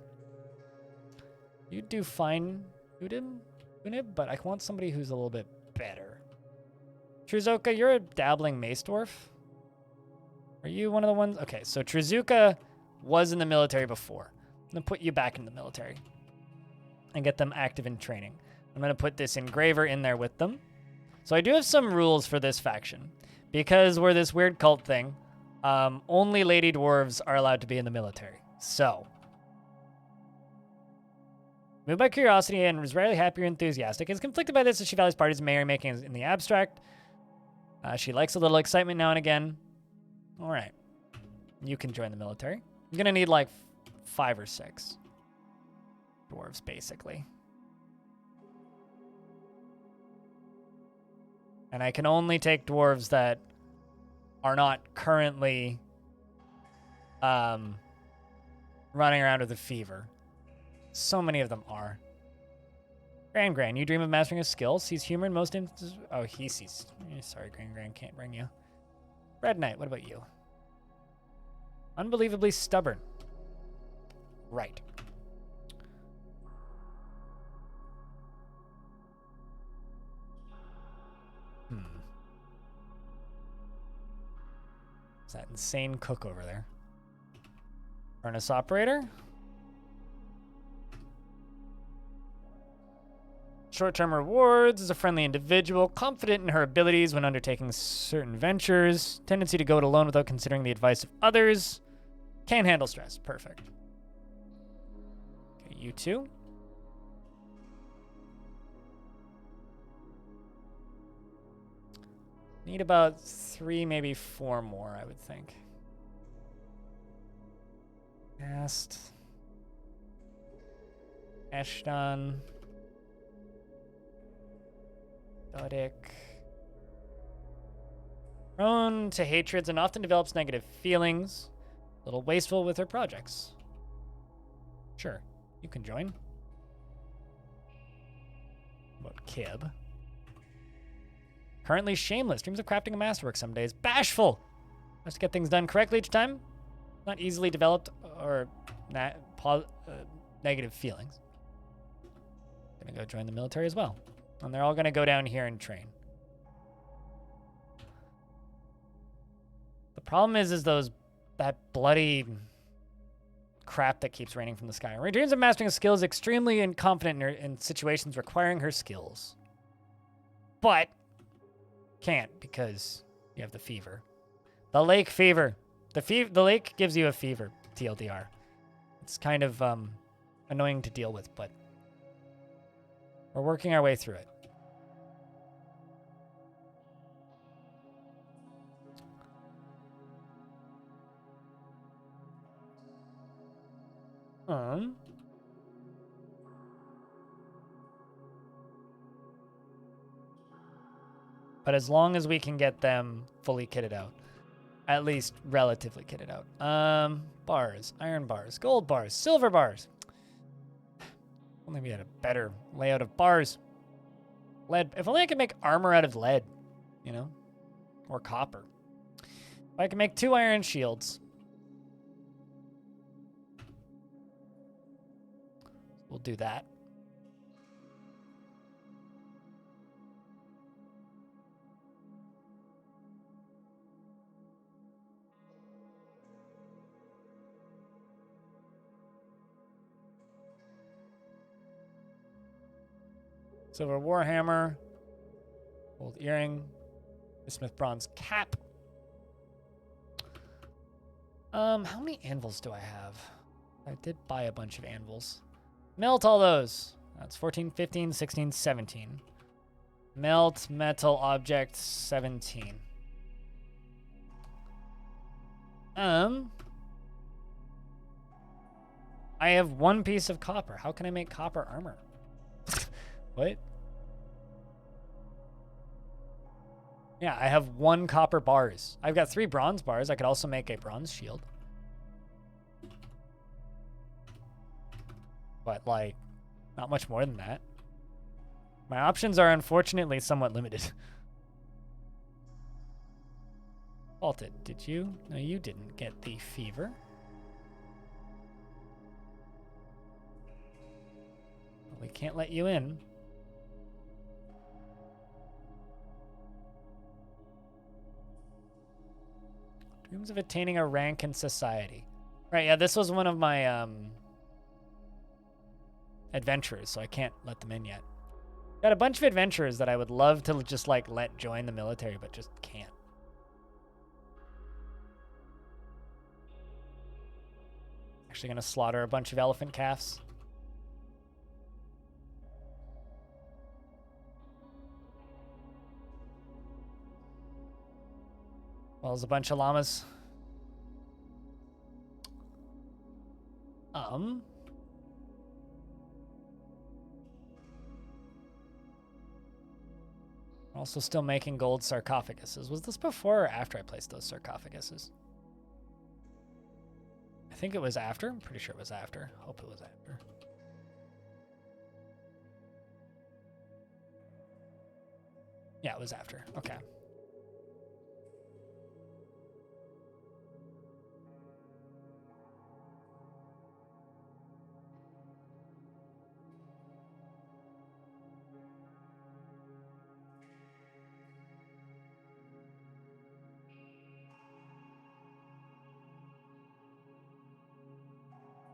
S1: You do fine, Unib, but I want somebody who's a little bit better. Truzuka, you're a dabbling mace dwarf. Are you one of the ones? Okay, so Truzuka was in the military before. I'm going to put you back in the military and get them active in training. I'm going to put this engraver in there with them. So I do have some rules for this faction. Because we're this weird cult thing, only lady dwarves are allowed to be in the military. So, moved by curiosity and is rarely happy or enthusiastic. Is conflicted by this as she values parties merrymaking in the abstract. She likes a little excitement now and again. All right. You can join the military. I'm going to need like 5 or 6 dwarves, basically. And I can only take dwarves that are not currently running around with a fever. So many of them are. Gran, you dream of mastering a skill. Sees humor in most instances. Oh, he sees. Sorry, Gran, can't bring you. Red Knight, what about you? Unbelievably stubborn. Right. Is that insane cook over there? Furnace operator. Short-term rewards, is a friendly individual, confident in her abilities when undertaking certain ventures, tendency to go it alone without considering the advice of others, can't handle stress. Perfect. Okay, you two. Need about 3, maybe 4 more, I would think. Cast. Ashton. Dodic. Prone to hatreds and often develops negative feelings. A little wasteful with her projects. Sure, you can join. What about Kib? Currently shameless. Dreams of crafting a masterwork some days. Bashful! Has to get things done correctly each time. Not easily developed or negative feelings. Gonna go join the military as well. And they're all gonna go down here and train. The problem is that bloody crap that keeps raining from the sky. Her dreams of mastering a skill is extremely incompetent in situations requiring her skills. But can't because you have the fever. The lake fever. The lake gives you a fever, TLDR. It's kind of annoying to deal with, but we're working our way through it. But as long as we can get them fully kitted out. At least relatively kitted out. Bars, iron bars, gold bars, silver bars. Only we had a better layout of bars. Lead. If only I could make armor out of lead, you know? or copper. I can make 2 iron shields. We'll do that. Silver warhammer, gold earring, bismuth bronze cap. How many anvils do I have? I did buy a bunch of anvils. Melt all those. That's 14, 15, 16, 17. Melt metal object 17. I have 1 piece of copper. How can I make copper armor? What? Yeah, I have 1 copper bars. I've got 3 bronze bars. I could also make a bronze shield. But, like, not much more than that. My options are unfortunately somewhat limited. Vaulted, did you? No, you didn't get the fever. We can't let you in. Dreams of attaining a rank in society. Right, yeah, this was one of my adventurers, so I can't let them in yet. Got a bunch of adventurers that I would love to just like let join the military, but just can't. Actually gonna slaughter a bunch of elephant calves. Well, there's a bunch of llamas. Also still making gold sarcophaguses. Was this before or after I placed those sarcophaguses? I think it was after. I'm pretty sure it was after. Hope it was after. Yeah, it was after. Okay.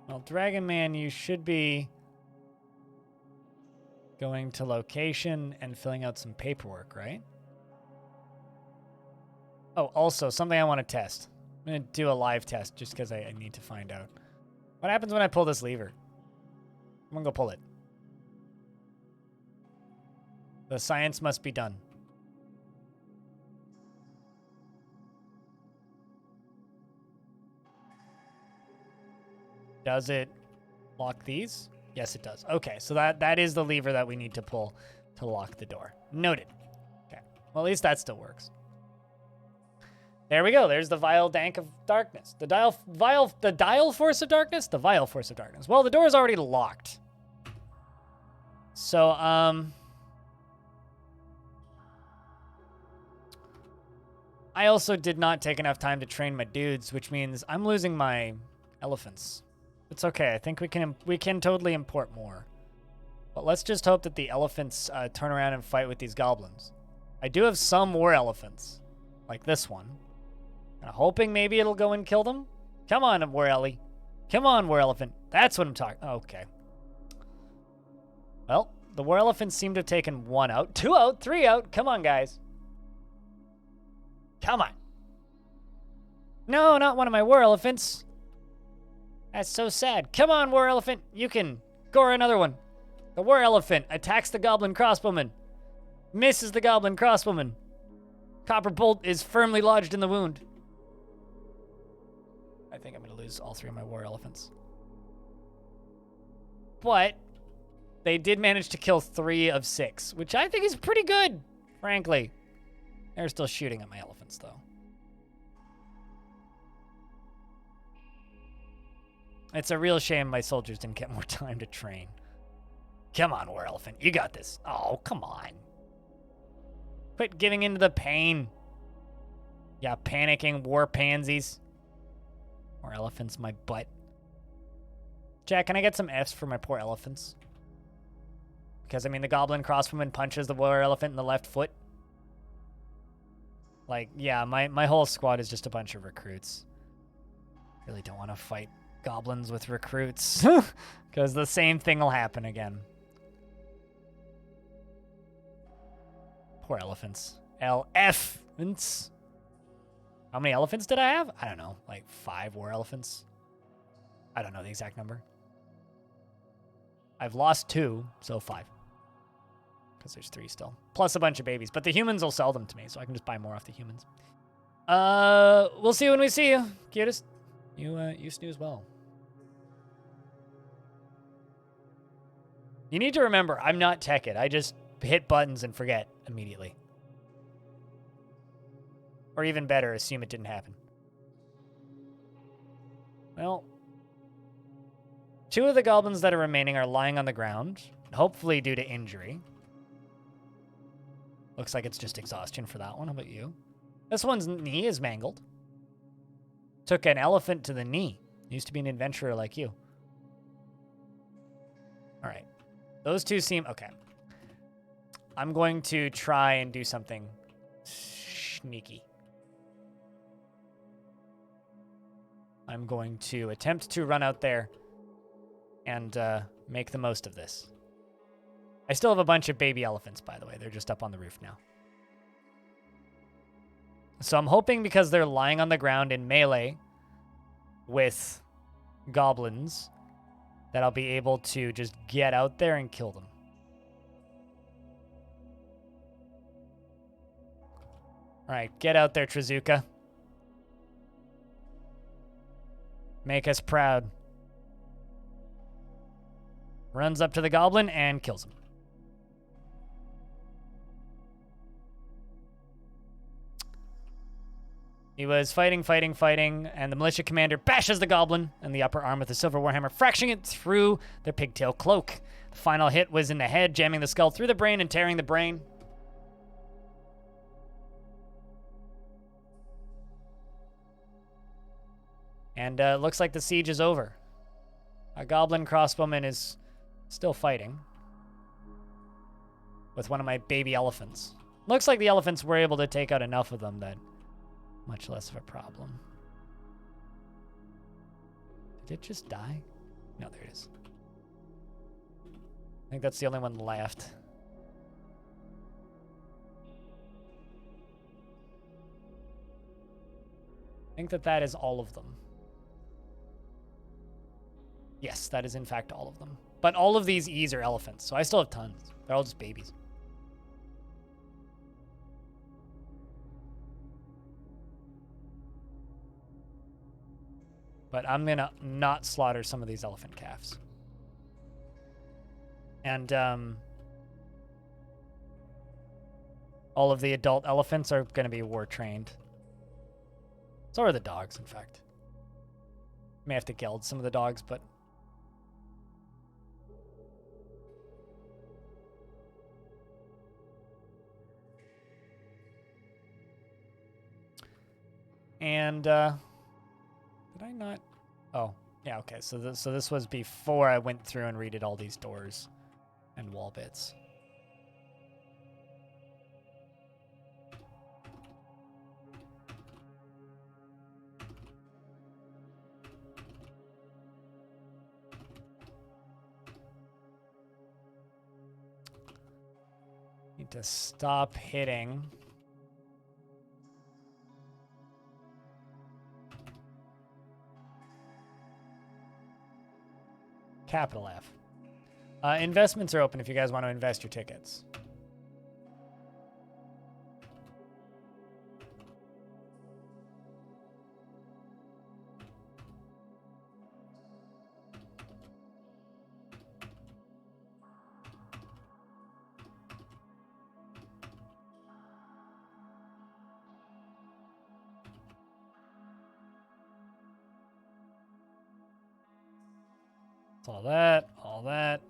S1: Well, Dragon Man, you should be going to location and filling out some paperwork, right? Oh, also, something I want to test. I'm going to do a live test just because I need to find out. What happens when I pull this lever? I'm going to go pull it. The science must be done. Does it lock these? Yes, it does. Okay, so that is the lever that we need to pull to lock the door. Noted. Okay, well, at least that still works. There we go. There's the vial dank of darkness. The dial force of darkness? The vial force of darkness. Well, the door is already locked. So, I also did not take enough time to train my dudes, which means I'm losing my elephants. It's okay. I think we can totally import more. But let's just hope that the elephants turn around and fight with these goblins. I do have some war elephants, like this one. I'm hoping maybe it'll go and kill them. Come on, war ellie. Come on, war elephant. That's what I'm talking. Okay. Well, the war elephants seem to have taken 1 out, 2 out, 3 out. Come on, guys. Come on. No, not one of my war elephants. That's so sad. Come on, war elephant. You can gore another one. The war elephant attacks the goblin crossbowman. Misses the goblin crossbowman. Copper bolt is firmly lodged in the wound. I think I'm going to lose all 3 of my war elephants. But they did manage to kill 3 of 6, which I think is pretty good, frankly. They're still shooting at my elephants, though. It's a real shame my soldiers didn't get more time to train. Come on, war elephant. You got this. Oh, come on. Quit giving into the pain. Yeah, panicking war pansies. More elephants, my butt. Jack, can I get some Fs for my poor elephants? Because, I mean, the goblin crossbowman punches the war elephant in the left foot. Like, yeah, my whole squad is just a bunch of recruits. Really don't want to fight goblins with recruits. Because the same thing will happen again. Poor elephants. Elephants. How many elephants did I have? I don't know. Like 5 war elephants. I don't know the exact number. I've lost 2, so 5. Because there's 3 still. Plus a bunch of babies. But the humans will sell them to me, so I can just buy more off the humans. We'll see you when we see you, cutest. You snooze well. You need to remember, I'm not tech-it. I just hit buttons and forget immediately. Or even better, assume it didn't happen. Well, 2 of the goblins that are remaining are lying on the ground, hopefully due to injury. Looks like it's just exhaustion for that one. How about you? This one's knee is mangled. Took an elephant to the knee. Used to be an adventurer like you. All right. Those 2 seem... Okay. I'm going to try and do something sneaky. I'm going to attempt to run out there and make the most of this. I still have a bunch of baby elephants, by the way. They're just up on the roof now. So I'm hoping because they're lying on the ground in melee with goblins that I'll be able to just get out there and kill them. All right, get out there, Trazuka. Make us proud. Runs up to the goblin and kills him. He was fighting, and the militia commander bashes the goblin in the upper arm with a silver warhammer, fracturing it through their pigtail cloak. The final hit was in the head, jamming the skull through the brain and tearing the brain. And looks like the siege is over. A goblin crossbowman is still fighting with one of my baby elephants. Looks like the elephants were able to take out enough of them that much less of a problem. Did it just die? No, there it is. I think that's the only one left. I think that is all of them. Yes, that is in fact all of them. But all of these E's are elephants, so I still have tons. They're all just babies. But I'm gonna not slaughter some of these elephant calves. And all of the adult elephants are gonna be war trained. So are the dogs, in fact. May have to geld some of the dogs, but and did I not? Oh, yeah, okay. So this was before I went through and redid all these doors and wall bits. Need to stop hitting. Capital F. Investments are open if you guys want to invest your tickets. All that, all that.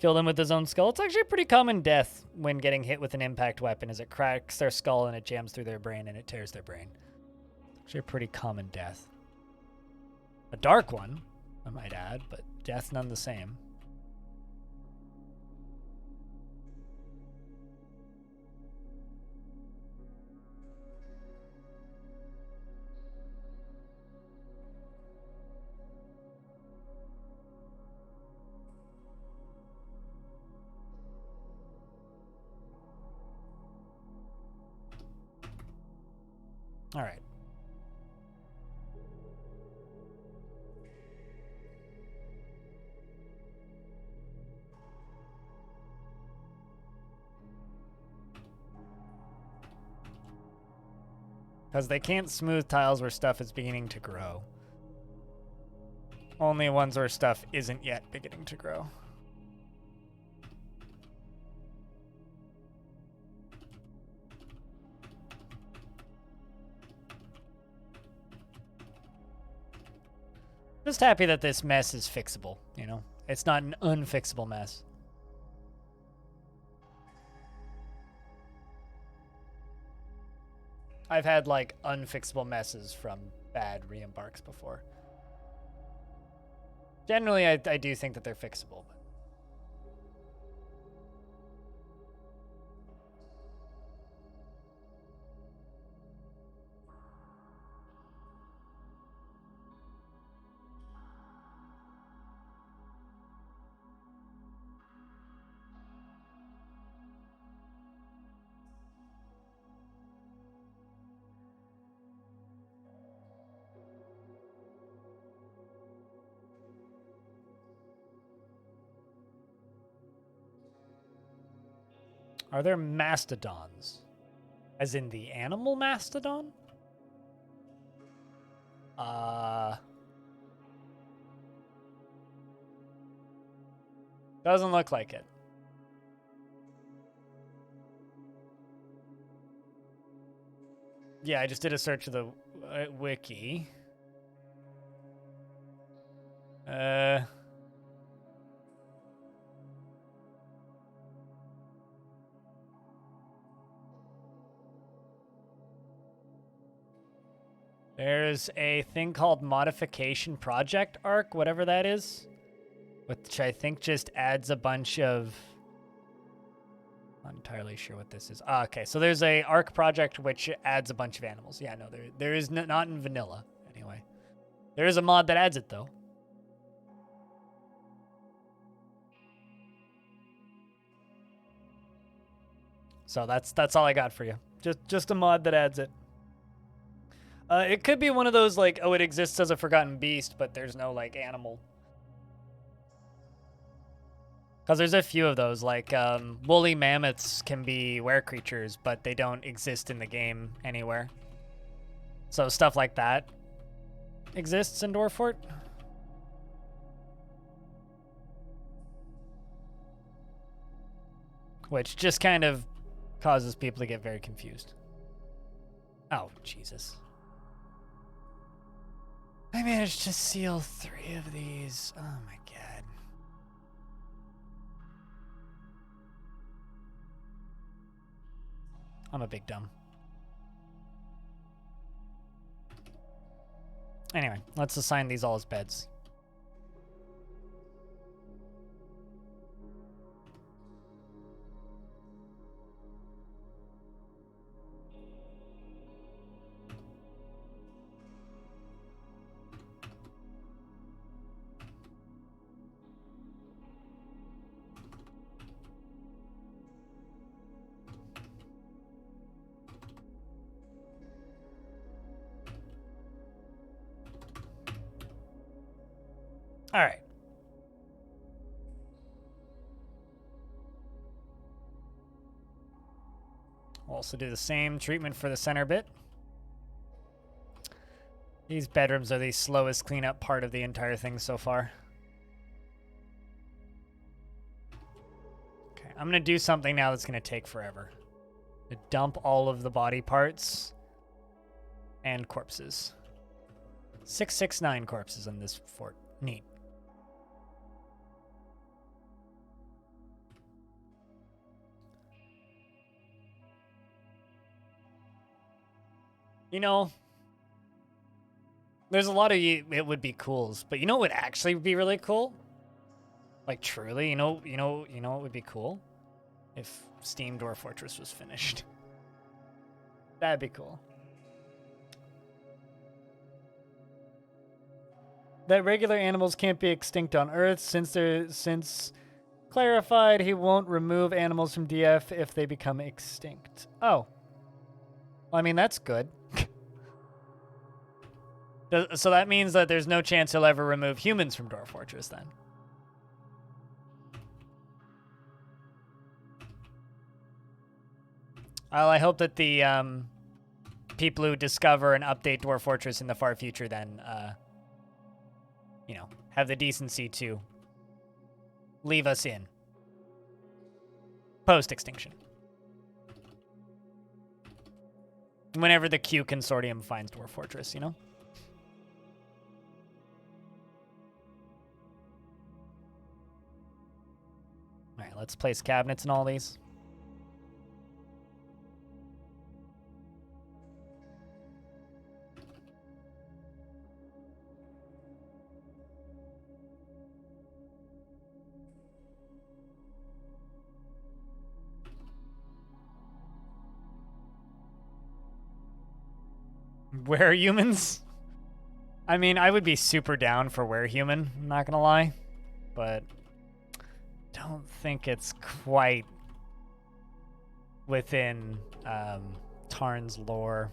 S1: Killed him with his own skull. It's actually a pretty common death when getting hit with an impact weapon, as it cracks their skull and it jams through their brain and it tears their brain. It's actually a pretty common death. A dark one, I might add, but death none the same. All right. Because they can't smooth tiles where stuff is beginning to grow. Only ones where stuff isn't yet beginning to grow. Just happy that this mess is fixable, you know? It's not an unfixable mess. I've had, like, unfixable messes from bad re-embarks before. Generally, I do think that they're fixable. But are there mastodons? As in the animal mastodon? Doesn't look like it. Yeah, I just did a search of the wiki. There's a thing called Modification Project Arc, whatever that is, which I think just adds a bunch of... Not entirely sure what this is. Okay, so there's a Arc project which adds a bunch of animals. Yeah, no, there is not in vanilla, anyway. There is a mod that adds it, though. So that's all I got for you. Just a mod that adds it. It could be one of those, like, oh, it exists as a forgotten beast, but there's no, like, animal. Because there's a few of those, like, woolly mammoths can be were creatures, but they don't exist in the game anywhere. So stuff like that exists in Dwarf. Which just kind of causes people to get very confused. Oh, Jesus. I managed to seal 3 of these. Oh my god. I'm a big dumb. Anyway, let's assign these all as beds. All right. We'll also do the same treatment for the center bit. These bedrooms are the slowest cleanup part of the entire thing so far. Okay, I'm going to do something now that's going to take forever. To dump all of the body parts and corpses. 669 corpses in this fort. Neat. You know, there's a lot of it would be cools, but you know what would actually be really cool? Like truly, you know what would be cool? If Steam Dwarf Fortress was finished. That'd be cool. That regular animals can't be extinct on Earth since clarified he won't remove animals from DF if they become extinct. Oh. Well, I mean, that's good. So that means that there's no chance he'll ever remove humans from Dwarf Fortress then. Well, I hope that the people who discover and update Dwarf Fortress in the far future then, you know, have the decency to leave us in post-extinction. Whenever the Q Consortium finds Dwarf Fortress, you know? All right, let's place cabinets in all these. Where humans? I mean, I would be super down for where human, I'm not gonna lie. But don't think it's quite within Tarn's lore.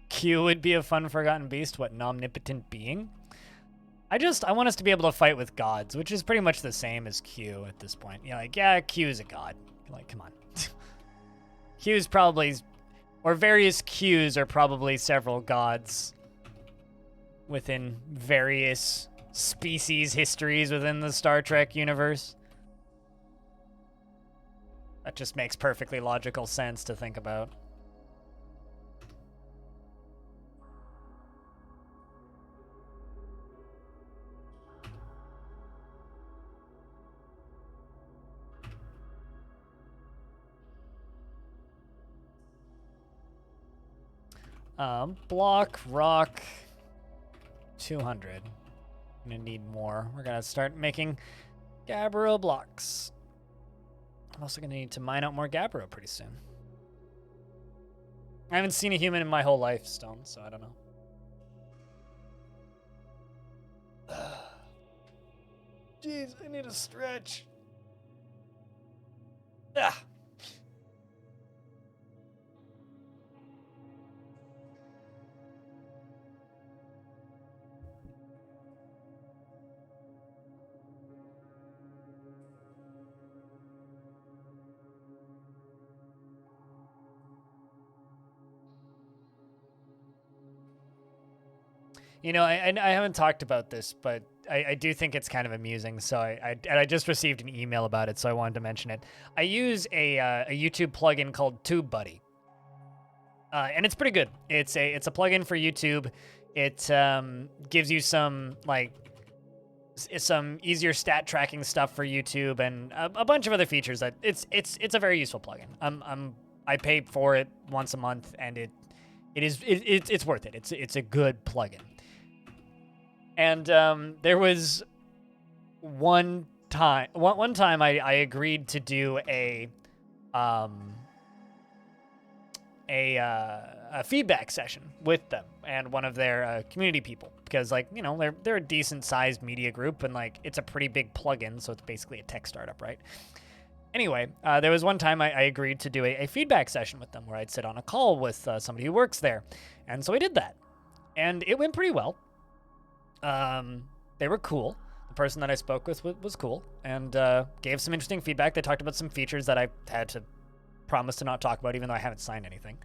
S1: Q would be a fun forgotten beast. What, an omnipotent being? I want us to be able to fight with gods, which is pretty much the same as Q at this point. You know, like, yeah, Q is a god. Like, come on. Q's probably, or various Qs are probably several gods within various species histories within the Star Trek universe. That just makes perfectly logical sense to think about. Block, rock, 200. I'm gonna need more. We're gonna start making Gabbro blocks. I'm also gonna need to mine out more Gabbro pretty soon. I haven't seen a human in my whole life, Stone, so I don't know. Jeez, I need a stretch. Ah. You know, I haven't talked about this, but I do think it's kind of amusing. So I just received an email about it, so I wanted to mention it. I use a YouTube plugin called TubeBuddy, and it's pretty good. It's a plugin for YouTube. It gives you some some easier stat tracking stuff for YouTube and a bunch of other features. That it's a very useful plugin. I pay for it once a month, and it's worth it. It's a good plugin. And there was one time I agreed to do a feedback session with them and one of their community people, because, like, you know, they're a decent sized media group, and like it's a pretty big plugin, so it's basically a tech startup, right? Anyway, there was one time I agreed to do a feedback session with them where I'd sit on a call with somebody who works there, and so I did that, and it went pretty well. They were cool. The person that I spoke with was cool and gave some interesting feedback. They talked about some features that I had to promise to not talk about, even though I haven't signed anything.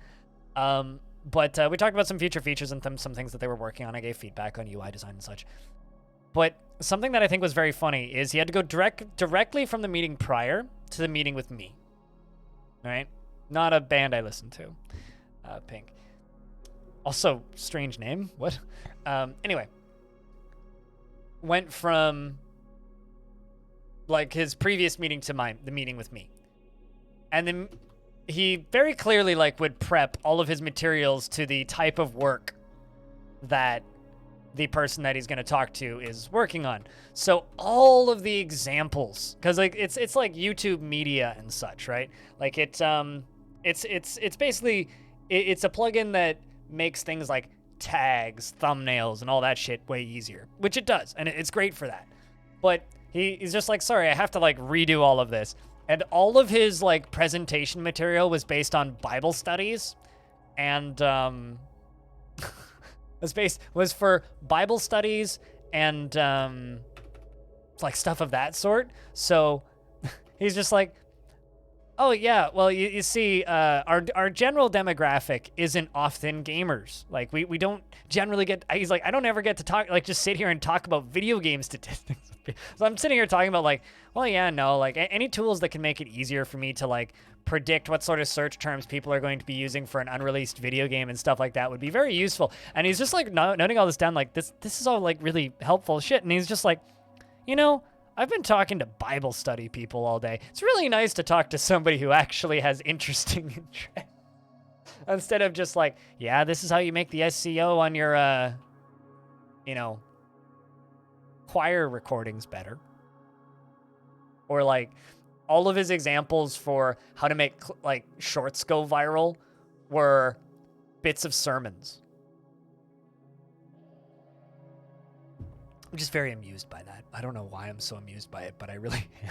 S1: But we talked about some future features and some things that they were working on. I gave feedback on UI design and such. But something that I think was very funny is he had to go directly from the meeting prior to the meeting with me. Right? Not a band I listen to. Pink. Also, strange name. What? Anyway, went from like his previous meeting to the meeting with me. And then he very clearly like would prep all of his materials to the type of work that the person that he's going to talk to is working on. So all of the examples, because like it's like YouTube media and such, right? Like it's basically it's a plugin that makes things like tags, thumbnails, and all that shit way easier, which it does, and it's great for that. But he's just like, sorry, I have to like redo all of this. And all of his like presentation material was based on Bible studies, and was for Bible studies and like stuff of that sort. So he's just like, oh yeah, well you see, our general demographic isn't often gamers. Like we don't generally get. He's like, I don't ever get to talk, like just sit here and talk about video game statistics. So I'm sitting here talking about like, well yeah, no, like any tools that can make it easier for me to like predict what sort of search terms people are going to be using for an unreleased video game and stuff like that would be very useful. And he's just like noting all this down, like this is all like really helpful shit. And he's just like, you know, I've been talking to Bible study people all day. It's really nice to talk to somebody who actually has interesting interests. Instead of just like, yeah, this is how you make the SEO on your, you know, choir recordings better. Or like all of his examples for how to make like shorts go viral were bits of sermons. I'm just very amused by that. I don't know why I'm so amused by it, but I really am.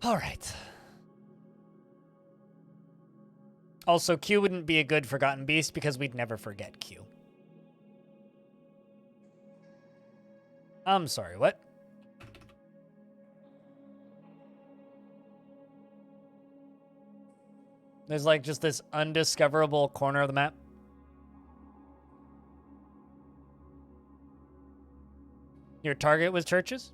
S1: All right. Also, Q wouldn't be a good Forgotten Beast because we'd never forget Q. I'm sorry, what? There's like just this undiscoverable corner of the map. Your target was churches?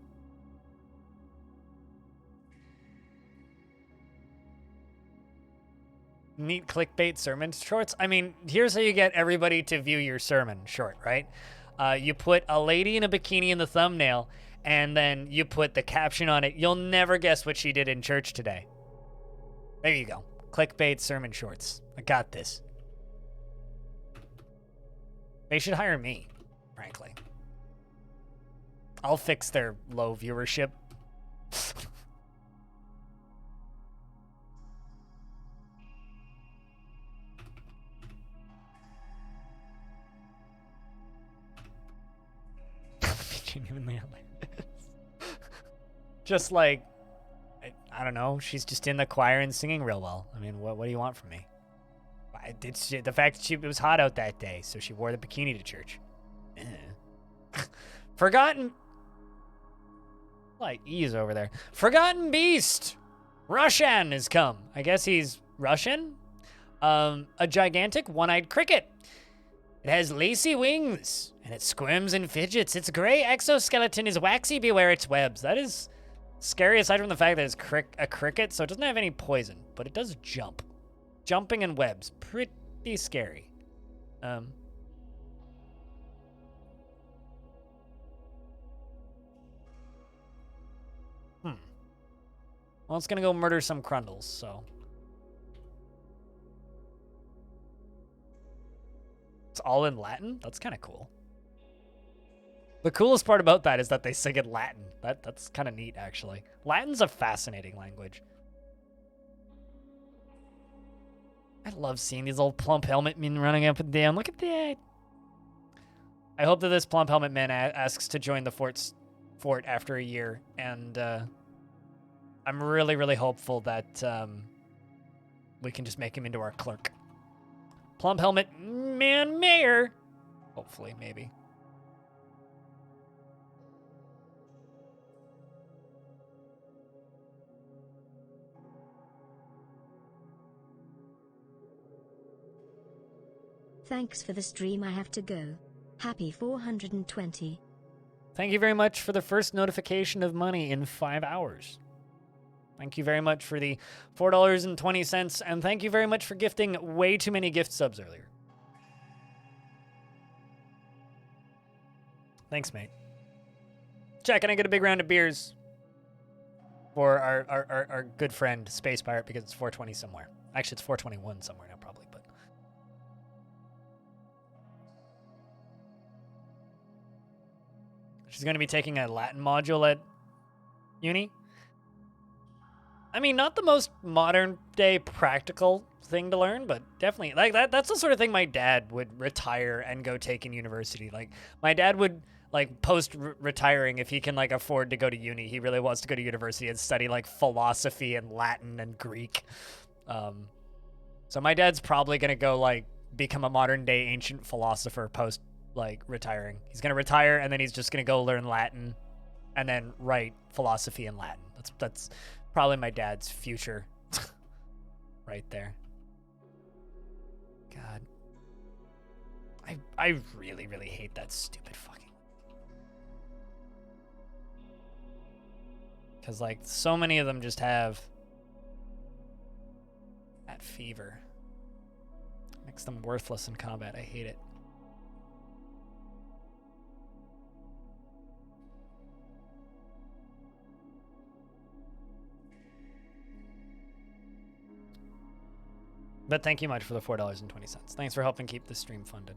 S1: Neat clickbait sermon shorts. I mean, here's how you get everybody to view your sermon short, right? You put a lady in a bikini in the thumbnail, and then you put the caption on it. You'll never guess what she did in church today. There you go. Clickbait sermon shorts. I got this. They should hire me, frankly. I'll fix their low viewership. Genuinely hilarious. Just like, I don't know, she's just in the choir and singing real well. I mean, what do you want from me? The fact that it was hot out that day, so she wore the bikini to church. Forgotten... Like, E's over there. Forgotten Beast! Russian has come. I guess he's Russian? A gigantic one-eyed cricket. It has lacy wings, and it squirms and fidgets. Its gray exoskeleton is waxy, beware its webs. That is scary, aside from the fact that it's a cricket, so it doesn't have any poison, but it does jump. Jumping and webs. Pretty scary. Well, it's gonna go murder some Crundles, so. It's all in Latin? That's kind of cool. The coolest part about that is that they sing in Latin. That's kind of neat, actually. Latin's a fascinating language. I love seeing these old plump helmet men running up and down. Look at that. I hope that this plump helmet man asks to join the fort after a year, and I'm really, really hopeful that we can just make him into our clerk. Plump helmet man mayor. Hopefully, maybe.
S2: Thanks for the stream. I have to go. Happy 420.
S1: Thank you very much for the first notification of money in 5 hours. Thank you very much for the $4.20, and thank you very much for gifting way too many gift subs earlier. Thanks, mate. Jack, can I get a big round of beers for our good friend Space Pirate, because it's 420 somewhere. Actually, it's 421 somewhere now, probably, but. She's going to be taking a Latin module at uni. I mean, not the most modern day practical thing to learn, but definitely like that's the sort of thing my dad would retire and go take in university. Like my dad would like post retiring, if he can like afford to go to uni, he really wants to go to university and study like philosophy and Latin and Greek. So my dad's probably going to go like become a modern day ancient philosopher post like retiring. He's going to retire and then he's just going to go learn Latin and then write philosophy in Latin. That's probably my dad's future right there. God. I really, really hate that stupid fucking. Because, like, so many of them just have that fever. Makes them worthless in combat. I hate it. But thank you much for the $4.20. Thanks for helping keep the stream funded.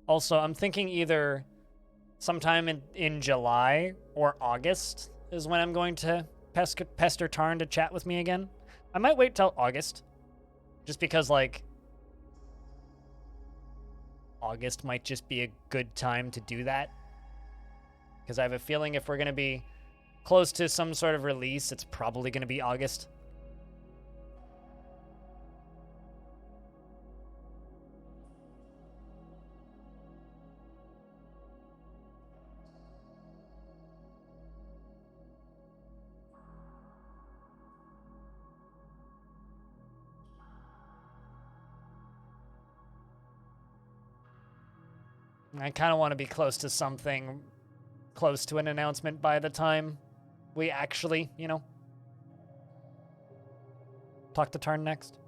S1: Also, I'm thinking either sometime in July or August is when I'm going to pester Tarn to chat with me again. I might wait till August, just because, like, August might just be a good time to do that. Because I have a feeling if we're going to be close to some sort of release, it's probably going to be August. I kind of want to be close to something, close to an announcement by the time we actually, you know, talk to Tarn next.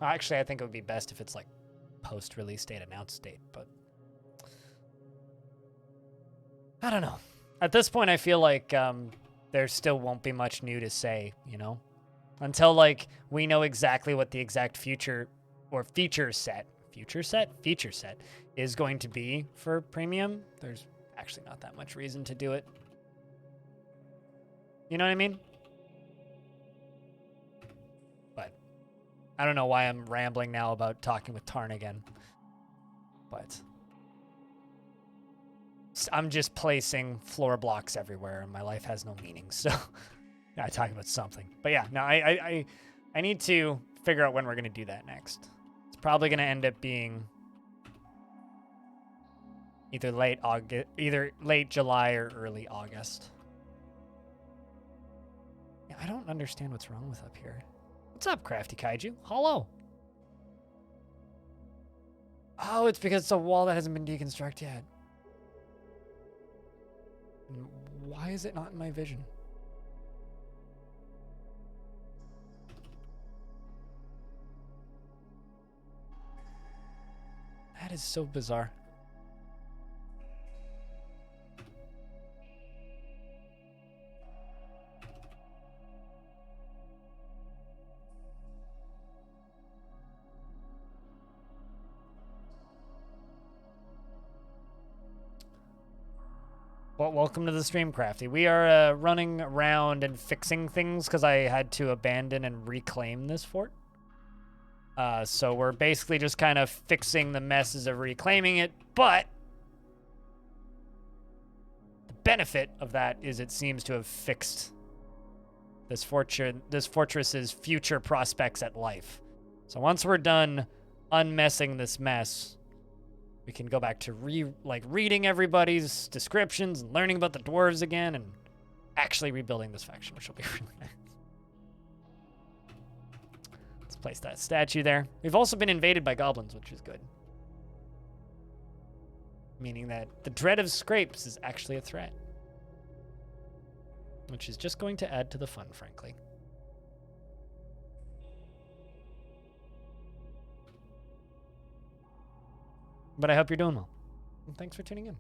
S1: Actually, I think it would be best if it's like post-release date, announced date, but I don't know. At this point, I feel like there still won't be much new to say, you know? Until, like, we know exactly what the exact feature set is going to be for premium, there's actually not that much reason to do it. You know what I mean? But I don't know why I'm rambling now about talking with Tarn again. But I'm just placing floor blocks everywhere and my life has no meaning, so I talk about something. But yeah, no, I need to figure out when we're going to do that next. It's probably going to end up being either late July or early August. Yeah, I don't understand what's wrong with up here. What's up, Crafty Kaiju? Hello. Oh, it's because it's a wall that hasn't been deconstructed yet. Why is it not in my vision? That is so bizarre. Well, welcome to the stream, Crafty. We are running around and fixing things because I had to abandon and reclaim this fort. So we're basically just kind of fixing the messes of reclaiming it, but the benefit of that is it seems to have fixed this fortress's future prospects at life. So once we're done unmessing this mess, We can go back to reading everybody's descriptions and learning about the dwarves again and actually rebuilding this faction, which will be really nice. Let's place that statue there. We've also been invaded by goblins, which is good. Meaning that the dread of scrapes is actually a threat. Which is just going to add to the fun, frankly. But I hope you're doing well. And thanks for tuning in.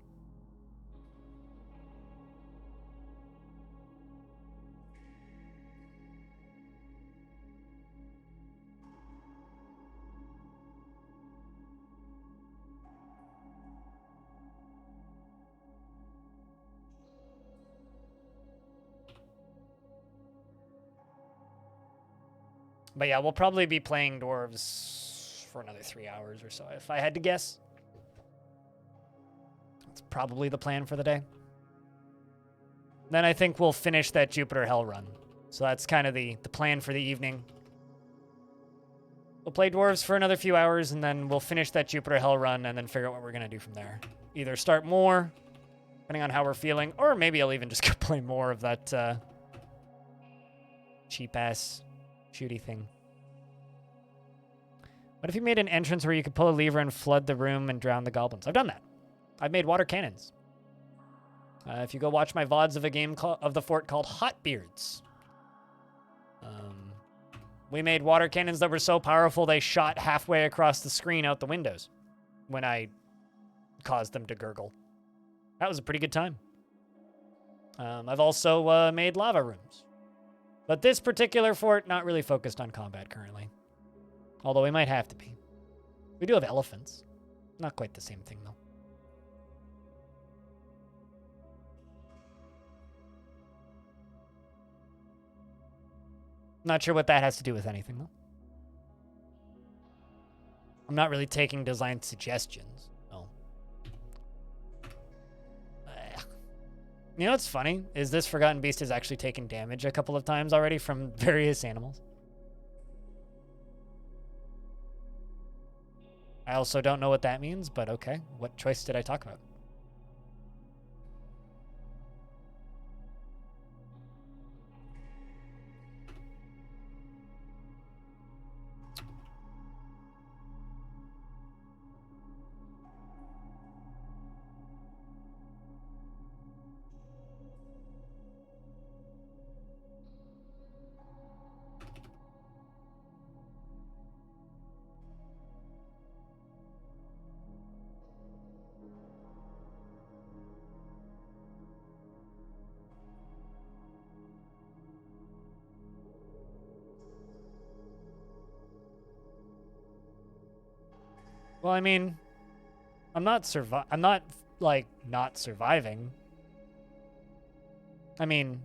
S1: But yeah, we'll probably be playing dwarves for another 3 hours or so, if I had to guess. That's probably the plan for the day. Then I think we'll finish that Jupiter Hell run. So that's kind of the plan for the evening. We'll play dwarves for another few hours, and then we'll finish that Jupiter Hell run and then figure out what we're going to do from there. Either start more, depending on how we're feeling, or maybe I'll even just go play more of that cheap-ass shooty thing. What if you made an entrance where you could pull a lever and flood the room and drown the goblins? I've done that. I've made water cannons. If you go watch my VODs of a game of the fort called Hot Beards, we made water cannons that were so powerful they shot halfway across the screen out the windows when I caused them to gurgle. That was a pretty good time. I've also made lava rooms. But this particular fort, not really focused on combat currently. Although we might have to be. We do have elephants. Not quite the same thing, though. Not sure what that has to do with anything, though. I'm not really taking design suggestions. No. You know what's funny? Is this Forgotten Beast has actually taken damage a couple of times already from various animals. I also don't know what that means, but okay. What choice did I talk about? Well, I mean, I'm not like not surviving. I mean,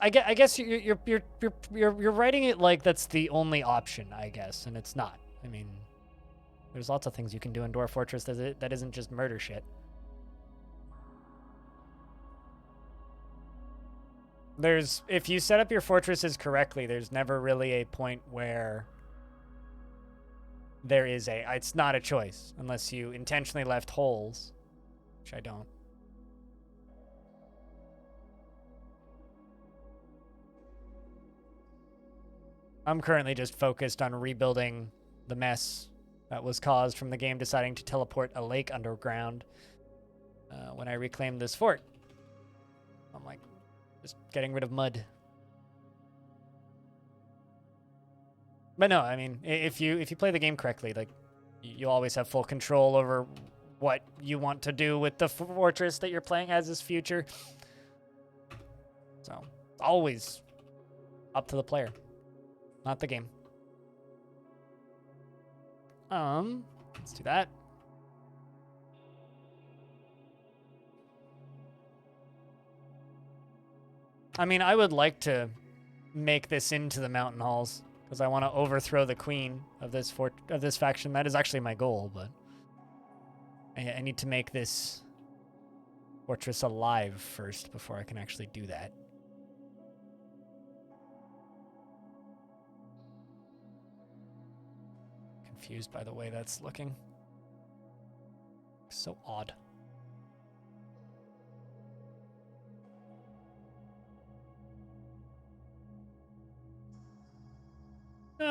S1: I guess you're writing it like that's the only option, I guess, and it's not. I mean, there's lots of things you can do in Dwarf Fortress that isn't just murder shit. If you set up your fortresses correctly, there's never really a point where it's not a choice unless you intentionally left holes, which I don't. I'm currently just focused on rebuilding the mess that was caused from the game deciding to teleport a lake underground when I reclaimed this fort. I'm like, just getting rid of mud. But no, I mean, if you play the game correctly, like, you always have full control over what you want to do with the fortress that you're playing as this future. So, always up to the player, not the game. Let's do that. I mean, I would like to make this into the mountain halls, because I want to overthrow the queen of this faction. That is actually my goal, but I need to make this fortress alive first before I can actually do that. Confused by the way that's looking. So odd.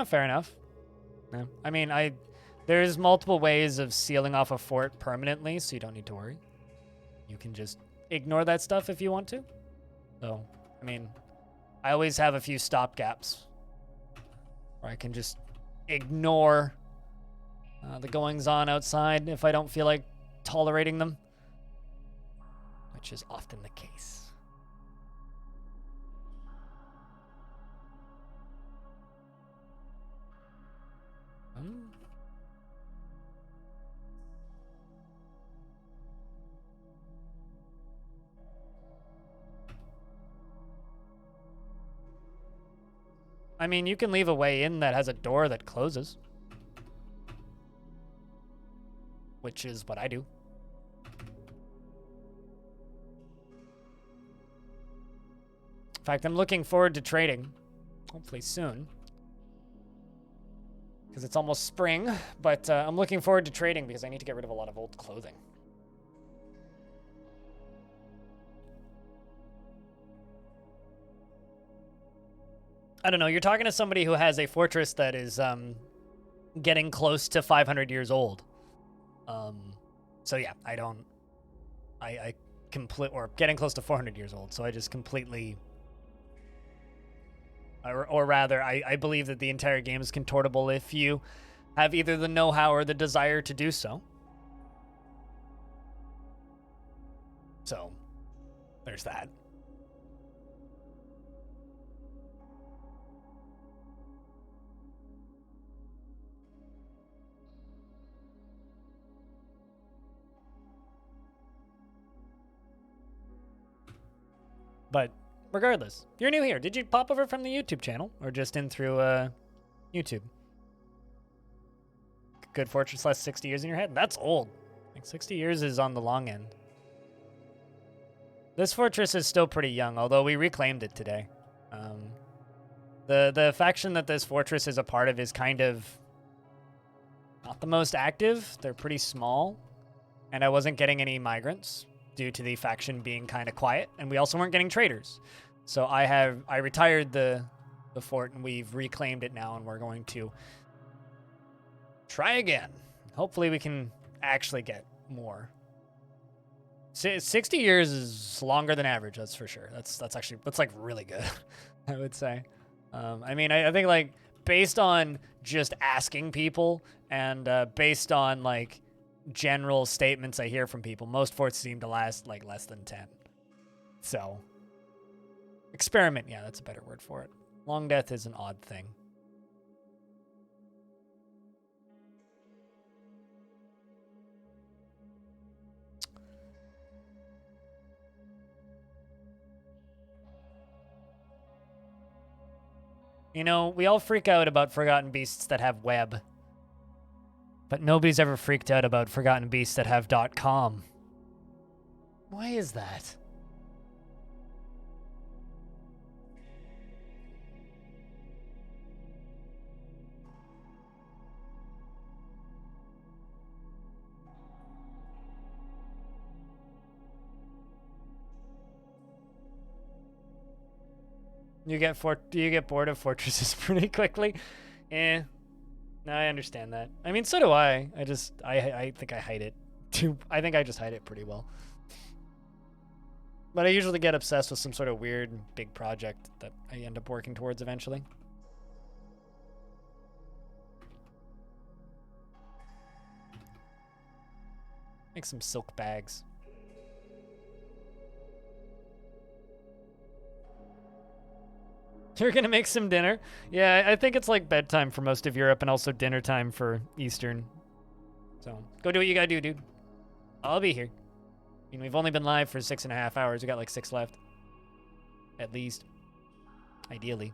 S1: Fair enough. Yeah. I mean, there's multiple ways of sealing off a fort permanently, so you don't need to worry. You can just ignore that stuff if you want to. So, I mean, I always have a few stopgaps where I can just ignore the goings-on outside if I don't feel like tolerating them, which is often the case. I mean, you can leave a way in that has a door that closes, which is what I do. In fact, I'm looking forward to trading, hopefully soon, because it's almost spring, but I'm looking forward to trading because I need to get rid of a lot of old clothing. I don't know, you're talking to somebody who has a fortress that is getting close to 500 years old. So yeah, I or getting close to 400 years old, so I just completely, or rather, I believe that the entire game is contortable if you have either the know-how or the desire to do so. So, there's that. But regardless, you're new here. Did you pop over from the YouTube channel or just in through YouTube? Good fortress lasts 60 years in your head? That's old. Like 60 years is on the long end. This fortress is still pretty young, although we reclaimed it today. The faction that this fortress is a part of is kind of not the most active. They're pretty small, and I wasn't getting any migrants due to the faction being kind of quiet, and we also weren't getting traders. So I retired the fort, and we've reclaimed it now, and we're going to try again. Hopefully we can actually get more. 60 years is longer than average, that's for sure. That's like really good, I would say. I mean, I think like based on just asking people and based on like general statements I hear from people, most forts seem to last like less than 10. So experiment, yeah, that's a better word for it. Long death is an odd thing. You know, we all freak out about forgotten beasts that have web, but nobody's ever freaked out about forgotten beasts that have .com. Why is that? Do you get bored of fortresses pretty quickly? Eh. No, I understand that. I mean, so do I. I think I hide it too. I think I just hide it pretty well. But I usually get obsessed with some sort of weird big project that I end up working towards eventually. Make some silk bags. You're gonna make some dinner? Yeah, I think it's like bedtime for most of Europe and also dinner time for Eastern. So, go do what you gotta do, dude. I'll be here. I mean, we've only been live for 6.5 hours. We got like 6 left. At least. Ideally.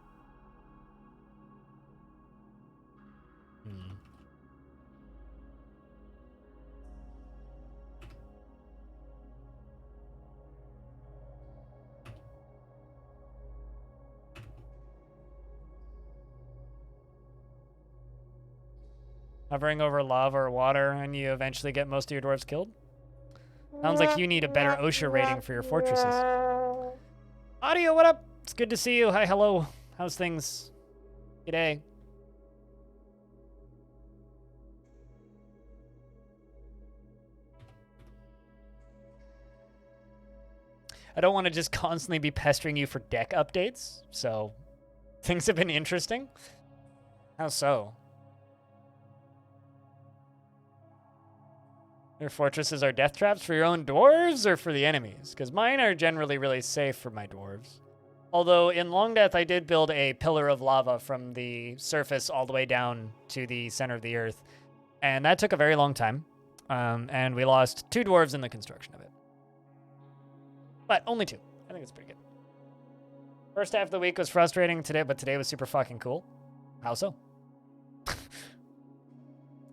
S1: Hovering over lava or water and you eventually get most of your dwarves killed? Sounds like you need a better OSHA rating for your fortresses. Audio, what up? It's good to see you. Hi, hello. How's things? G'day. I don't want to just constantly be pestering you for deck updates, so things have been interesting. How so? Your fortresses are death traps for your own dwarves or for the enemies? Because mine are generally really safe for my dwarves. Although in Long Death, I did build a pillar of lava from the surface all the way down to the center of the earth. And that took a very long time. And we lost 2 dwarves in the construction of it. But only 2. I think it's pretty good. First half of the week was frustrating today, but today was super fucking cool. How so?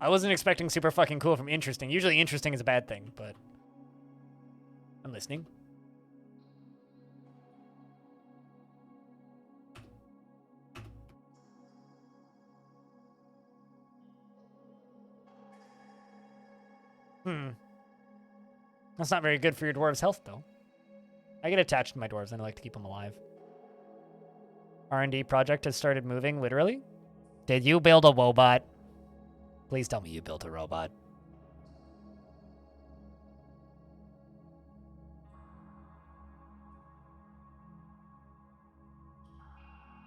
S1: I wasn't expecting super fucking cool from interesting. Usually interesting is a bad thing, but I'm listening. That's not very good for your dwarves' health, though. I get attached to my dwarves, and I like to keep them alive. R&D project has started moving, literally. Did you build a robot? Please tell me you built a robot.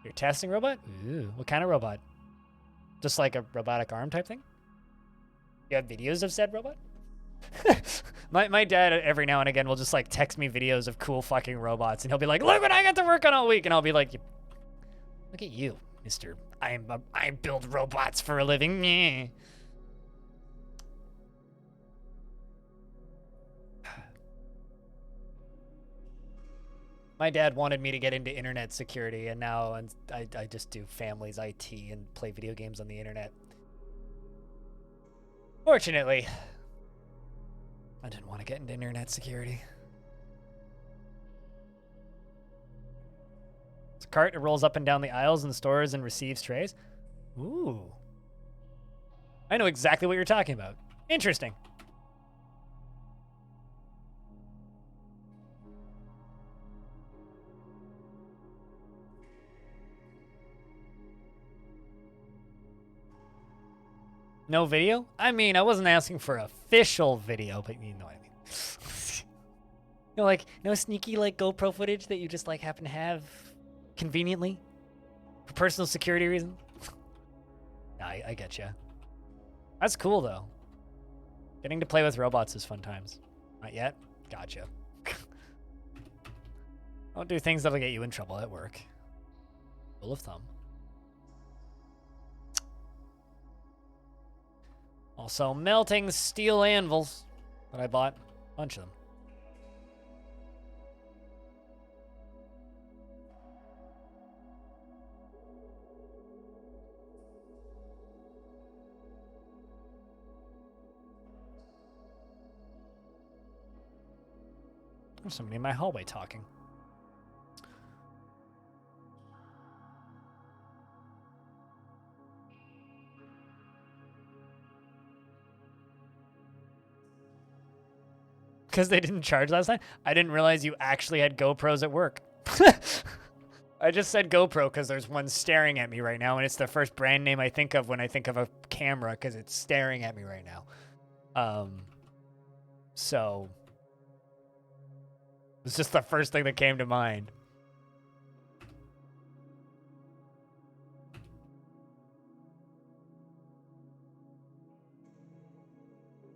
S1: You're testing robot? Ooh, what kind of robot? Just like a robotic arm type thing? You have videos of said robot? my dad every now and again will just like text me videos of cool fucking robots, and he'll be like, "Look what I got to work on all week," and I'll be like, "Look at you, Mister. I build robots for a living." Yeah. My dad wanted me to get into internet security, and now I just do families IT and play video games on the internet. Fortunately, I didn't want to get into internet security. It's a cart. It rolls up and down the aisles in stores and receives trays. Ooh. I know exactly what you're talking about. Interesting. No video? I mean, I wasn't asking for official video, but you know what I mean. You know, like, no sneaky, like, GoPro footage that you just, like, happen to have conveniently for personal security reasons? I get you. That's cool, though. Getting to play with robots is fun times. Not yet? Gotcha. Don't do things that'll get you in trouble at work. Rule of thumb. Also, melting steel anvils that I bought. A bunch of them. There's somebody in my hallway talking. Because they didn't charge last time? I didn't realize you actually had GoPros at work. I just said GoPro because there's one staring at me right now, and it's the first brand name I think of when I think of a camera because it's staring at me right now. So it's just the first thing that came to mind.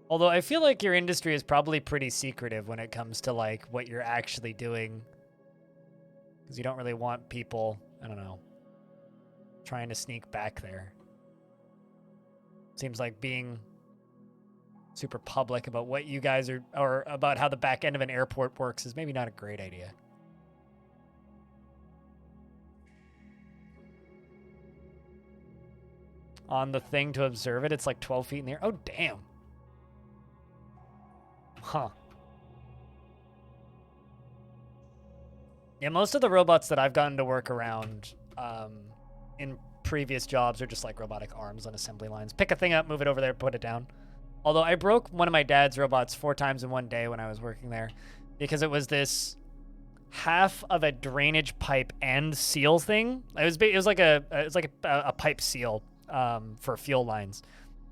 S1: Although I feel like your industry is probably pretty secretive when it comes to like what you're actually doing. Because you don't really want people, I don't know, trying to sneak back there. Seems like being super public about what you guys are, or about how the back end of an airport works is maybe not a great idea. On the thing to observe it, it's like 12 feet in the air. Oh, damn. Huh. Yeah, most of the robots that I've gotten to work around in previous jobs are just like robotic arms on assembly lines. Pick a thing up, move it over there, put it down. Although I broke one of my dad's robots 4 times in one day when I was working there, because it was this half of a drainage pipe and seal thing. It was like a pipe seal for fuel lines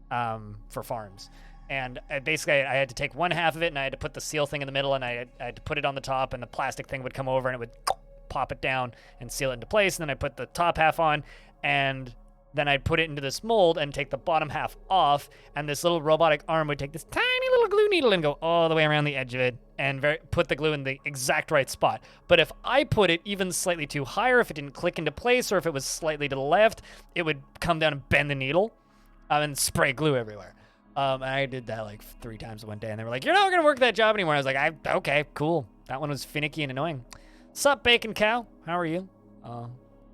S1: for farms. And basically, I had to take one half of it, and I had to put the seal thing in the middle, and I had to put it on the top, and the plastic thing would come over, and it would pop it down and seal it into place. And then I put the top half on, and then I'd put it into this mold and take the bottom half off, and this little robotic arm would take this tiny little glue needle and go all the way around the edge of it and put the glue in the exact right spot. But if I put it even slightly too high, or if it didn't click into place, or if it was slightly to the left, it would come down and bend the needle and spray glue everywhere. And I did that like 3 times one day, and they were like, "You're not going to work that job anymore." I was like, okay, cool. That one was finicky and annoying. Sup, Bacon Cow? How are you?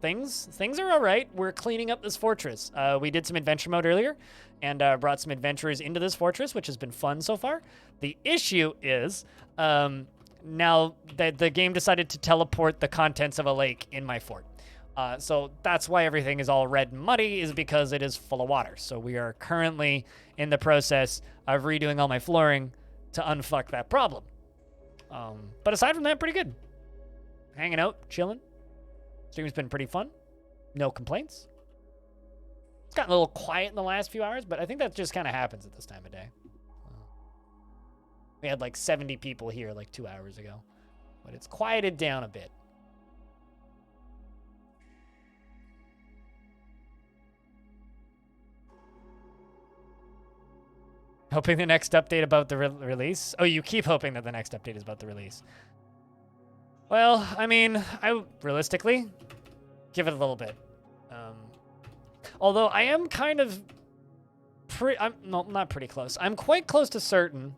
S1: Things are all right. We're cleaning up this fortress. We did some adventure mode earlier, and brought some adventurers into this fortress, which has been fun so far. The issue is, now that the game decided to teleport the contents of a lake in my fort. So that's why everything is all red and muddy, is because it is full of water. So we are currently in the process of redoing all my flooring to unfuck that problem. But aside from that, pretty good. Hanging out, chilling. Stream's been pretty fun. No complaints. It's gotten a little quiet in the last few hours, but I think that just kind of happens at this time of day. We had like 70 people here like 2 hours ago, but it's quieted down a bit. Hoping the next update about the release? Oh, you keep hoping that the next update is about the release. Well, I mean, I realistically give it a little bit. Although I am kind of not pretty close. I'm quite close to certain,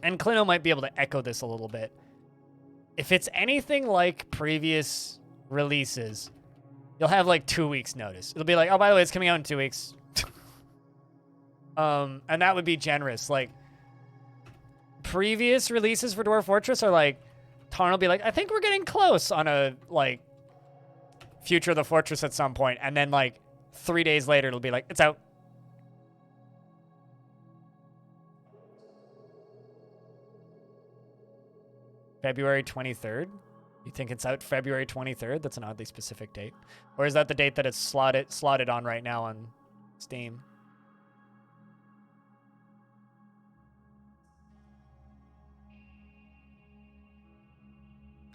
S1: and Clino might be able to echo this a little bit. If it's anything like previous releases, you'll have like 2 weeks notice. It'll be like, oh, by the way, it's coming out in 2 weeks. And that would be generous. Like, previous releases for Dwarf Fortress are like, Tarn will be like, I think we're getting close on a, like, Future of the Fortress at some point. And then, like, 3 days later, it'll be like, it's out. February 23rd? You think it's out February 23rd? That's an oddly specific date. Or is that the date that it's slotted on right now on Steam?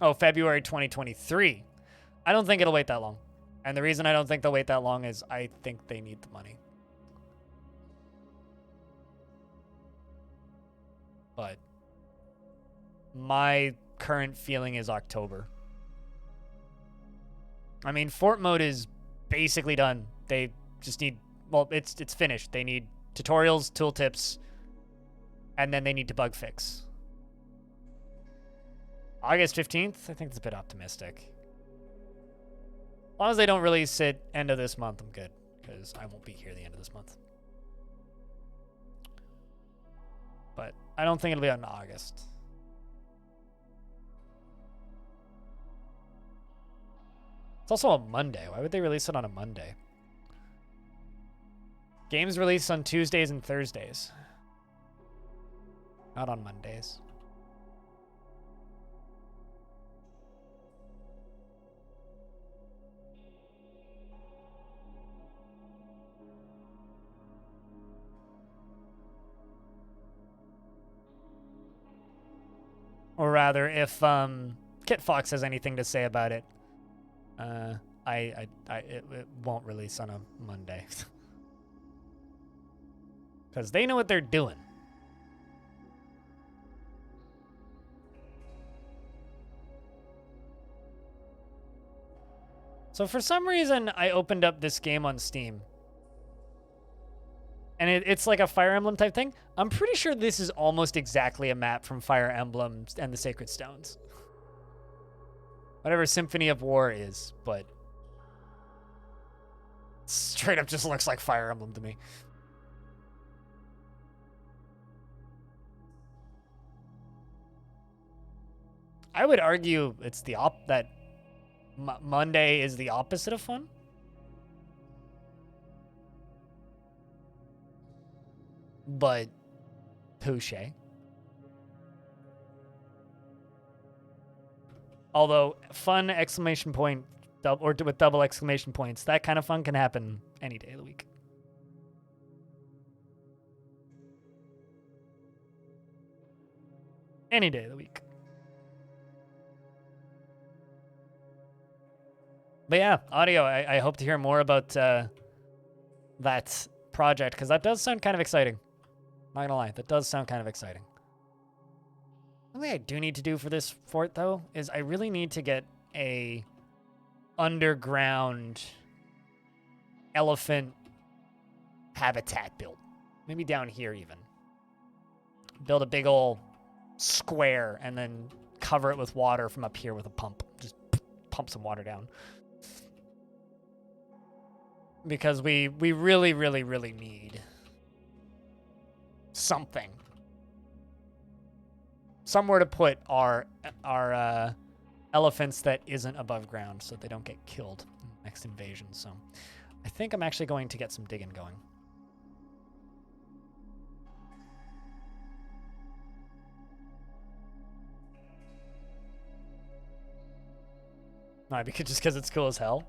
S1: Oh, February 2023. I don't think it'll wait that long. And the reason I don't think they'll wait that long is I think they need the money. But my current feeling is October. I mean, Fort mode is basically done. They just need, well, it's finished. They need tutorials, tooltips, and then they need to bug fix. August 15th? I think that's a bit optimistic. As long as they don't release it end of this month, I'm good. Because I won't be here the end of this month. But I don't think it'll be out in August. It's also a Monday. Why would they release it on a Monday? Games released on Tuesdays and Thursdays. Not on Mondays. Or rather, if Kit Fox has anything to say about it, it won't release on a Monday. Because they know what they're doing. So for some reason, I opened up this game on Steam. And it's like a Fire Emblem type thing. I'm pretty sure this is almost exactly a map from Fire Emblem and the Sacred Stones. Whatever Symphony of War is, but straight up just looks like Fire Emblem to me. I would argue it's the that Monday is the opposite of fun. But Touche. Although, fun exclamation point, or with double exclamation points, that kind of fun can happen any day of the week. Any day of the week. But yeah, audio, I hope to hear more about that project, because that does sound kind of exciting. Not gonna lie, that does sound kind of exciting. Something I do need to do for this fort, though, is I really need to get a underground elephant habitat built. Maybe down here, even. Build a big old square and then cover it with water from up here with a pump. Just pump some water down. Because we really, really, really need something. Somewhere to put our elephants that isn't above ground so they don't get killed in the next invasion. So I think I'm actually going to get some digging going. Why? Just because it's cool as hell?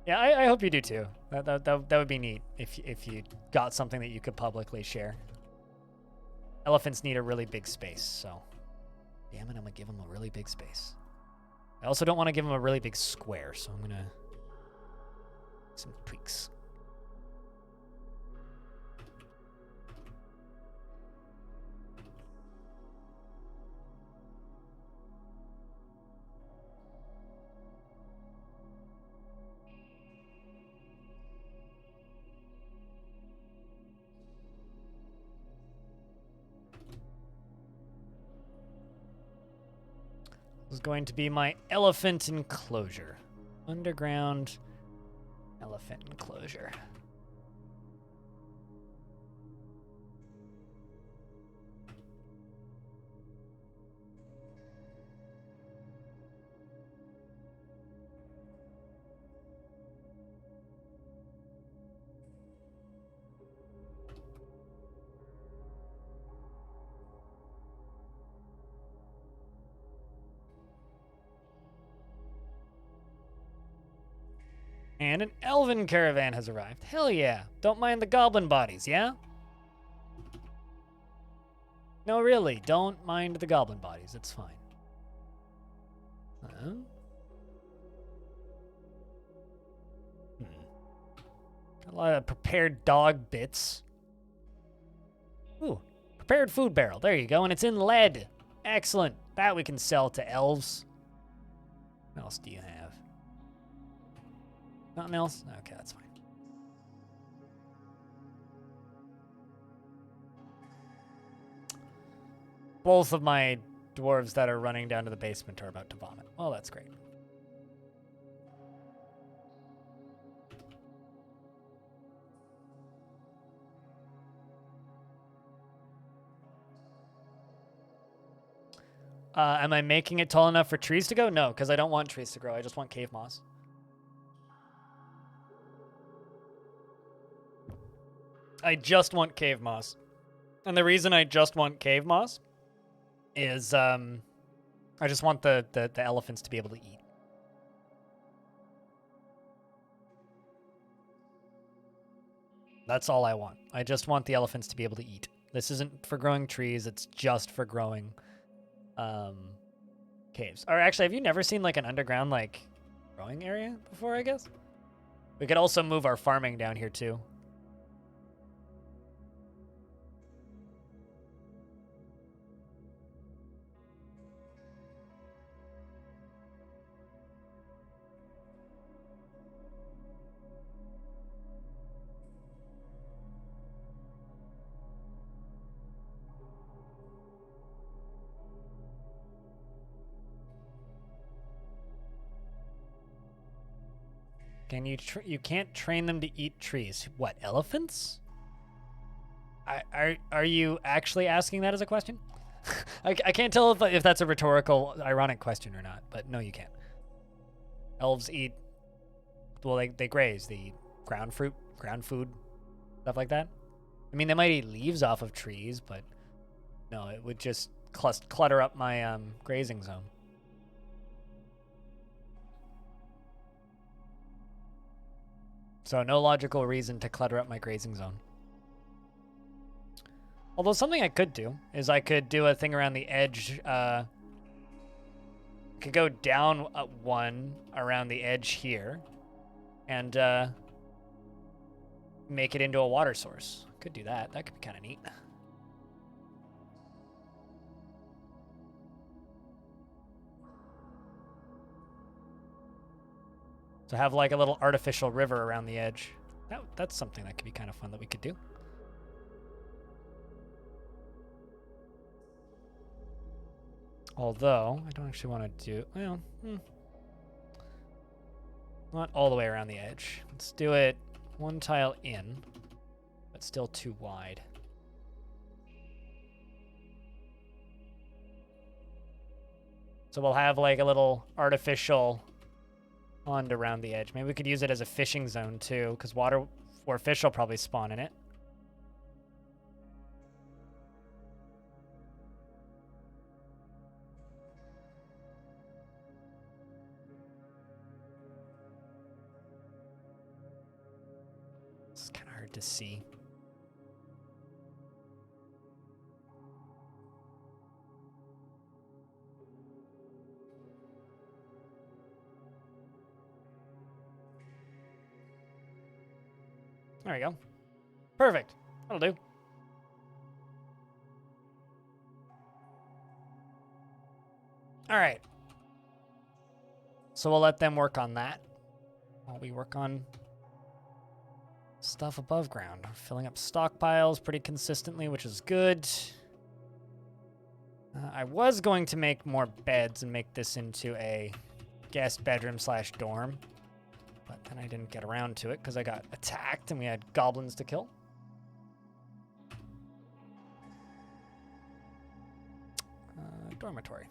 S1: Yeah, I hope you do too. That would be neat if you got something that you could publicly share. Elephants need a really big space, so damn it, I'm gonna give them a really big space. I also don't want to give them a really big square, so I'm gonna some tweaks. This is going to be my elephant enclosure. Underground elephant enclosure. And an elven caravan has arrived. Hell yeah. Don't mind the goblin bodies, yeah? No, really. Don't mind the goblin bodies. It's fine. Got a lot of prepared dog bits. Ooh. Prepared food barrel. There you go. And it's in lead. Excellent. That we can sell to elves. What else do you have? Nothing else? Okay, that's fine. Both of my dwarves that are running down to the basement are about to vomit. Well, that's great. Am I making it tall enough for trees to go? No, because I don't want trees to grow. I just want cave moss. I just want cave moss. And the reason I just want cave moss is I just want the elephants to be able to eat. That's all I want. I just want the elephants to be able to eat. This isn't for growing trees. It's just for growing caves. Or actually, have you never seen like an underground like growing area before, I guess? We could also move our farming down here too. Can you you can't train them to eat trees? What, elephants? Are you actually asking that as a question? I can't tell if that's a rhetorical, ironic question or not, but no, you can't. Elves eat, well, they graze. They eat ground fruit, ground food, stuff like that. I mean, they might eat leaves off of trees, but No, it would just clutter up my grazing zone. So no logical reason to clutter up my grazing zone. Although something I could do is I could do a thing around the edge. Could go down one around the edge here and make it into a water source. Could do that. That could be kind of neat. So have like a little artificial river around the edge. That's something that could be kind of fun that we could do. Although, I don't actually want to do, well, not all the way around the edge. Let's do it one tile in, but still too wide. So we'll have like a little artificial pond around the edge. Maybe we could use it as a fishing zone too, because water or fish will probably spawn in it. It's kind of hard to see. There we go. Perfect. That'll do. All right. So we'll let them work on that while we work on stuff above ground. We're filling up stockpiles pretty consistently, which is good. I was going to make more beds and make this into a guest bedroom / dorm. But then I didn't get around to it because I got attacked and we had goblins to kill. Dormitory.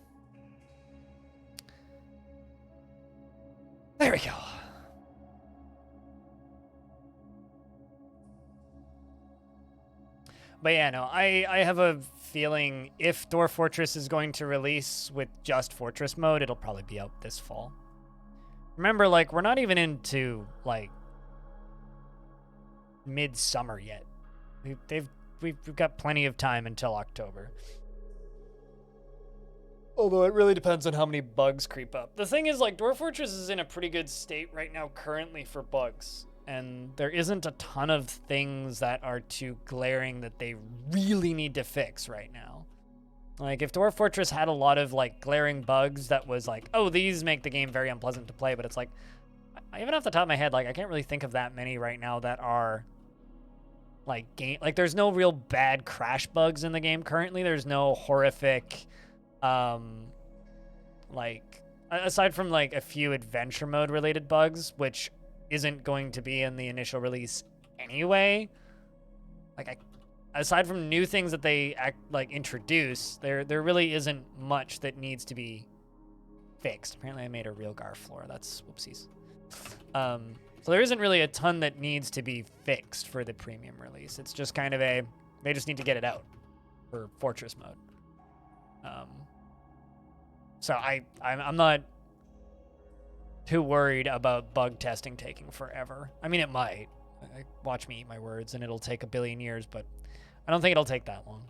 S1: There we go. But yeah, no, I have a feeling if Dwarf Fortress is going to release with just Fortress mode, it'll probably be out this fall. Remember, like, we're not even into, like, midsummer yet. We've got plenty of time until October. Although it really depends on how many bugs creep up. The thing is, like, Dwarf Fortress is in a pretty good state right now currently for bugs. And there isn't a ton of things that are too glaring that they really need to fix right now. Like, if Dwarf Fortress had a lot of, like, glaring bugs that was like, oh, these make the game very unpleasant to play, but it's like, even off the top of my head, like, I can't really think of that many right now that are, like, there's no real bad crash bugs in the game currently. There's no horrific, like, aside from, like, a few adventure mode related bugs, which isn't going to be in the initial release anyway. Like, aside from new things that they introduce, there really isn't much that needs to be fixed. Apparently I made a real Gar floor. That's whoopsies. So there isn't really a ton that needs to be fixed for the premium release. It's just kind of they just need to get it out for Fortress mode. So I'm not too worried about bug testing taking forever. I mean, it might. Watch me eat my words, and it'll take a billion years, but I don't think it'll take that long.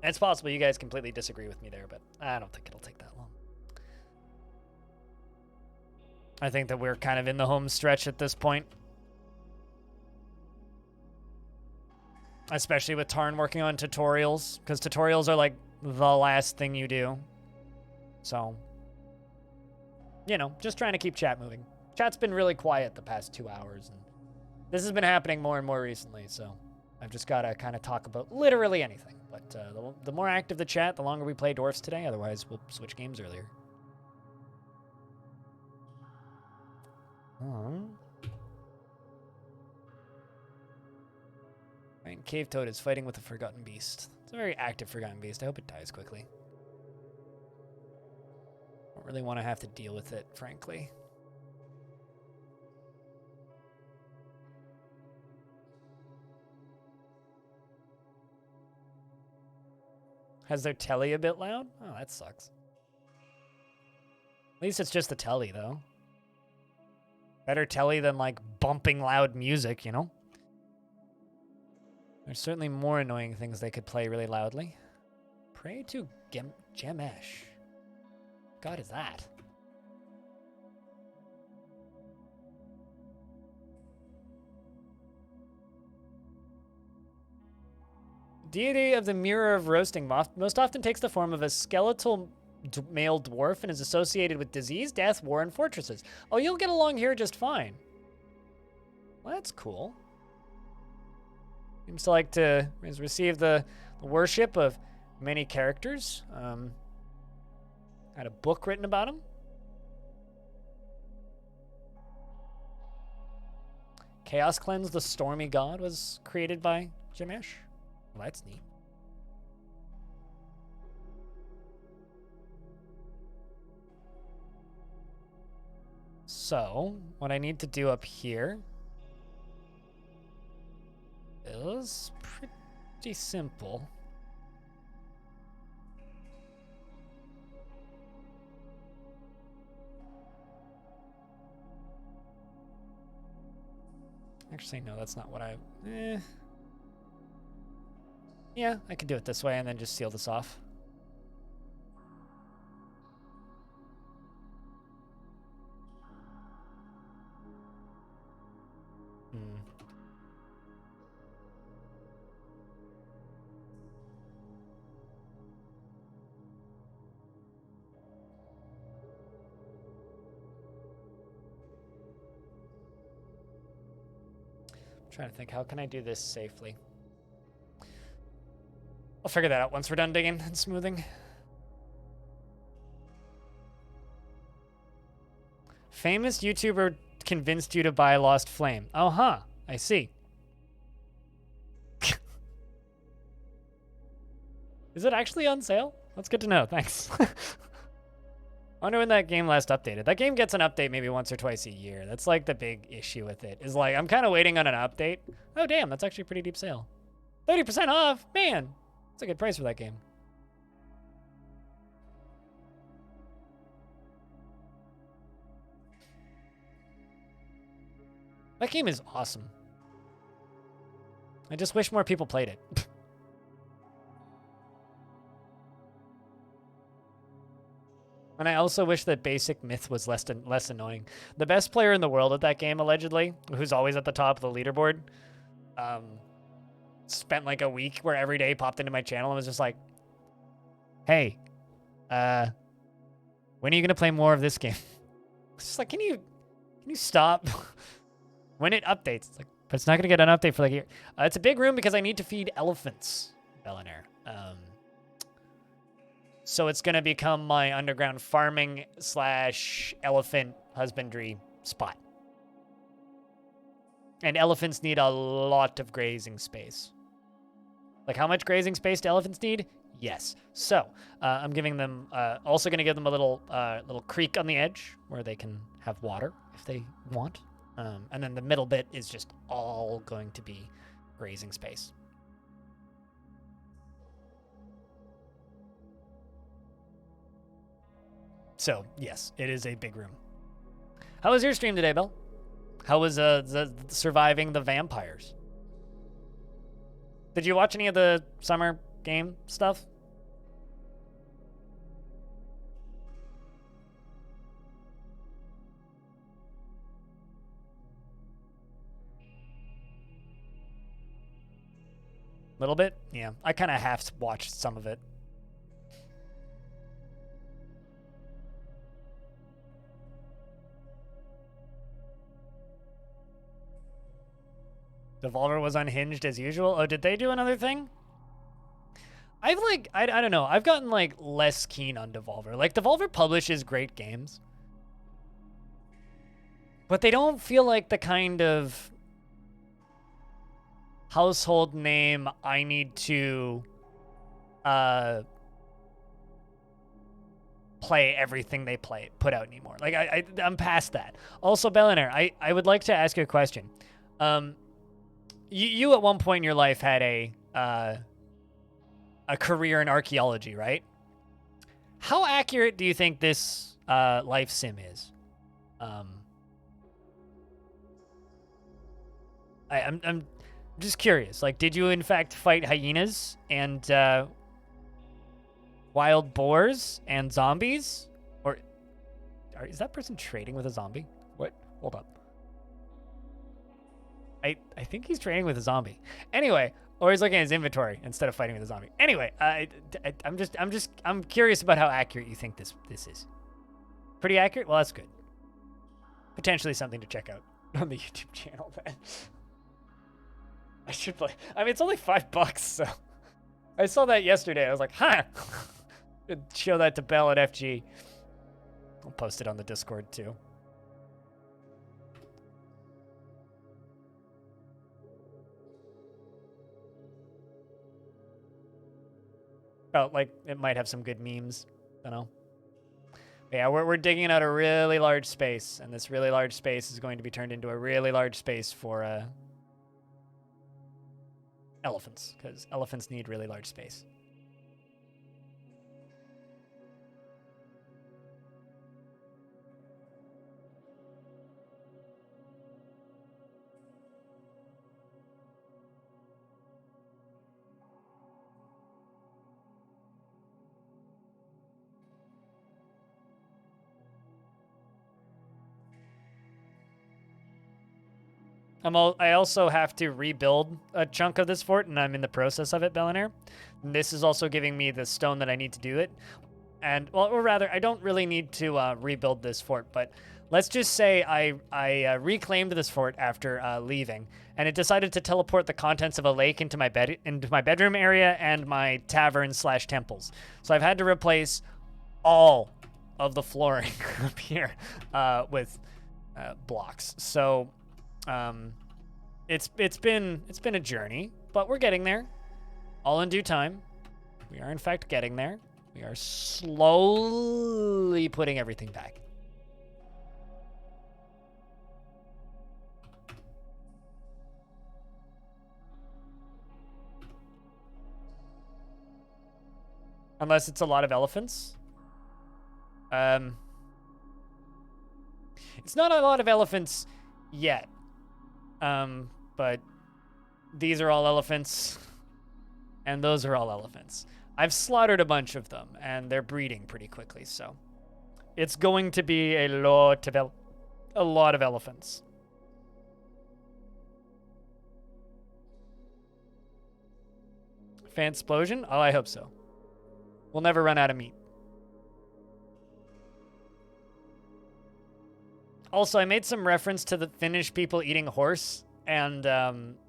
S1: It's possible you guys completely disagree with me there, but I don't think it'll take that long. I think that we're kind of in the home stretch at this point. Especially with Tarn working on tutorials, because tutorials are like the last thing you do. So, you know, just trying to keep chat moving. Chat's been really quiet the past 2 hours, and this has been happening more and more recently, so I've just got to kind of talk about literally anything. But the more active the chat, the longer we play Dwarfs today. Otherwise, we'll switch games earlier. Right, Cave Toad is fighting with a Forgotten Beast. It's a very active Forgotten Beast. I hope it dies quickly. Don't really want to have to deal with it, frankly. Has their telly a bit loud? Oh, that sucks. At least it's just the telly, though. Better telly than, like, bumping loud music, you know? There's certainly more annoying things they could play really loudly. Pray to Gemesh. God is that? Deity of the Mirror of Roasting most often takes the form of a skeletal male dwarf and is associated with disease, death, war, and fortresses. Oh, you'll get along here just fine. Well, that's cool. Seems to like to receive the worship of many characters. Had a book written about him. Chaos Cleanse, the Stormy God, was created by Jamesh. Well, that's neat. So, what I need to do up here is pretty simple. Actually, no, that's not what I... Yeah, I could do it this way and then just seal this off. Trying to think, how can I do this safely? I'll figure that out once we're done digging and smoothing. Famous YouTuber convinced you to buy Lost Flame. Oh, huh. I see. Is it actually on sale? That's good to know. Thanks. I wonder when that game last updated. That game gets an update maybe once or twice a year. That's like the big issue with it. Is like, I'm kind of waiting on an update. Oh, damn. That's actually a pretty deep sale. 30% off. Man. That's a good price for that game. That game is awesome. I just wish more people played it. And I also wish that basic myth was less annoying. The best player in the world at that game, allegedly, who's always at the top of the leaderboard, spent like a week where every day popped into my channel and was just like, hey, when are you going to play more of this game? It's just like, can you stop? When it updates, it's like, but it's not going to get an update for like a year. It's a big room because I need to feed elephants, Bellinair. So it's going to become my underground farming / elephant husbandry spot. And elephants need a lot of grazing space. Like, how much grazing space do elephants need? Yes. So I'm giving them, also going to give them a little creek on the edge where they can have water if they want. And then the middle bit is just all going to be grazing space. So, yes, it is a big room. How was your stream today, Bill? How was surviving the vampires? Did you watch any of the summer game stuff? A little bit? Yeah, I kind of half watched some of it. Devolver was unhinged as usual. Oh, did they do another thing? I don't know. I've gotten like less keen on Devolver. Like, Devolver publishes great games, but they don't feel like the kind of household name I need to play everything they put out anymore. Like, I'm past that. Also, Bellinair, I would like to ask you a question. You at one point in your life had a a career in archaeology, right? How accurate do you think this life sim is? I'm just curious. Like, did you in fact fight hyenas and wild boars and zombies? Or is that person trading with a zombie? What? Hold up. I think he's trading with a zombie. Anyway, or he's looking at his inventory instead of fighting with a zombie. Anyway, I'm curious about how accurate you think this is. Pretty accurate? Well, that's good. Potentially something to check out on the YouTube channel then. I should play. I mean, it's only $5, so I saw that yesterday. I was like, huh. Show that to Bell at FG. I'll post it on the Discord too. Felt like it might have some good memes. I don't know. But yeah, we're digging out a really large space, and this really large space is going to be turned into a really large space for elephants, because elephants need really large space. I also have to rebuild a chunk of this fort, and I'm in the process of it, Bellinair. And this is also giving me the stone that I need to do it. And, well, or rather, I don't really need to rebuild this fort, but let's just say I reclaimed this fort after leaving, and it decided to teleport the contents of a lake into my bedroom area and my tavern/temples. So I've had to replace all of the flooring up here with blocks. So it's been a journey, but we're getting there. All in due time. We are in fact getting there. We are slowly putting everything back. Unless it's a lot of elephants. It's not a lot of elephants yet. But these are all elephants, and those are all elephants. I've slaughtered a bunch of them, and they're breeding pretty quickly, so it's going to be a lot of elephants. Fan explosion? Oh, I hope so. We'll never run out of meat. Also, I made some reference to the Finnish people eating horse, and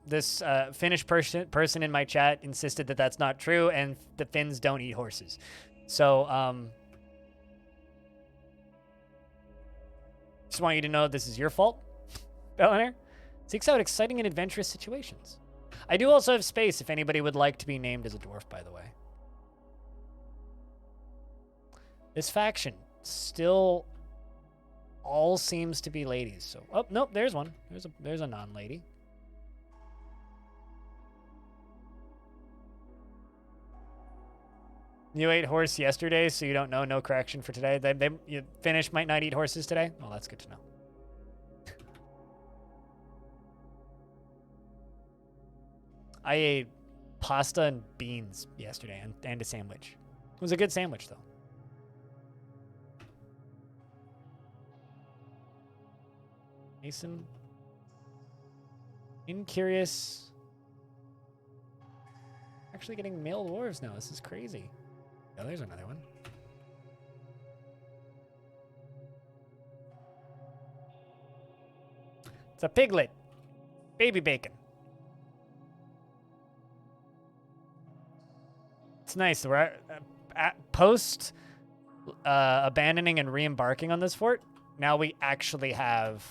S1: this Finnish person in my chat insisted that that's not true, and the Finns don't eat horses. So, just want you to know this is your fault, Bellinair. Seeks out exciting and adventurous situations. I do also have space if anybody would like to be named as a dwarf, by the way. This faction still all seems to be ladies. So, oh, nope, there's one. There's a non-lady. You ate horse yesterday, so you don't know. No correction for today. You Finnish might not eat horses today. Well, that's good to know. I ate pasta and beans yesterday, and a sandwich. It was a good sandwich, though. Mason. Incurious. Actually getting male dwarves now. This is crazy. Oh, there's another one. It's a piglet. Baby bacon. It's nice. We're post abandoning and re-embarking on this fort. Now we actually have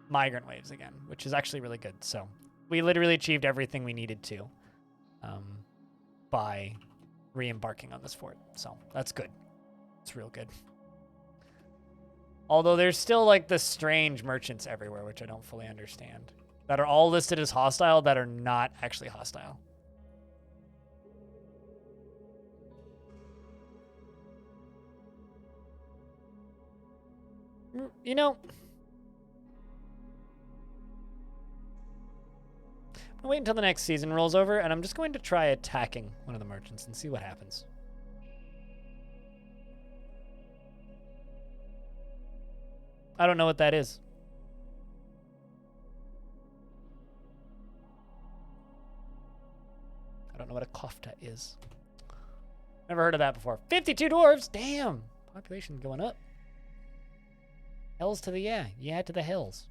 S1: migrant waves again, which is actually really good. So we literally achieved everything we needed to by re-embarking on this fort. So that's good. It's real good. Although there's still like the strange merchants everywhere, which I don't fully understand. that are all listed as hostile that are not actually hostile. You know, I'll wait until the next season rolls over, and I'm just going to try attacking one of the merchants and see what happens. I don't know what that is. I don't know what a kofta is. Never heard of that before. 52 dwarves! Damn! Population going up. Hells to the yeah. Yeah to the hills.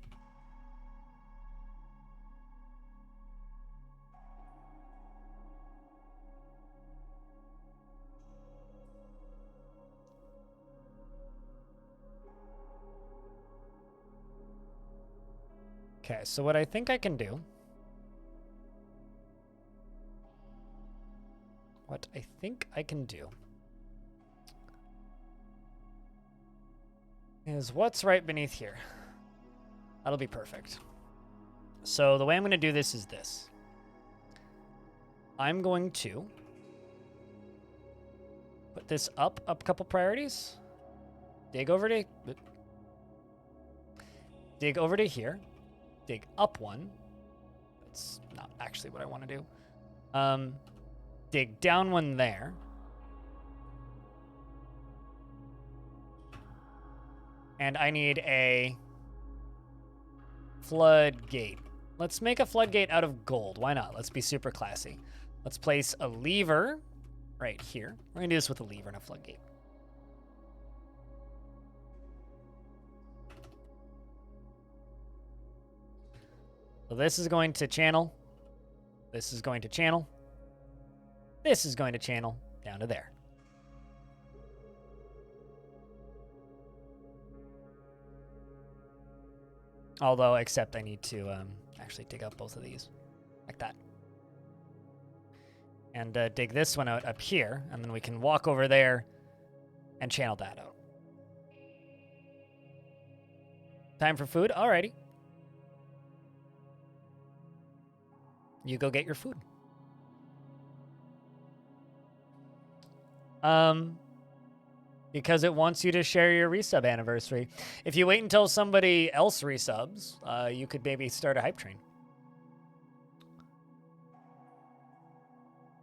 S1: Okay, so what I think I can do... What I think I can do... is what's right beneath here. That'll be perfect. So the way I'm going to do this is this. I'm going to put this up a couple priorities. Dig over to here. Dig up one. That's not actually what I want to do. Dig down one there. And I need a floodgate. Let's make a floodgate out of gold. Why not? Let's be super classy. Let's place a lever right here. We're going to do this with a lever and a floodgate. So this is going to channel. This is going to channel. This is going to channel down to there. Although, except I need to actually dig up both of these. Like that. And dig this one out up here. And then we can walk over there and channel that out. Time for food? Alrighty. You go get your food. Because it wants you to share your resub anniversary. If you wait until somebody else resubs, you could maybe start a hype train.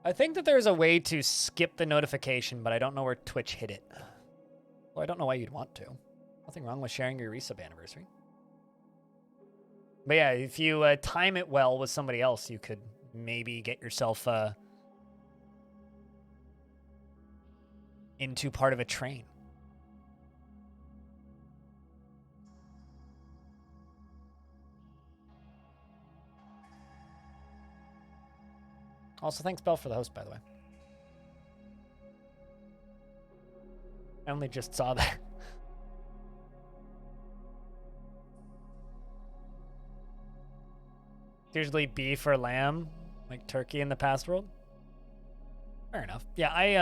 S1: I think that there's a way to skip the notification, but I don't know where Twitch hid it. Well, I don't know why you'd want to. Nothing wrong with sharing your resub anniversary. But yeah, if you time it well with somebody else, you could maybe get yourself into part of a train. Also, thanks, Belle, for the host, by the way. I only just saw that. Usually beef or lamb, like turkey in the past world. Fair enough. Yeah, I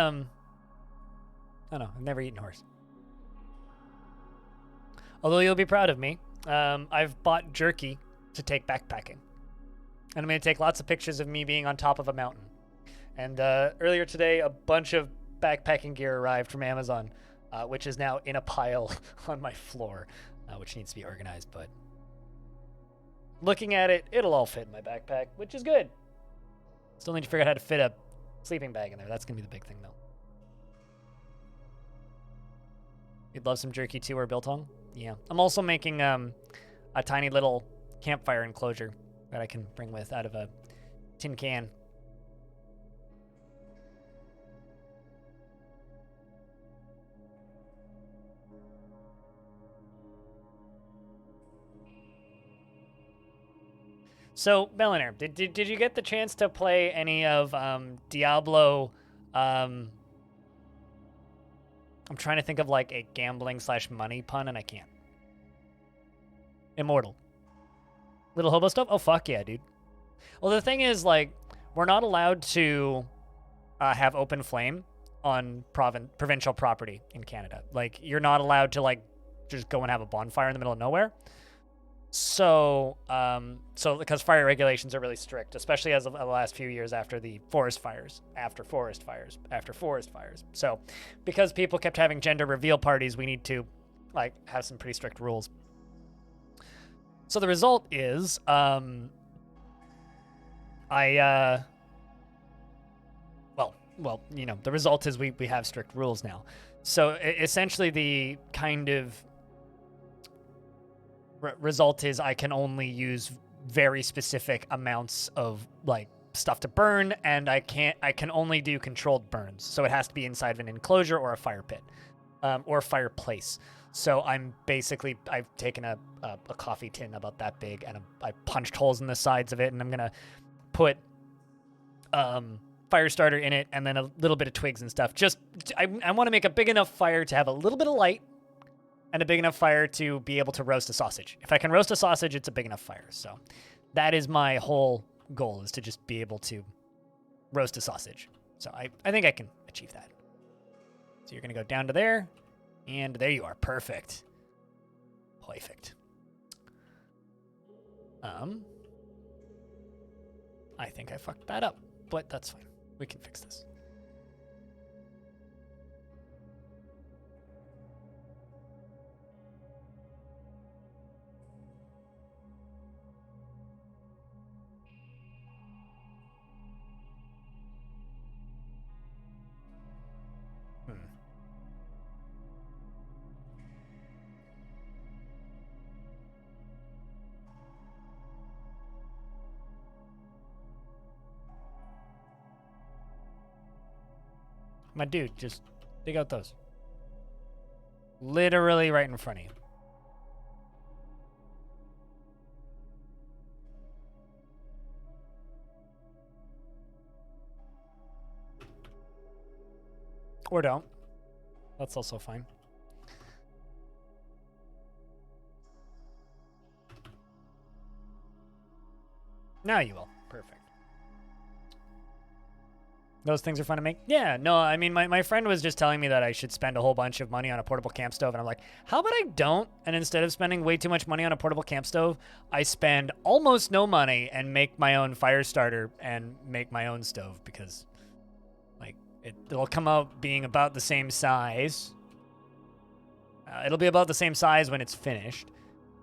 S1: don't know. I've never eaten horse. Although you'll be proud of me, I've bought jerky to take backpacking. And I'm going to take lots of pictures of me being on top of a mountain. And earlier today, a bunch of backpacking gear arrived from Amazon, which is now in a pile on my floor, which needs to be organized. But looking at it, it'll all fit in my backpack, which is good. Still need to figure out how to fit a sleeping bag in there. That's going to be the big thing, though. You'd love some jerky too, or biltong? Yeah. I'm also making a tiny little campfire enclosure that I can bring with out of a tin can. So, Melanair, did you get the chance to play any of Diablo? I'm trying to think of like a gambling / money pun, and I can't. Immortal. Little hobo stuff? Oh, fuck yeah, dude. Well, the thing is, like, we're not allowed to have open flame on provincial property in Canada. Like, you're not allowed to, like, just go and have a bonfire in the middle of nowhere. So, so because fire regulations are really strict, especially as of the last few years after the forest fires, after forest fires, after forest fires. So, because people kept having gender reveal parties, we need to, like, have some pretty strict rules. So the result is, well, you know, the result is we have strict rules now. So essentially, the kind of result is I can only use very specific amounts of like stuff to burn, and I can only do controlled burns. So it has to be inside of an enclosure or a fire pit, or fireplace. So I've taken a coffee tin about that big, and I punched holes in the sides of it, and I'm gonna put fire starter in it, and then a little bit of twigs and stuff. Just I want to make a big enough fire to have a little bit of light, and a big enough fire to be able to roast a sausage. If I can roast a sausage, it's a big enough fire. So that is my whole goal, is to just be able to roast a sausage. So I think I can achieve that. So you're going to go down to there, and there you are. Perfect. Perfect. I think I fucked that up, but that's fine. We can fix this. My dude, just dig out those. Literally right in front of you. Or don't. That's also fine. Now you will. Perfect. Those things are fun to make? Yeah, no, I mean, my friend was just telling me that I should spend a whole bunch of money on a portable camp stove, and I'm like, how about I don't? And instead of spending way too much money on a portable camp stove, I spend almost no money and make my own fire starter and make my own stove, because, like, it'll come out being about the same size. It'll be about the same size when it's finished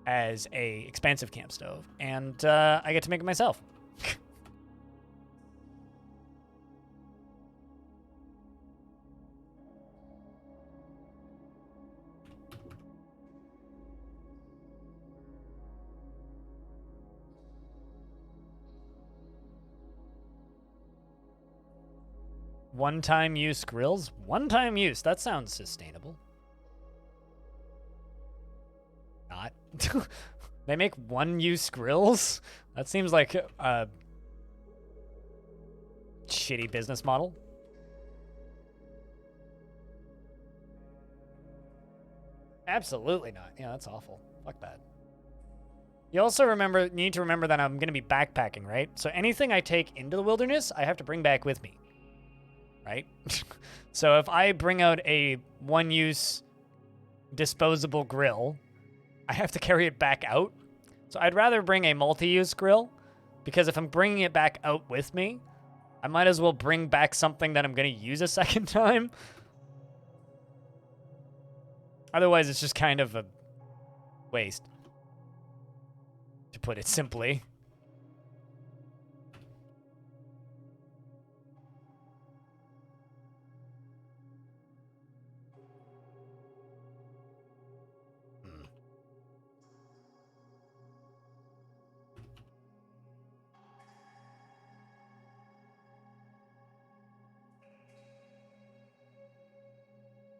S1: as a expensive camp stove, and I get to make it myself. One-time use grills? One-time use. That sounds sustainable. Not. They make one-use grills? That seems like a shitty business model. Absolutely not. Yeah, that's awful. Fuck that. You also need to remember that I'm going to be backpacking, right? So anything I take into the wilderness, I have to bring back with me. Right? So if I bring out a one-use disposable grill, I have to carry it back out. So I'd rather bring a multi-use grill, because if I'm bringing it back out with me, I might as well bring back something that I'm going to use a second time. Otherwise, it's just kind of a waste, to put it simply.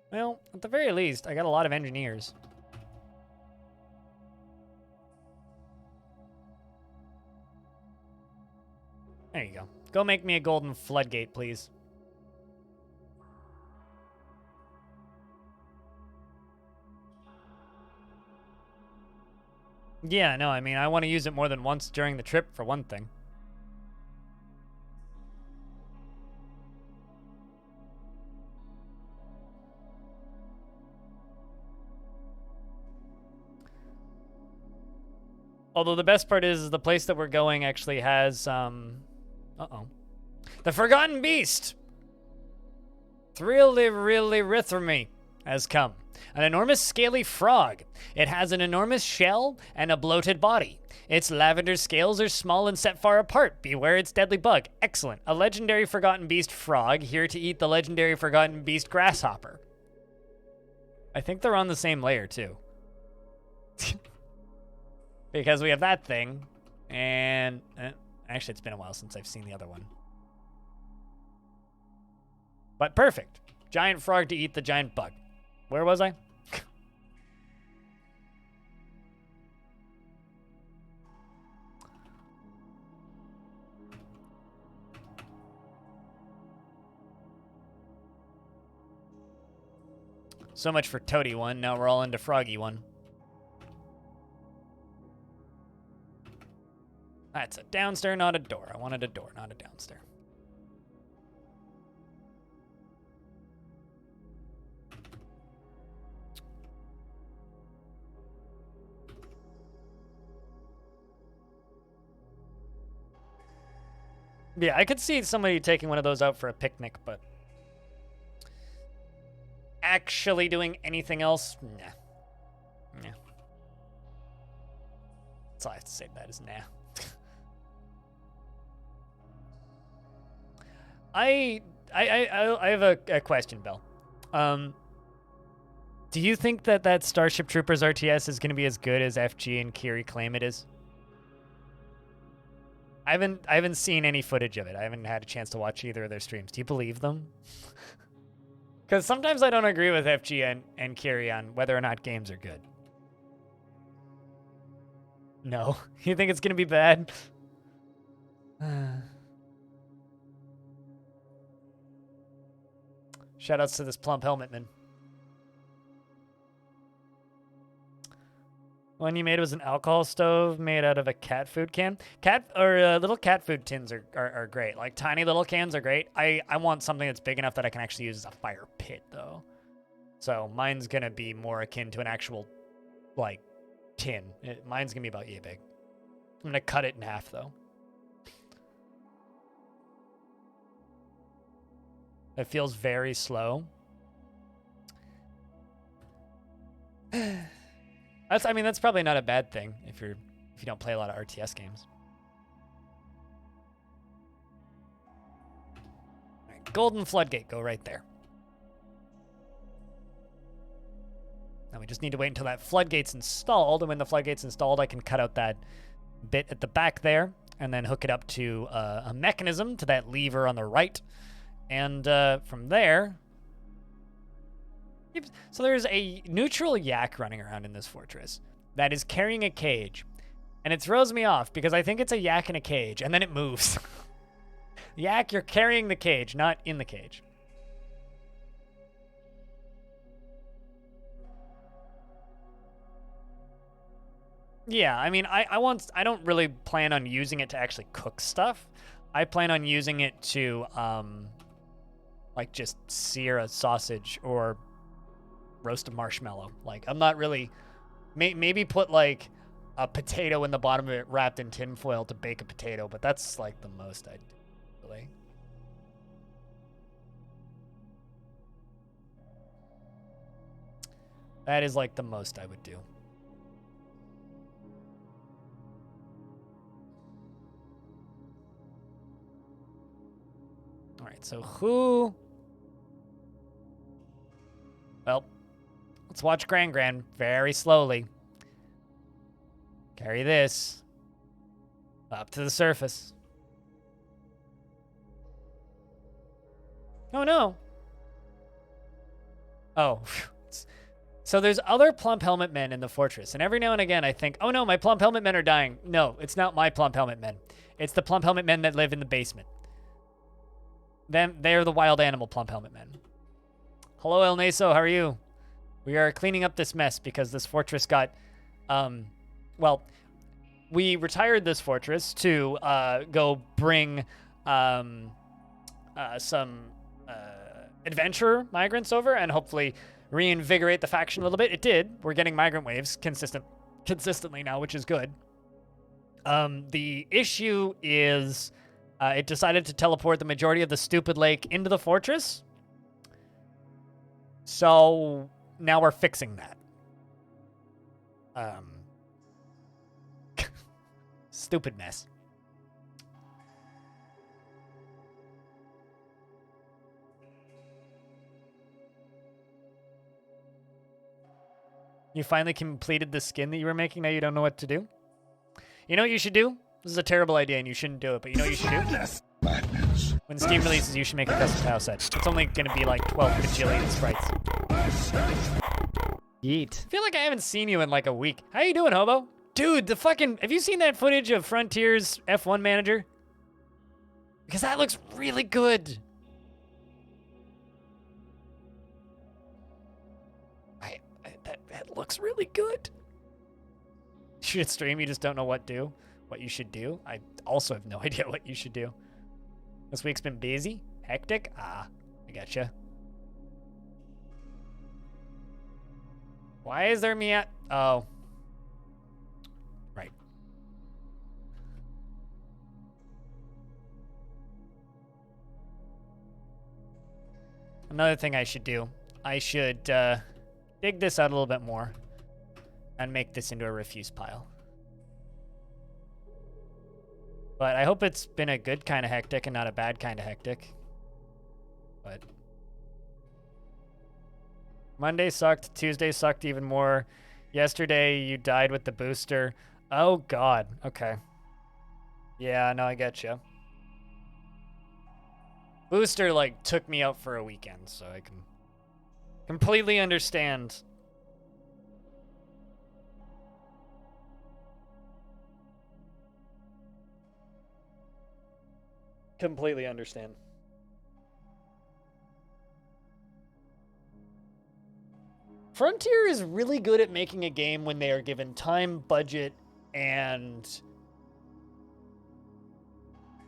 S1: Well, at the very least, I got a lot of engineers. There you go. Go make me a golden floodgate, please. Yeah, no, I mean, I want to use it more than once during the trip, for one thing. Although the best part is the place that we're going actually has, uh-oh. The Forgotten Beast! Thrilly has come. An enormous scaly frog. It has an enormous shell and a bloated body. Its lavender scales are small and set far apart. Beware its deadly bug. Excellent. A legendary Forgotten Beast frog, here to eat the legendary Forgotten Beast grasshopper. I think they're on the same layer, too. Because we have that thing, and... actually, it's been a while since I've seen the other one. But perfect. Giant frog to eat the giant bug. Where was I? So much for Toady one. Now we're all into Froggy one. That's a downstair, not a door. I wanted a door, not a downstair. Yeah, I could see somebody taking one of those out for a picnic, but actually doing anything else? Nah. Nah. That's all I have to say to that is nah. I have a question, Bill. Do you think that Starship Troopers RTS is going to be as good as FG and Kiri claim it is? I haven't seen any footage of it. I haven't had a chance to watch either of their streams. Do you believe them? Because sometimes I don't agree with FG and Kiri on whether or not games are good. No. You think it's going to be bad? Shoutouts to this plump helmet man. One you made was an alcohol stove made out of a cat food can. Little cat food tins are great. Like tiny little cans are great. I want something that's big enough that I can actually use as a fire pit though. So mine's gonna be more akin to an actual like tin. Mine's gonna be about yay big. I'm gonna cut it in half though. It feels very slow. That's probably not a bad thing if you don't play a lot of RTS games. All right, golden floodgate, go right there. Now we just need to wait until that floodgate's installed, and when the floodgate's installed, I can cut out that bit at the back there, and then hook it up to a mechanism to that lever on the right, and from there. So there's a neutral yak running around in this fortress that is carrying a cage. And it throws me off because I think it's a yak in a cage, and then it moves. Yak, you're carrying the cage, not in the cage. Yeah, I mean, I don't really plan on using it to actually cook stuff. I plan on using it to, like, just sear a sausage or roast a marshmallow. Like, I'm not really... Maybe put, like, a potato in the bottom of it wrapped in tin foil to bake a potato, but that's, like, the most I'd do, really. That is, like, the most I would do. All right, so who... Well, let's watch Gran very slowly. Carry this up to the surface. Oh, no. Oh. So there's other plump helmet men in the fortress, and every now and again I think, oh no, my plump helmet men are dying. No, it's not my plump helmet men. It's the plump helmet men that live in the basement. They're the wild animal plump helmet men. Hello, El Naso, how are you? We are cleaning up this mess because this fortress got, well, we retired this fortress to go bring some adventurer migrants over and hopefully reinvigorate the faction a little bit. It did. We're getting migrant waves consistently now, which is good. The issue is it decided to teleport the majority of the stupid lake into the fortress. So now we're fixing that. Stupid mess. You finally completed the skin that you were making. Now you don't know what to do. You know what you should do? This is a terrible idea and you shouldn't do it, but you know what you should do? When Steam releases, you should make a custom tile set. It's only going to be like 12 bajillion sprites.
S2: Yeet.
S1: I feel like I haven't seen you in like a week. How you doing, hobo? Dude, the fucking... Have you seen that footage of Frontier's F1 manager? Because that looks really good. That looks really good. You should stream, you just don't know what you should do. I also have no idea what you should do. This week's been busy, hectic. I gotcha. Why is there me at? Oh. Right. Another thing I should do. I should dig this out a little bit more and make this into a refuse pile. But I hope it's been a good kind of hectic and not a bad kind of hectic. But Monday sucked. Tuesday sucked even more. Yesterday, you died with the booster. Oh, God. Okay. Yeah, no, I get you. Booster, like, took me out for a weekend, so I can completely understand. Completely understand. Frontier is really good at making a game when they are given time, budget, and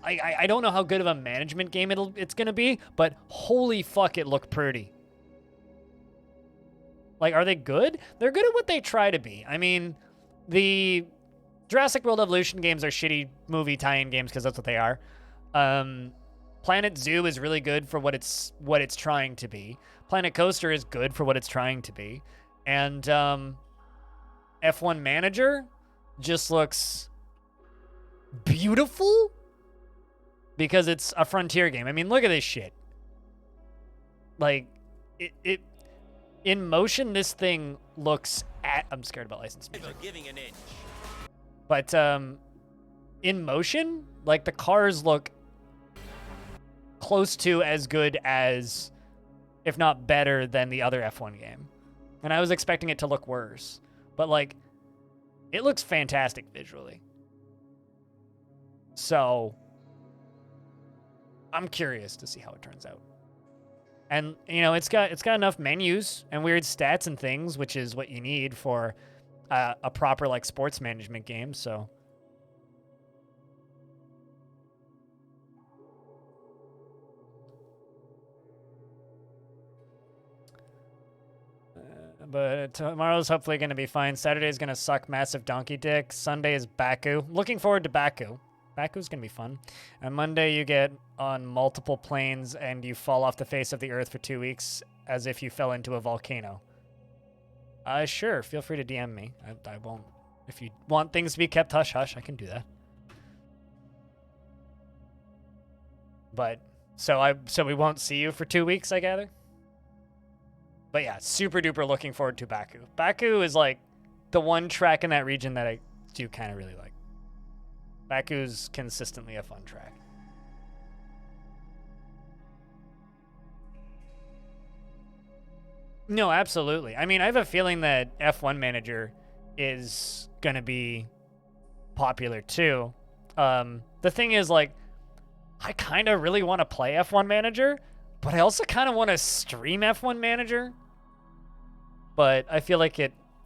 S1: I don't know how good of a management game it's gonna be, but holy fuck, it looked pretty. Like, are they good? They're good at what they try to be. I mean, the Jurassic World Evolution games are shitty movie tie-in games because that's what they are. Planet Zoo is really good for what it's trying to be. Planet Coaster is good for what it's trying to be. And F1 Manager just looks beautiful because it's a Frontier game. I mean, look at this shit. Like, it in motion, this thing looks I'm scared about license music. But in motion, like, the cars look close to as good as, if not better than, the other F1 game. And I was expecting it to look worse. But, like, it looks fantastic visually. So I'm curious to see how it turns out. And, you know, it's got enough menus and weird stats and things, which is what you need for a proper, like, sports management game, so but tomorrow's hopefully going to be fine. Saturday's going to suck massive donkey dick. Sunday is Baku. Looking forward to Baku. Baku's going to be fun. And Monday you get on multiple planes and you fall off the face of the earth for 2 weeks as if you fell into a volcano. Sure, feel free to DM me. I won't. If you want things to be kept hush-hush, I can do that. But, so we won't see you for 2 weeks, I gather? But yeah, super duper looking forward to Baku. Baku is like the one track in that region that I do kind of really like. Baku's consistently a fun track. No, absolutely. I mean, I have a feeling that F1 Manager is going to be popular too. The thing is, like, I kind of really want to play F1 Manager, but I also kind of want to stream F1 Manager. But I feel like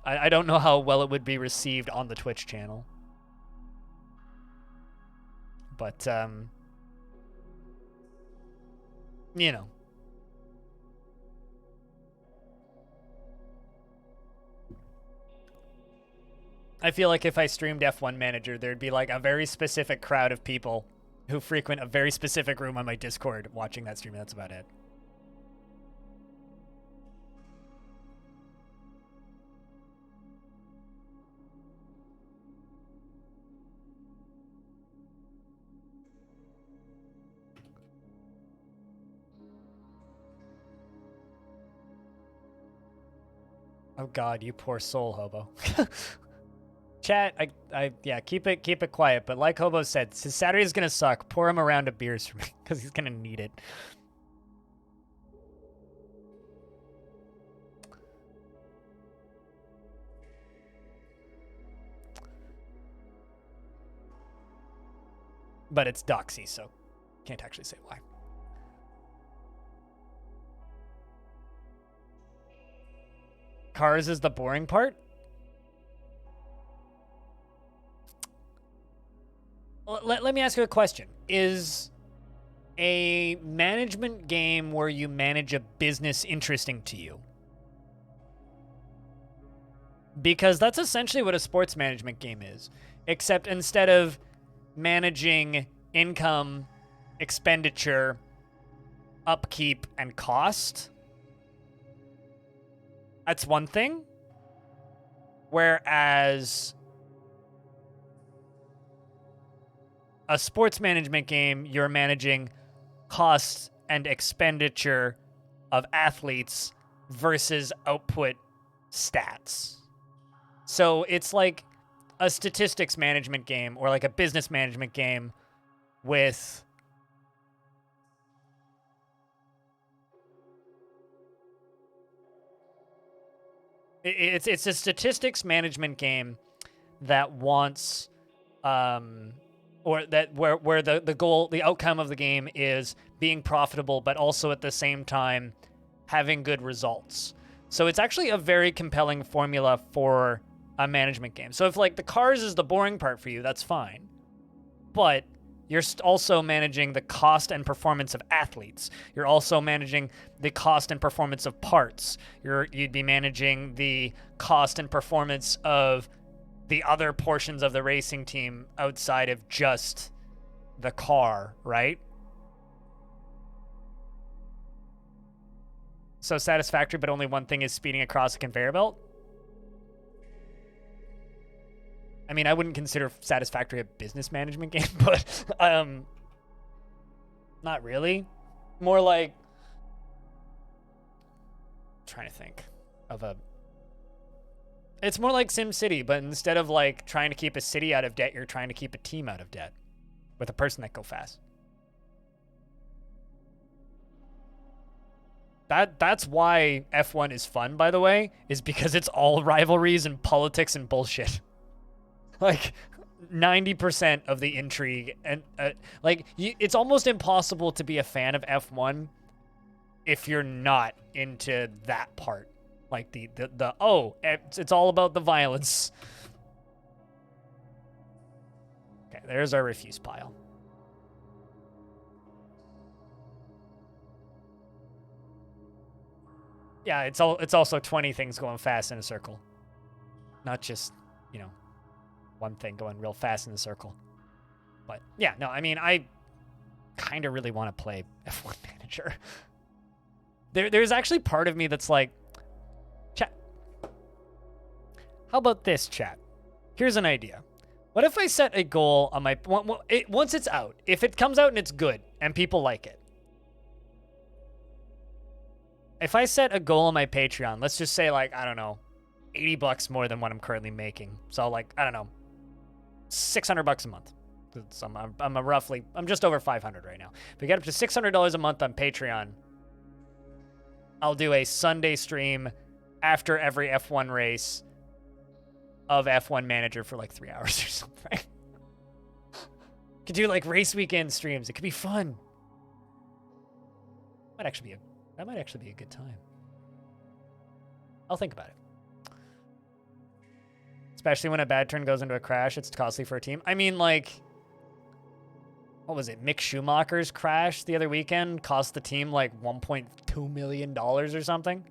S1: I don't know how well it would be received on the Twitch channel. But, you know. I feel like if I streamed F1 Manager, there'd be like a very specific crowd of people who frequent a very specific room on my Discord watching that stream. That's about it. Oh God, you poor soul, Hobo. Chat, yeah, keep it quiet. But like Hobo said, his Saturday is gonna suck. Pour him a round of beers for me, because he's gonna need it. But it's Doxy, so can't actually say why. Cars is the boring part? Let me ask you a question. Is a management game where you manage a business interesting to you? Because that's essentially what a sports management game is. Except instead of managing income, expenditure, upkeep, and cost, that's one thing. Whereas a sports management game, you're managing cost and expenditure of athletes versus output stats. So it's like a statistics management game or like a business management game with it's a statistics management game that wants or that where the goal, the outcome of the game is being profitable, but also at the same time having good results. So it's actually a very compelling formula for a management game. So if like the cars is the boring part for you, that's fine. But you're also managing the cost and performance of athletes. You're also managing the cost and performance of parts. You'd be managing the cost and performance of the other portions of the racing team outside of just the car, right? So satisfactory, but only one thing is speeding across a conveyor belt? I mean, I wouldn't consider Satisfactory a business management game, but not really. More like, I'm trying to think of a. It's more like SimCity, but instead of like trying to keep a city out of debt, you're trying to keep a team out of debt with a person that go fast. That's why F1 is fun, by the way, is because it's all rivalries and politics and bullshit. Like 90% of the intrigue and it's almost impossible to be a fan of F1 if you're not into that part. Like it's all about the violence. Okay, there's our refuse pile. Yeah, it's also 20 things going fast in a circle. Not just, one thing going real fast in a circle. But yeah, no, I mean, I kind of really want to play F1 Manager. There's actually part of me that's like, chat, how about this, chat? Here's an idea. What if I set a goal on my, once it's out, if it comes out and it's good and people like it, if I set a goal on my Patreon, let's just say like, I don't know, $80 more than what I'm currently making. So like, I don't know, $600 a month. So I'm just over 500 right now. If we get up to $600 a month on Patreon, I'll do a Sunday stream after every F1 race of F1 Manager for like 3 hours or something. Could do like race weekend streams. It could be fun. That might actually be a good time. I'll think about it. Especially when a bad turn goes into a crash, it's costly for a team. I mean, like, what was it? Mick Schumacher's crash the other weekend cost the team like $1.2 million or something.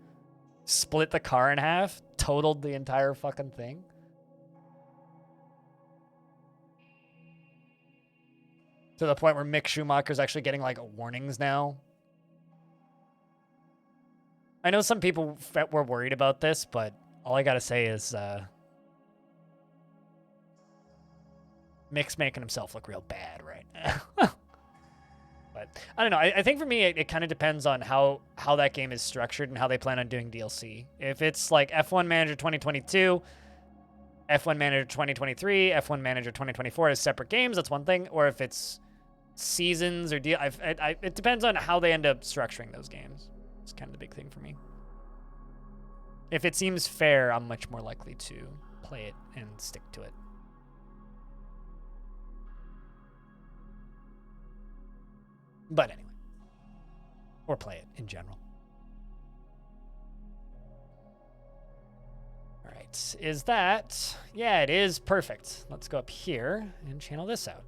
S1: Split the car in half, totaled the entire fucking thing. To the point where Mick Schumacher's actually getting like warnings now. I know some people were worried about this, but all I gotta say is Mick's making himself look real bad right now. But I don't know. I think for me, it kind of depends on how that game is structured and how they plan on doing DLC. If it's like F1 Manager 2022, F1 Manager 2023, F1 Manager 2024 as separate games, that's one thing. Or if it's seasons or it depends on how they end up structuring those games. It's kind of the big thing for me. If it seems fair, I'm much more likely to play it and stick to it. But anyway. Or play it in general. All right. Is that... Yeah, it is. Perfect. Let's go up here and channel this out.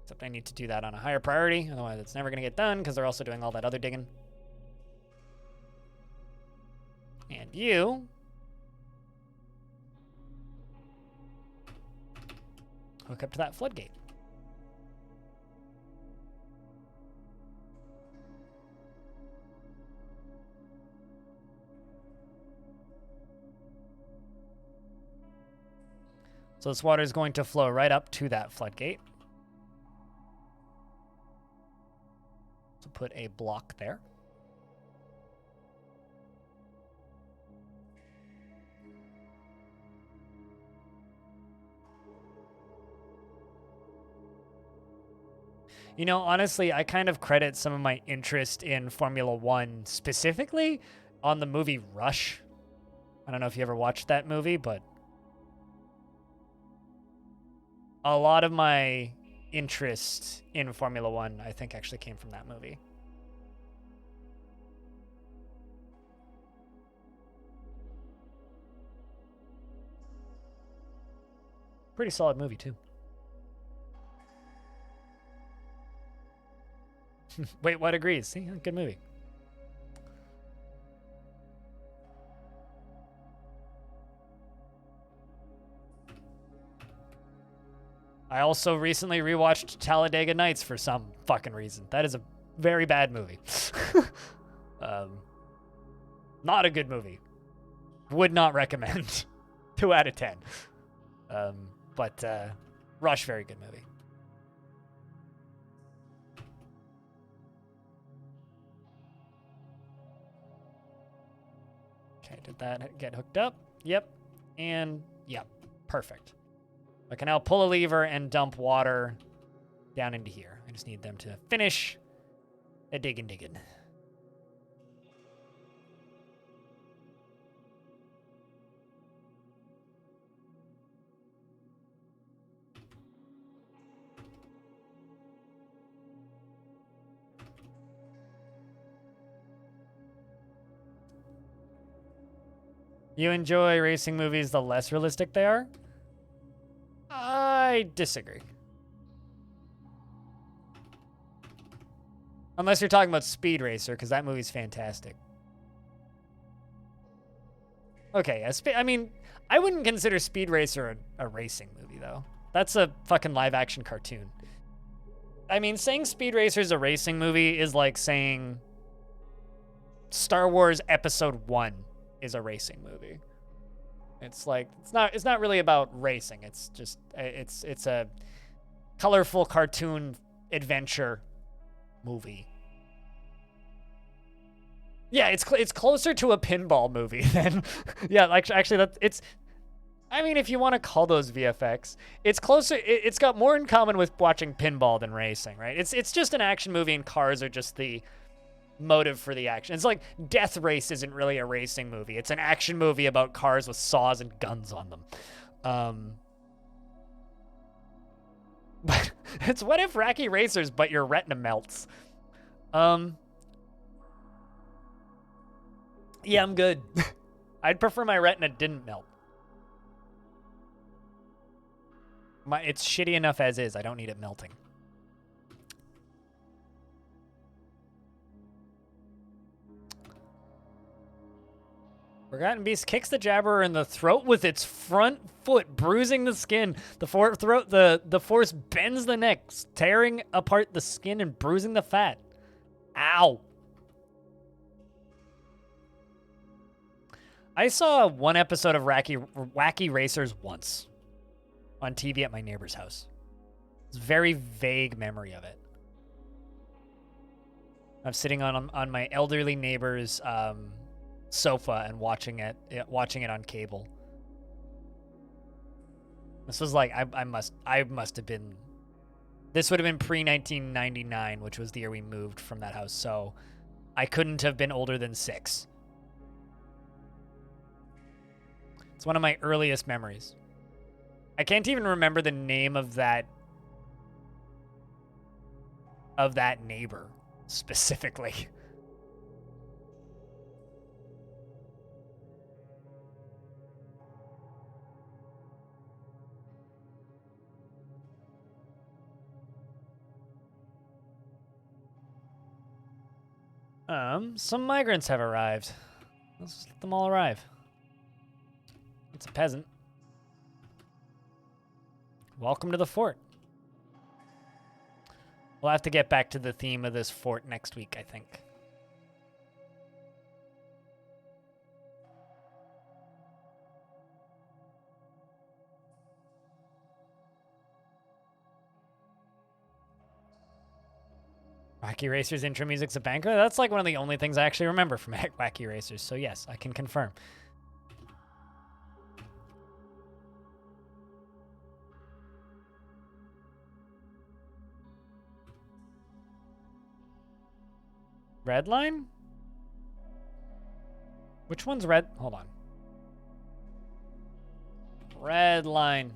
S1: Except I need to do that on a higher priority. Otherwise, it's never going to get done because they're also doing all that other digging. And you... hook up to that floodgate. So this water is going to flow right up to that floodgate. So put a block there. You know, honestly, I kind of credit some of my interest in Formula One specifically on the movie Rush. I don't know if you ever watched that movie, but a lot of my interest in Formula One, I think, actually came from that movie. Pretty solid movie, too. Wait, what agrees? See, good movie. I also recently rewatched Talladega Nights for some fucking reason. That is a very bad movie. Not a good movie. Would not recommend. 2 out of 10. But Rush, very good movie. Okay, did that get hooked up? Yep. And yep, perfect. I can now pull a lever and dump water down into here. I just need them to finish a digging. You enjoy racing movies the less realistic they are? I disagree. Unless you're talking about Speed Racer, because that movie's fantastic. Okay, I mean, I wouldn't consider Speed Racer a racing movie, though. That's a fucking live-action cartoon. I mean, saying Speed Racer is a racing movie is like saying Star Wars Episode 1 is a racing movie. It's like it's not really about racing. It's just it's a colorful cartoon adventure movie. Yeah, it's closer to a pinball movie than yeah, like actually it's I mean, if you want to call those VFX, it's closer it's got more in common with watching pinball than racing, right? It's just an action movie and cars are just the motive for the action. It's like Death Race isn't really a racing movie. It's an action movie about cars with saws and guns on them. But it's What If Wacky Racers, but your retina melts. Yeah, I'm good. I'd prefer my retina didn't melt. It's shitty enough as is. I don't need it melting. Forgotten Beast kicks the Jabberer in the throat with its front foot, bruising the skin. The force bends the neck, tearing apart the skin and bruising the fat. Ow. I saw one episode of Wacky Racers once on TV at my neighbor's house. It's a very vague memory of it. I'm sitting on my elderly neighbor's sofa and watching it on cable. This was like I must have been. This would have been pre-1999, which was the year we moved from that house. So I couldn't have been older than 6. It's one of my earliest memories. I can't even remember the name of that neighbor specifically. Some migrants have arrived. Let's just let them all arrive. It's a peasant. Welcome to the fort. We'll have to get back to the theme of this fort next week, I think. Wacky Racers intro music's a banker. That's like one of the only things I actually remember from Wacky Racers. So yes, I can confirm. Red line? Which one's red? Hold on. Red line.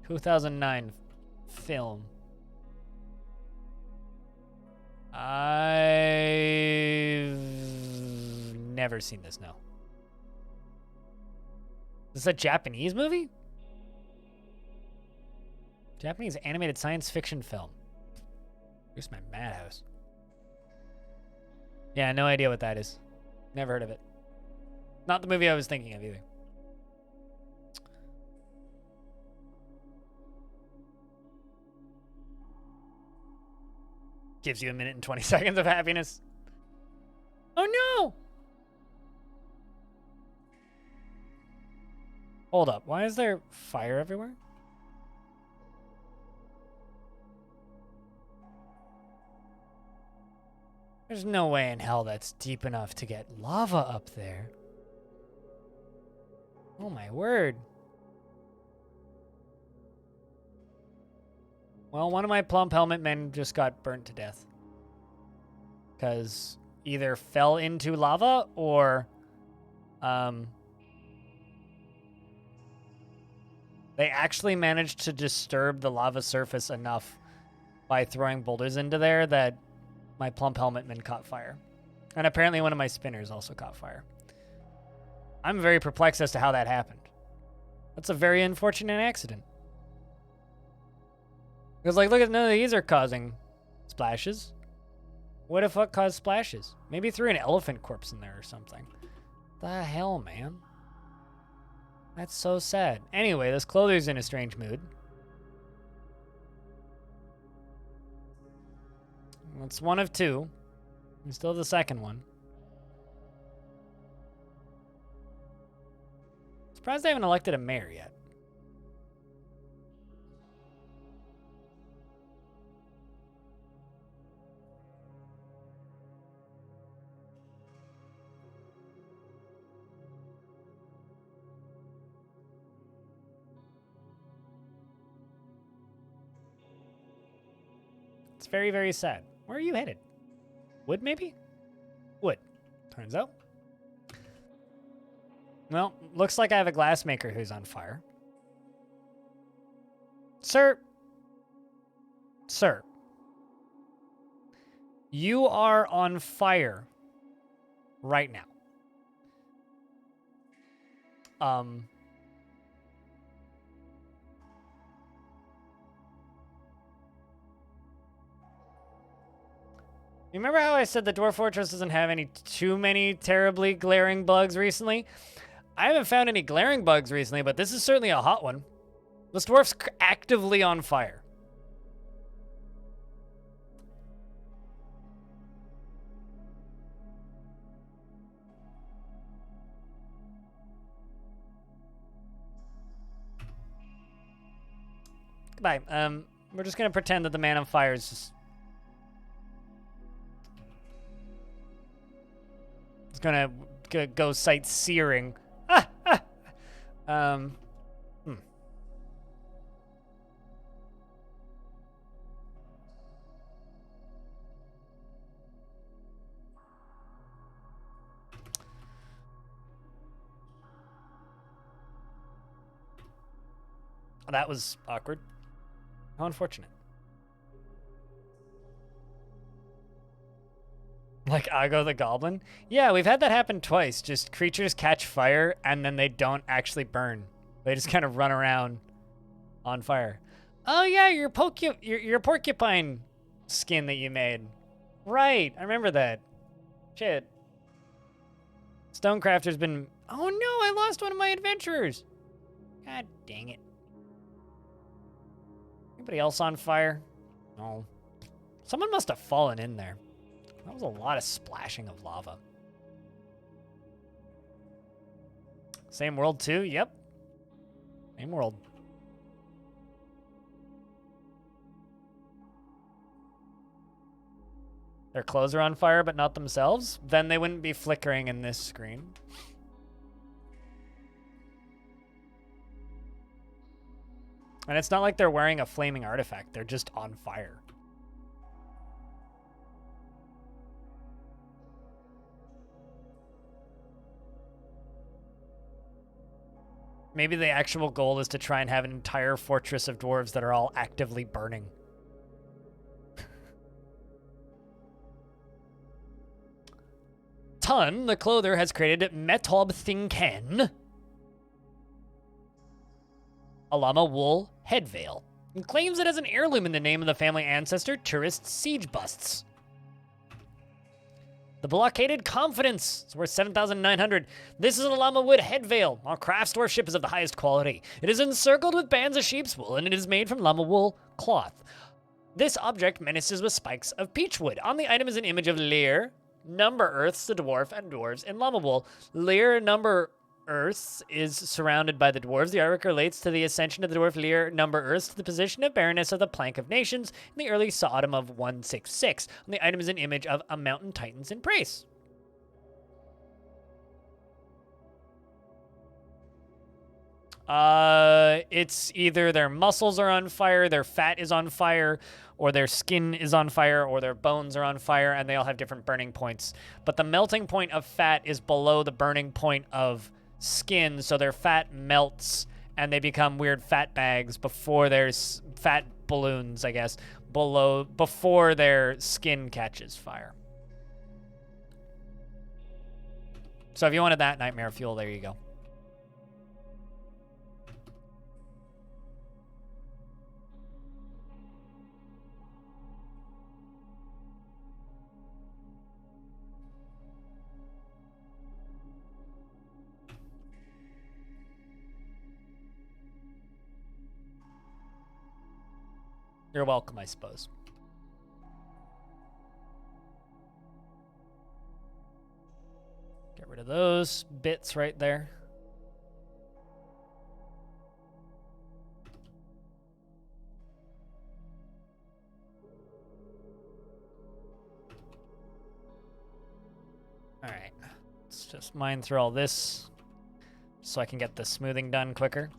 S1: 2009 film. I've never seen this, no. Is this a Japanese movie? Japanese animated science fiction film. Here's my madhouse. Yeah, no idea what that is. Never heard of it. Not the movie I was thinking of either. Gives you a minute and 20 seconds of happiness. Oh no! Hold up. Why is there fire everywhere? There's no way in hell that's deep enough to get lava up there. Oh my word. Well, one of my plump helmet men just got burnt to death. Because either fell into lava or they actually managed to disturb the lava surface enough by throwing boulders into there that my plump helmet man caught fire. And apparently one of my spinners also caught fire. I'm very perplexed as to how that happened. That's a very unfortunate accident. Because, like, look at none of these are causing splashes. What if what caused splashes? Maybe threw an elephant corpse in there or something. The hell, man? That's so sad. Anyway, this clother's in a strange mood. It's one of two. We still have the second one. Surprised they haven't elected a mayor yet. It's very, very sad. Where are you headed? Wood, maybe? Wood. Turns out. Well, looks like I have a glassmaker who's on fire. Sir. Sir. You are on fire right now. You remember how I said the Dwarf Fortress doesn't have too many terribly glaring bugs recently? I haven't found any glaring bugs recently, but this is certainly a hot one. This dwarf's actively on fire. Goodbye. We're just gonna pretend that the man on fire is just... It's gonna go sightseeing. Hmm. That was awkward. How unfortunate. Like Ago the Goblin? Yeah, we've had that happen twice. Just creatures catch fire and then they don't actually burn. They just kind of run around on fire. Oh yeah, your porcupine skin that you made. Right, I remember that. Shit. Stonecrafter's been... Oh no, I lost one of my adventurers. God dang it. Anybody else on fire? No. Someone must have fallen in there. That was a lot of splashing of lava. Same world too? Yep. Same world. Their clothes are on fire, but not themselves? Then they wouldn't be flickering in this screen. And it's not like they're wearing a flaming artifact. They're just on fire. Maybe the actual goal is to try and have an entire fortress of dwarves that are all actively burning. Tun, the clother, has created Metob Thingken, a llama wool head veil, and claims it as an heirloom in the name of the family ancestor Tourist Siege Busts. The Blockaded Confidence is worth 7,900. This is a llama wood head veil. Our craft dwarf is of the highest quality. It is encircled with bands of sheep's wool, and it is made from llama wool cloth. This object menaces with spikes of peach wood. On the item is an image of Lear, Number Earths, the dwarf, and dwarves in llama wool. Lear, Number Earths is surrounded by the dwarves. The artwork relates to the ascension of the dwarf Lear, Number Earths, to the position of Baroness of the Plank of Nations in the early autumn of 166. On the item is an image of a mountain titans in praise. It's either their muscles are on fire, their fat is on fire, or their skin is on fire, or their bones are on fire, and they all have different burning points. But the melting point of fat is below the burning point of skin, so their fat melts, and they become weird fat bags before there's fat balloons, I guess, before their skin catches fire. So if you wanted that nightmare fuel, there you go. You're welcome, I suppose. Get rid of those bits right there. All right, let's just mine through all this so I can get the smoothing done quicker.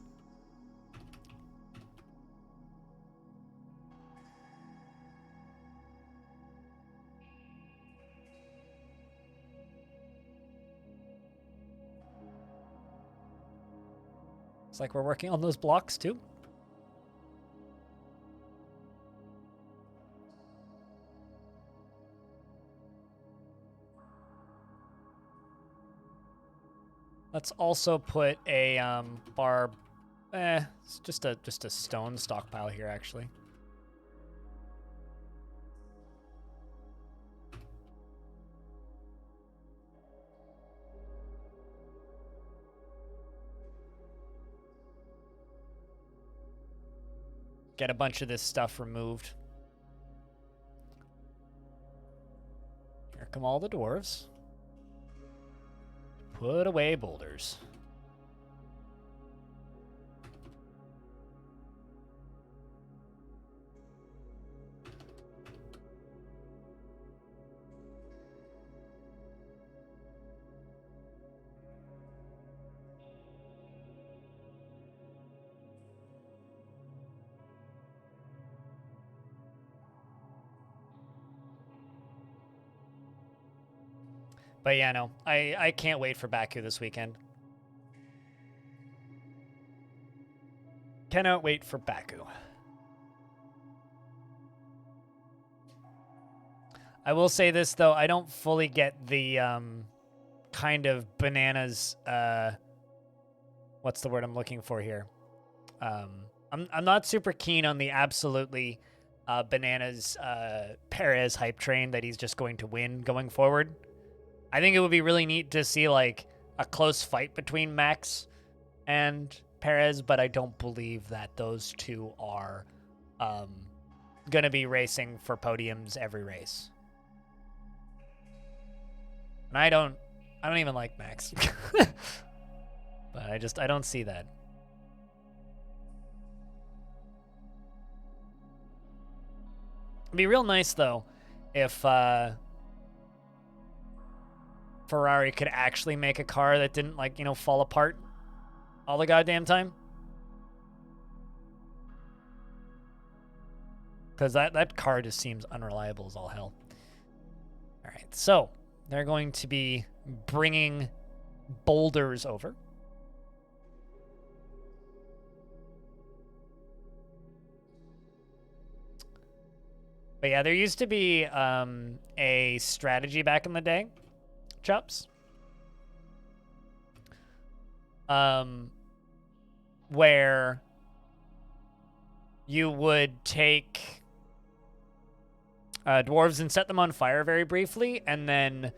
S1: It's like we're working on those blocks too. Let's also put a barb. It's just a stone stockpile here, actually. get a bunch of this stuff removed. Here come all the dwarves. Put away boulders. But yeah, no, I can't wait for Baku this weekend. Cannot wait for Baku. I will say this, though. I don't fully get the kind of bananas... what's the word I'm looking for here? I'm not super keen on the absolutely bananas Perez hype train that he's just going to win going forward. I think it would be really neat to see like a close fight between Max and Perez, but I don't believe that those two are going to be racing for podiums every race. And I don't even like Max. But I don't see that. It'd be real nice though if Ferrari could actually make a car that didn't, like, you know, fall apart all the goddamn time. Because that car just seems unreliable as all hell. All right, so they're going to be bringing boulders over. But yeah, there used to be a strategy back in the day, Chops, where you would take dwarves and set them on fire very briefly, and then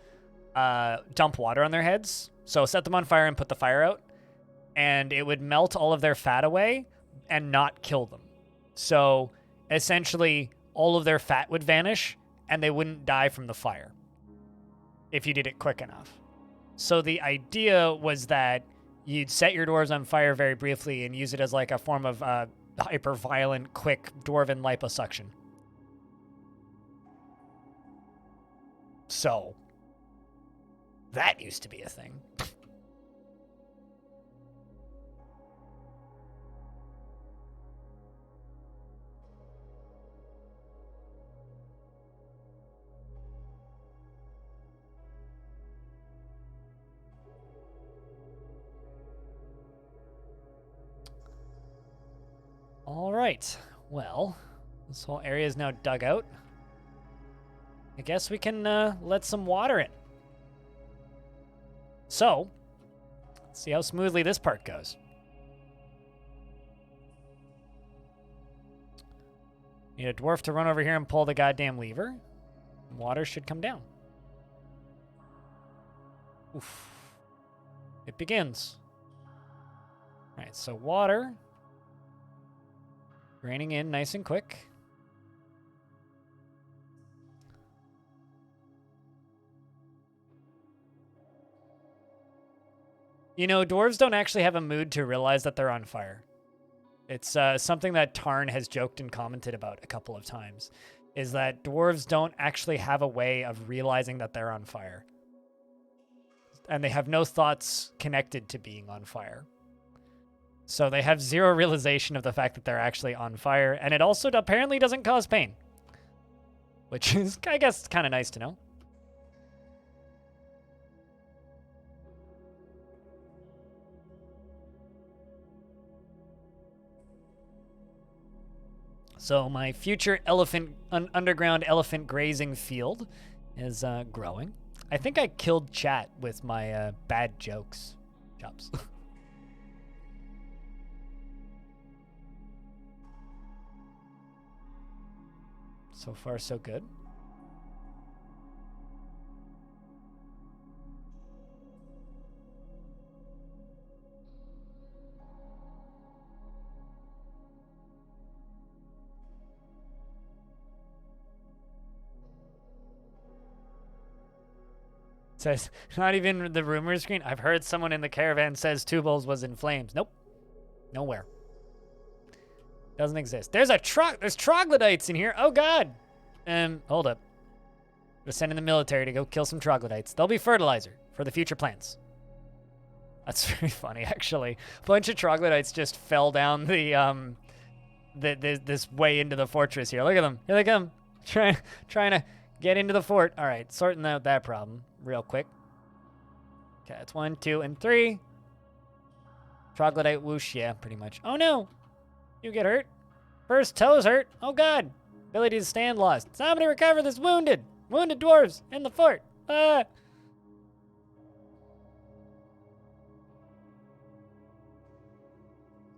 S1: dump water on their heads. So set them on fire and put the fire out, and it would melt all of their fat away and not kill them. So essentially, all of their fat would vanish, and they wouldn't die from the fire if you did it quick enough. So the idea was that you'd set your dwarves on fire very briefly and use it as like a form of hyper-violent, quick dwarven liposuction. So that used to be a thing. All right, well, this whole area is now dug out. I guess we can let some water in. So, let's see how smoothly this part goes. Need a dwarf to run over here and pull the goddamn lever. Water should come down. Oof. It begins. All right, so water draining in nice and quick. You know, dwarves don't actually have a mood to realize that they're on fire. It's something that Tarn has joked and commented about a couple of times, is that dwarves don't actually have a way of realizing that they're on fire. And they have no thoughts connected to being on fire. So they have zero realization of the fact that they're actually on fire, and it also apparently doesn't cause pain. Which is, I guess, kind of nice to know. So my future underground elephant grazing field is growing. I think I killed chat with my bad jokes, Chops. So far, so good. says, not even the rumor screen. I've heard someone in the caravan says Tubal's was in flames. Nope. Nowhere. Doesn't exist. There's troglodytes in here. Oh, God. Hold up. We're sending the military to go kill some troglodytes. They'll be fertilizer for the future plants. That's very funny, actually. A bunch of troglodytes just fell down this way into the fortress here. Look at them. Here they come. Trying to get into the fort. All right, sorting out that problem real quick. Okay, that's 1, 2, and 3. Troglodyte whoosh, yeah, pretty much. Oh, no. You get hurt. First toes hurt. Oh, God. Ability to stand lost. Somebody recover this wounded dwarves in the fort. Ah.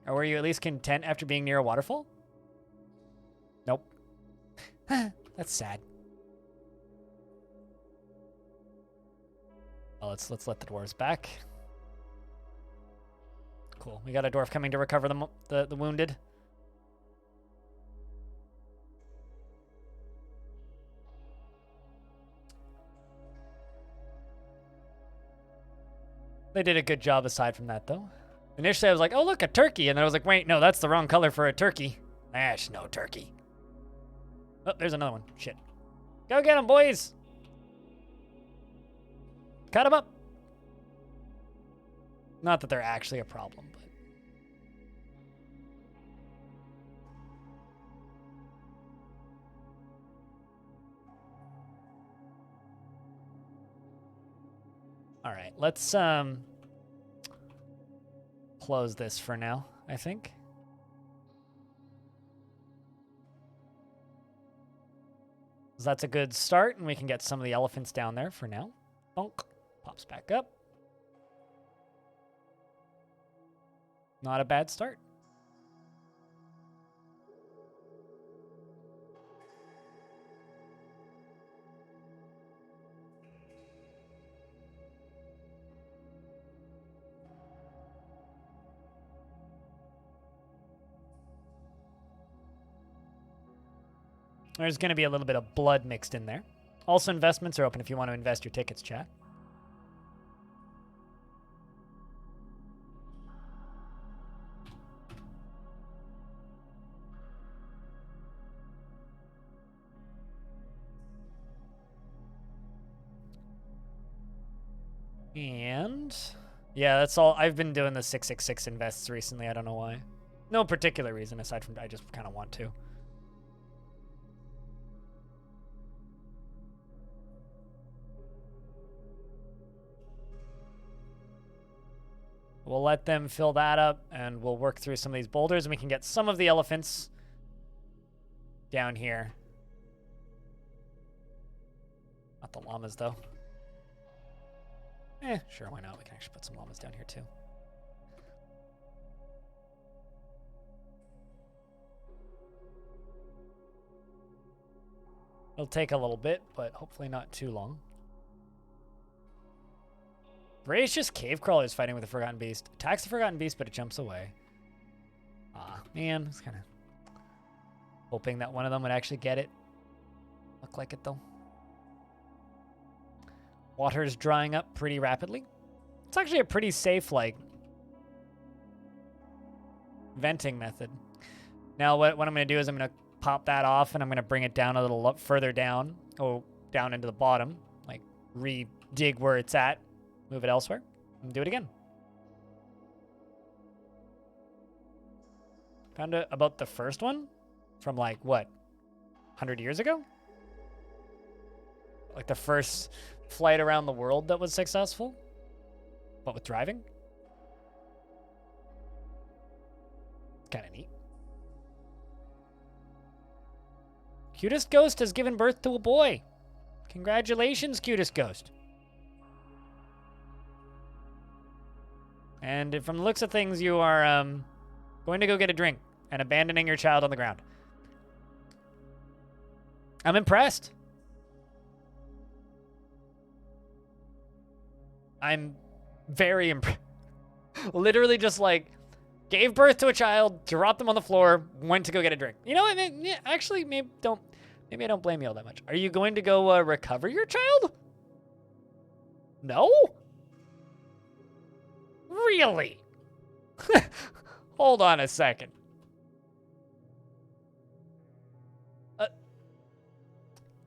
S1: Or were you at least content after being near a waterfall? Nope. That's sad. Well, let's let the dwarves back. Cool. We got a dwarf coming to recover the wounded. They did a good job aside from that, though. Initially, I was like, oh, look, a turkey. And then I was like, wait, no, that's the wrong color for a turkey. There's no turkey. Oh, there's another one. Shit. Go get them, boys. Cut them up. Not that they're actually a problem, but... All right, let's close this for now, I think. So that's a good start, and we can get some of the elephants down there for now. Bonk. Pops back up. Not a bad start. There's going to be a little bit of blood mixed in there. Also, investments are open if you want to invest your tickets, chat. And yeah, that's all. I've been doing the 666 invests recently. I don't know why. No particular reason aside from I just kind of want to. We'll let them fill that up, and we'll work through some of these boulders, and we can get some of the elephants down here. Not the llamas, though. Sure, why not? We can actually put some llamas down here, too. It'll take a little bit, but hopefully not too long. Voracious cave crawler is fighting with a forgotten beast. Attacks the forgotten beast, but it jumps away. Ah, man, I was kind of hoping that one of them would actually get it. Look like it, though. Water's drying up pretty rapidly. It's actually a pretty safe, like, venting method. Now, what I'm going to do is I'm going to pop that off, and I'm going to bring it down a little further down. Oh, down into the bottom. Like, re-dig where it's at. Move it elsewhere, and do it again. Found out about the first one from, like, what, 100 years ago? Like the first flight around the world that was successful, but with driving. It's kind of neat. Cutest Ghost has given birth to a boy. Congratulations, Cutest Ghost. And from the looks of things, you are going to go get a drink and abandoning your child on the ground. I'm impressed. I'm very impressed. Literally just like gave birth to a child, dropped them on the floor, went to go get a drink. You know what? Actually, maybe I don't blame you all that much. Are you going to go recover your child? No? Really? Hold on a second.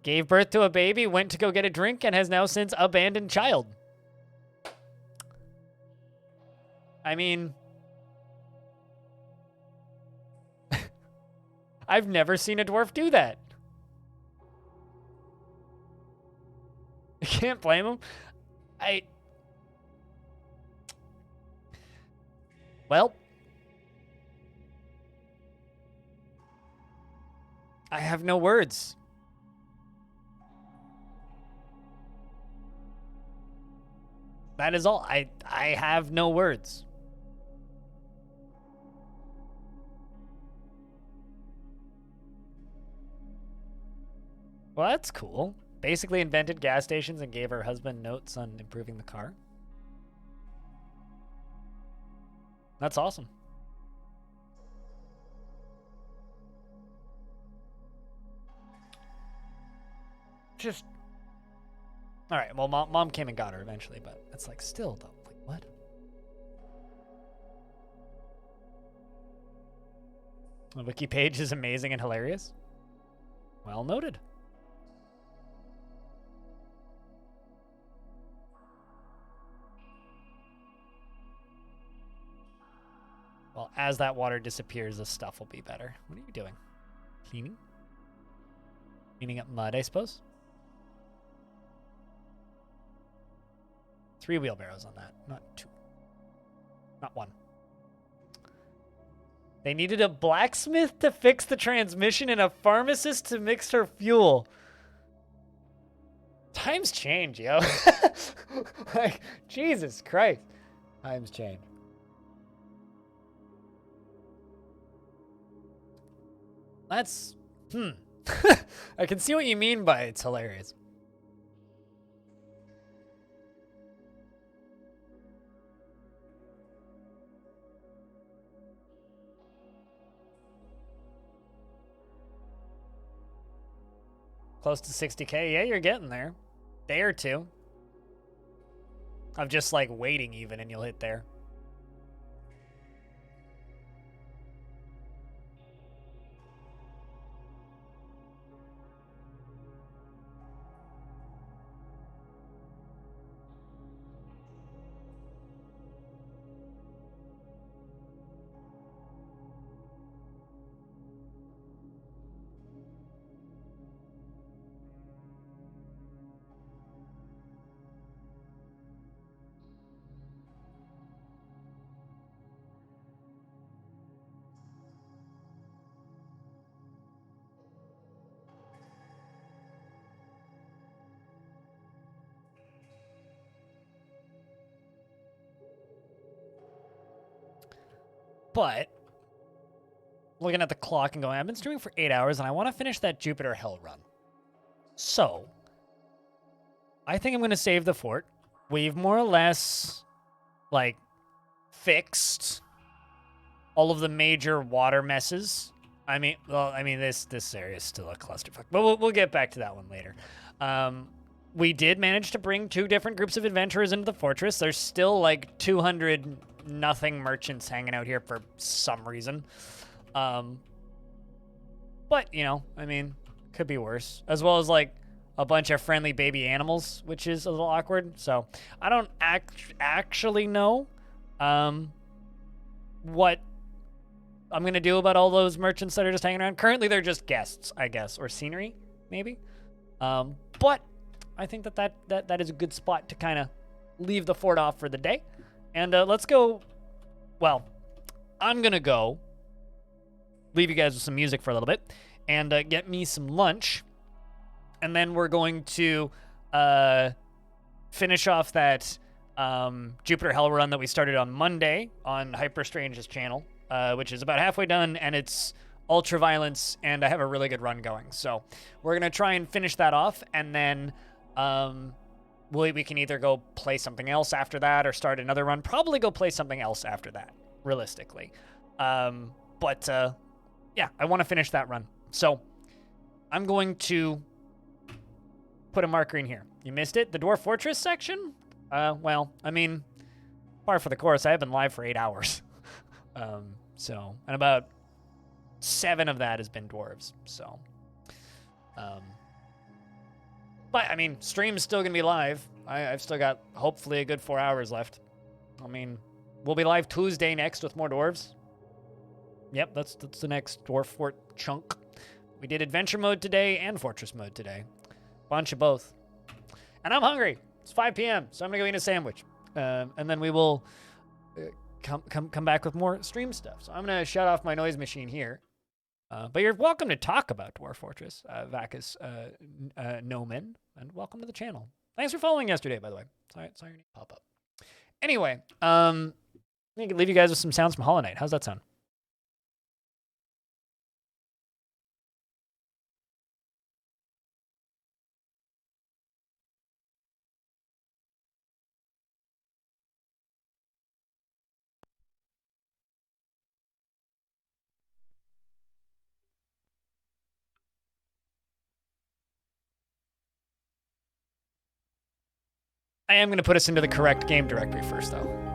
S1: Gave birth to a baby, went to go get a drink, and has now since abandoned child. I mean, I've never seen a dwarf do that. I can't blame him. Well, I have no words. That is all. I have no words. Well, that's cool. Basically invented gas stations and gave her husband notes on improving the car. That's awesome. Just... All right, well, mom came and got her eventually, but it's like still, though. Like, what? The wiki page is amazing and hilarious. Well noted. Well, as that water disappears, the stuff will be better. What are you doing? Cleaning? Cleaning up mud, I suppose? 3 wheelbarrows on that, not 2. Not 1. They needed a blacksmith to fix the transmission and a pharmacist to mix her fuel. Times change, yo. Like, Jesus Christ. Times change. That's, I can see what you mean by it's hilarious. Close to 60K. Yeah, you're getting there. Day or two. Of just like waiting even and you'll hit there. But looking at the clock and going, I've been streaming for 8 hours and I want to finish that Jupiter Hell run. So I think I'm going to save the fort. We've more or less like fixed all of the major water messes. I mean, this area is still a clusterfuck, but we'll get back to that one later. We did manage to bring 2 different groups of adventurers into the fortress. There's still like 200 nothing merchants hanging out here for some reason. But, you know, I mean, could be worse. As well as like a bunch of friendly baby animals, which is a little awkward. So I don't actually know what I'm going to do about all those merchants that are just hanging around. Currently, they're just guests, I guess, or scenery, maybe. But I think that is a good spot to kind of leave the fort off for the day. And let's go, well, I'm going to go leave you guys with some music for a little bit and get me some lunch. And then we're going to finish off that Jupiter Hell run that we started on Monday on Hyper Strange's channel, which is about halfway done, and it's ultra violence, and I have a really good run going. So we're going to try and finish that off, and then we can either go play something else after that or start another run. Probably go play something else after that, realistically. But yeah, I want to finish that run. So I'm going to put a marker in here. You missed it? The Dwarf Fortress section? Well, I mean, par for the course. I have been live for 8 hours. And about 7 of that has been dwarves. So, but I mean, stream's still gonna be live. I've still got hopefully a good 4 hours left. I mean, we'll be live Tuesday next with more dwarves. Yep, that's the next dwarf fort chunk. We did adventure mode today and fortress mode today. Bunch of both. And I'm hungry. It's 5 p.m., so I'm gonna go eat a sandwich. And then we will come back with more stream stuff. So I'm gonna shut off my noise machine here. But you're welcome to talk about Dwarf Fortress, Vacus Nomen, and welcome to the channel. Thanks for following yesterday, by the way. Sorry your name pop up. Anyway, I can leave you guys with some sounds from Hollow Knight. How's that sound? I am going to put us into the correct game directory first, though.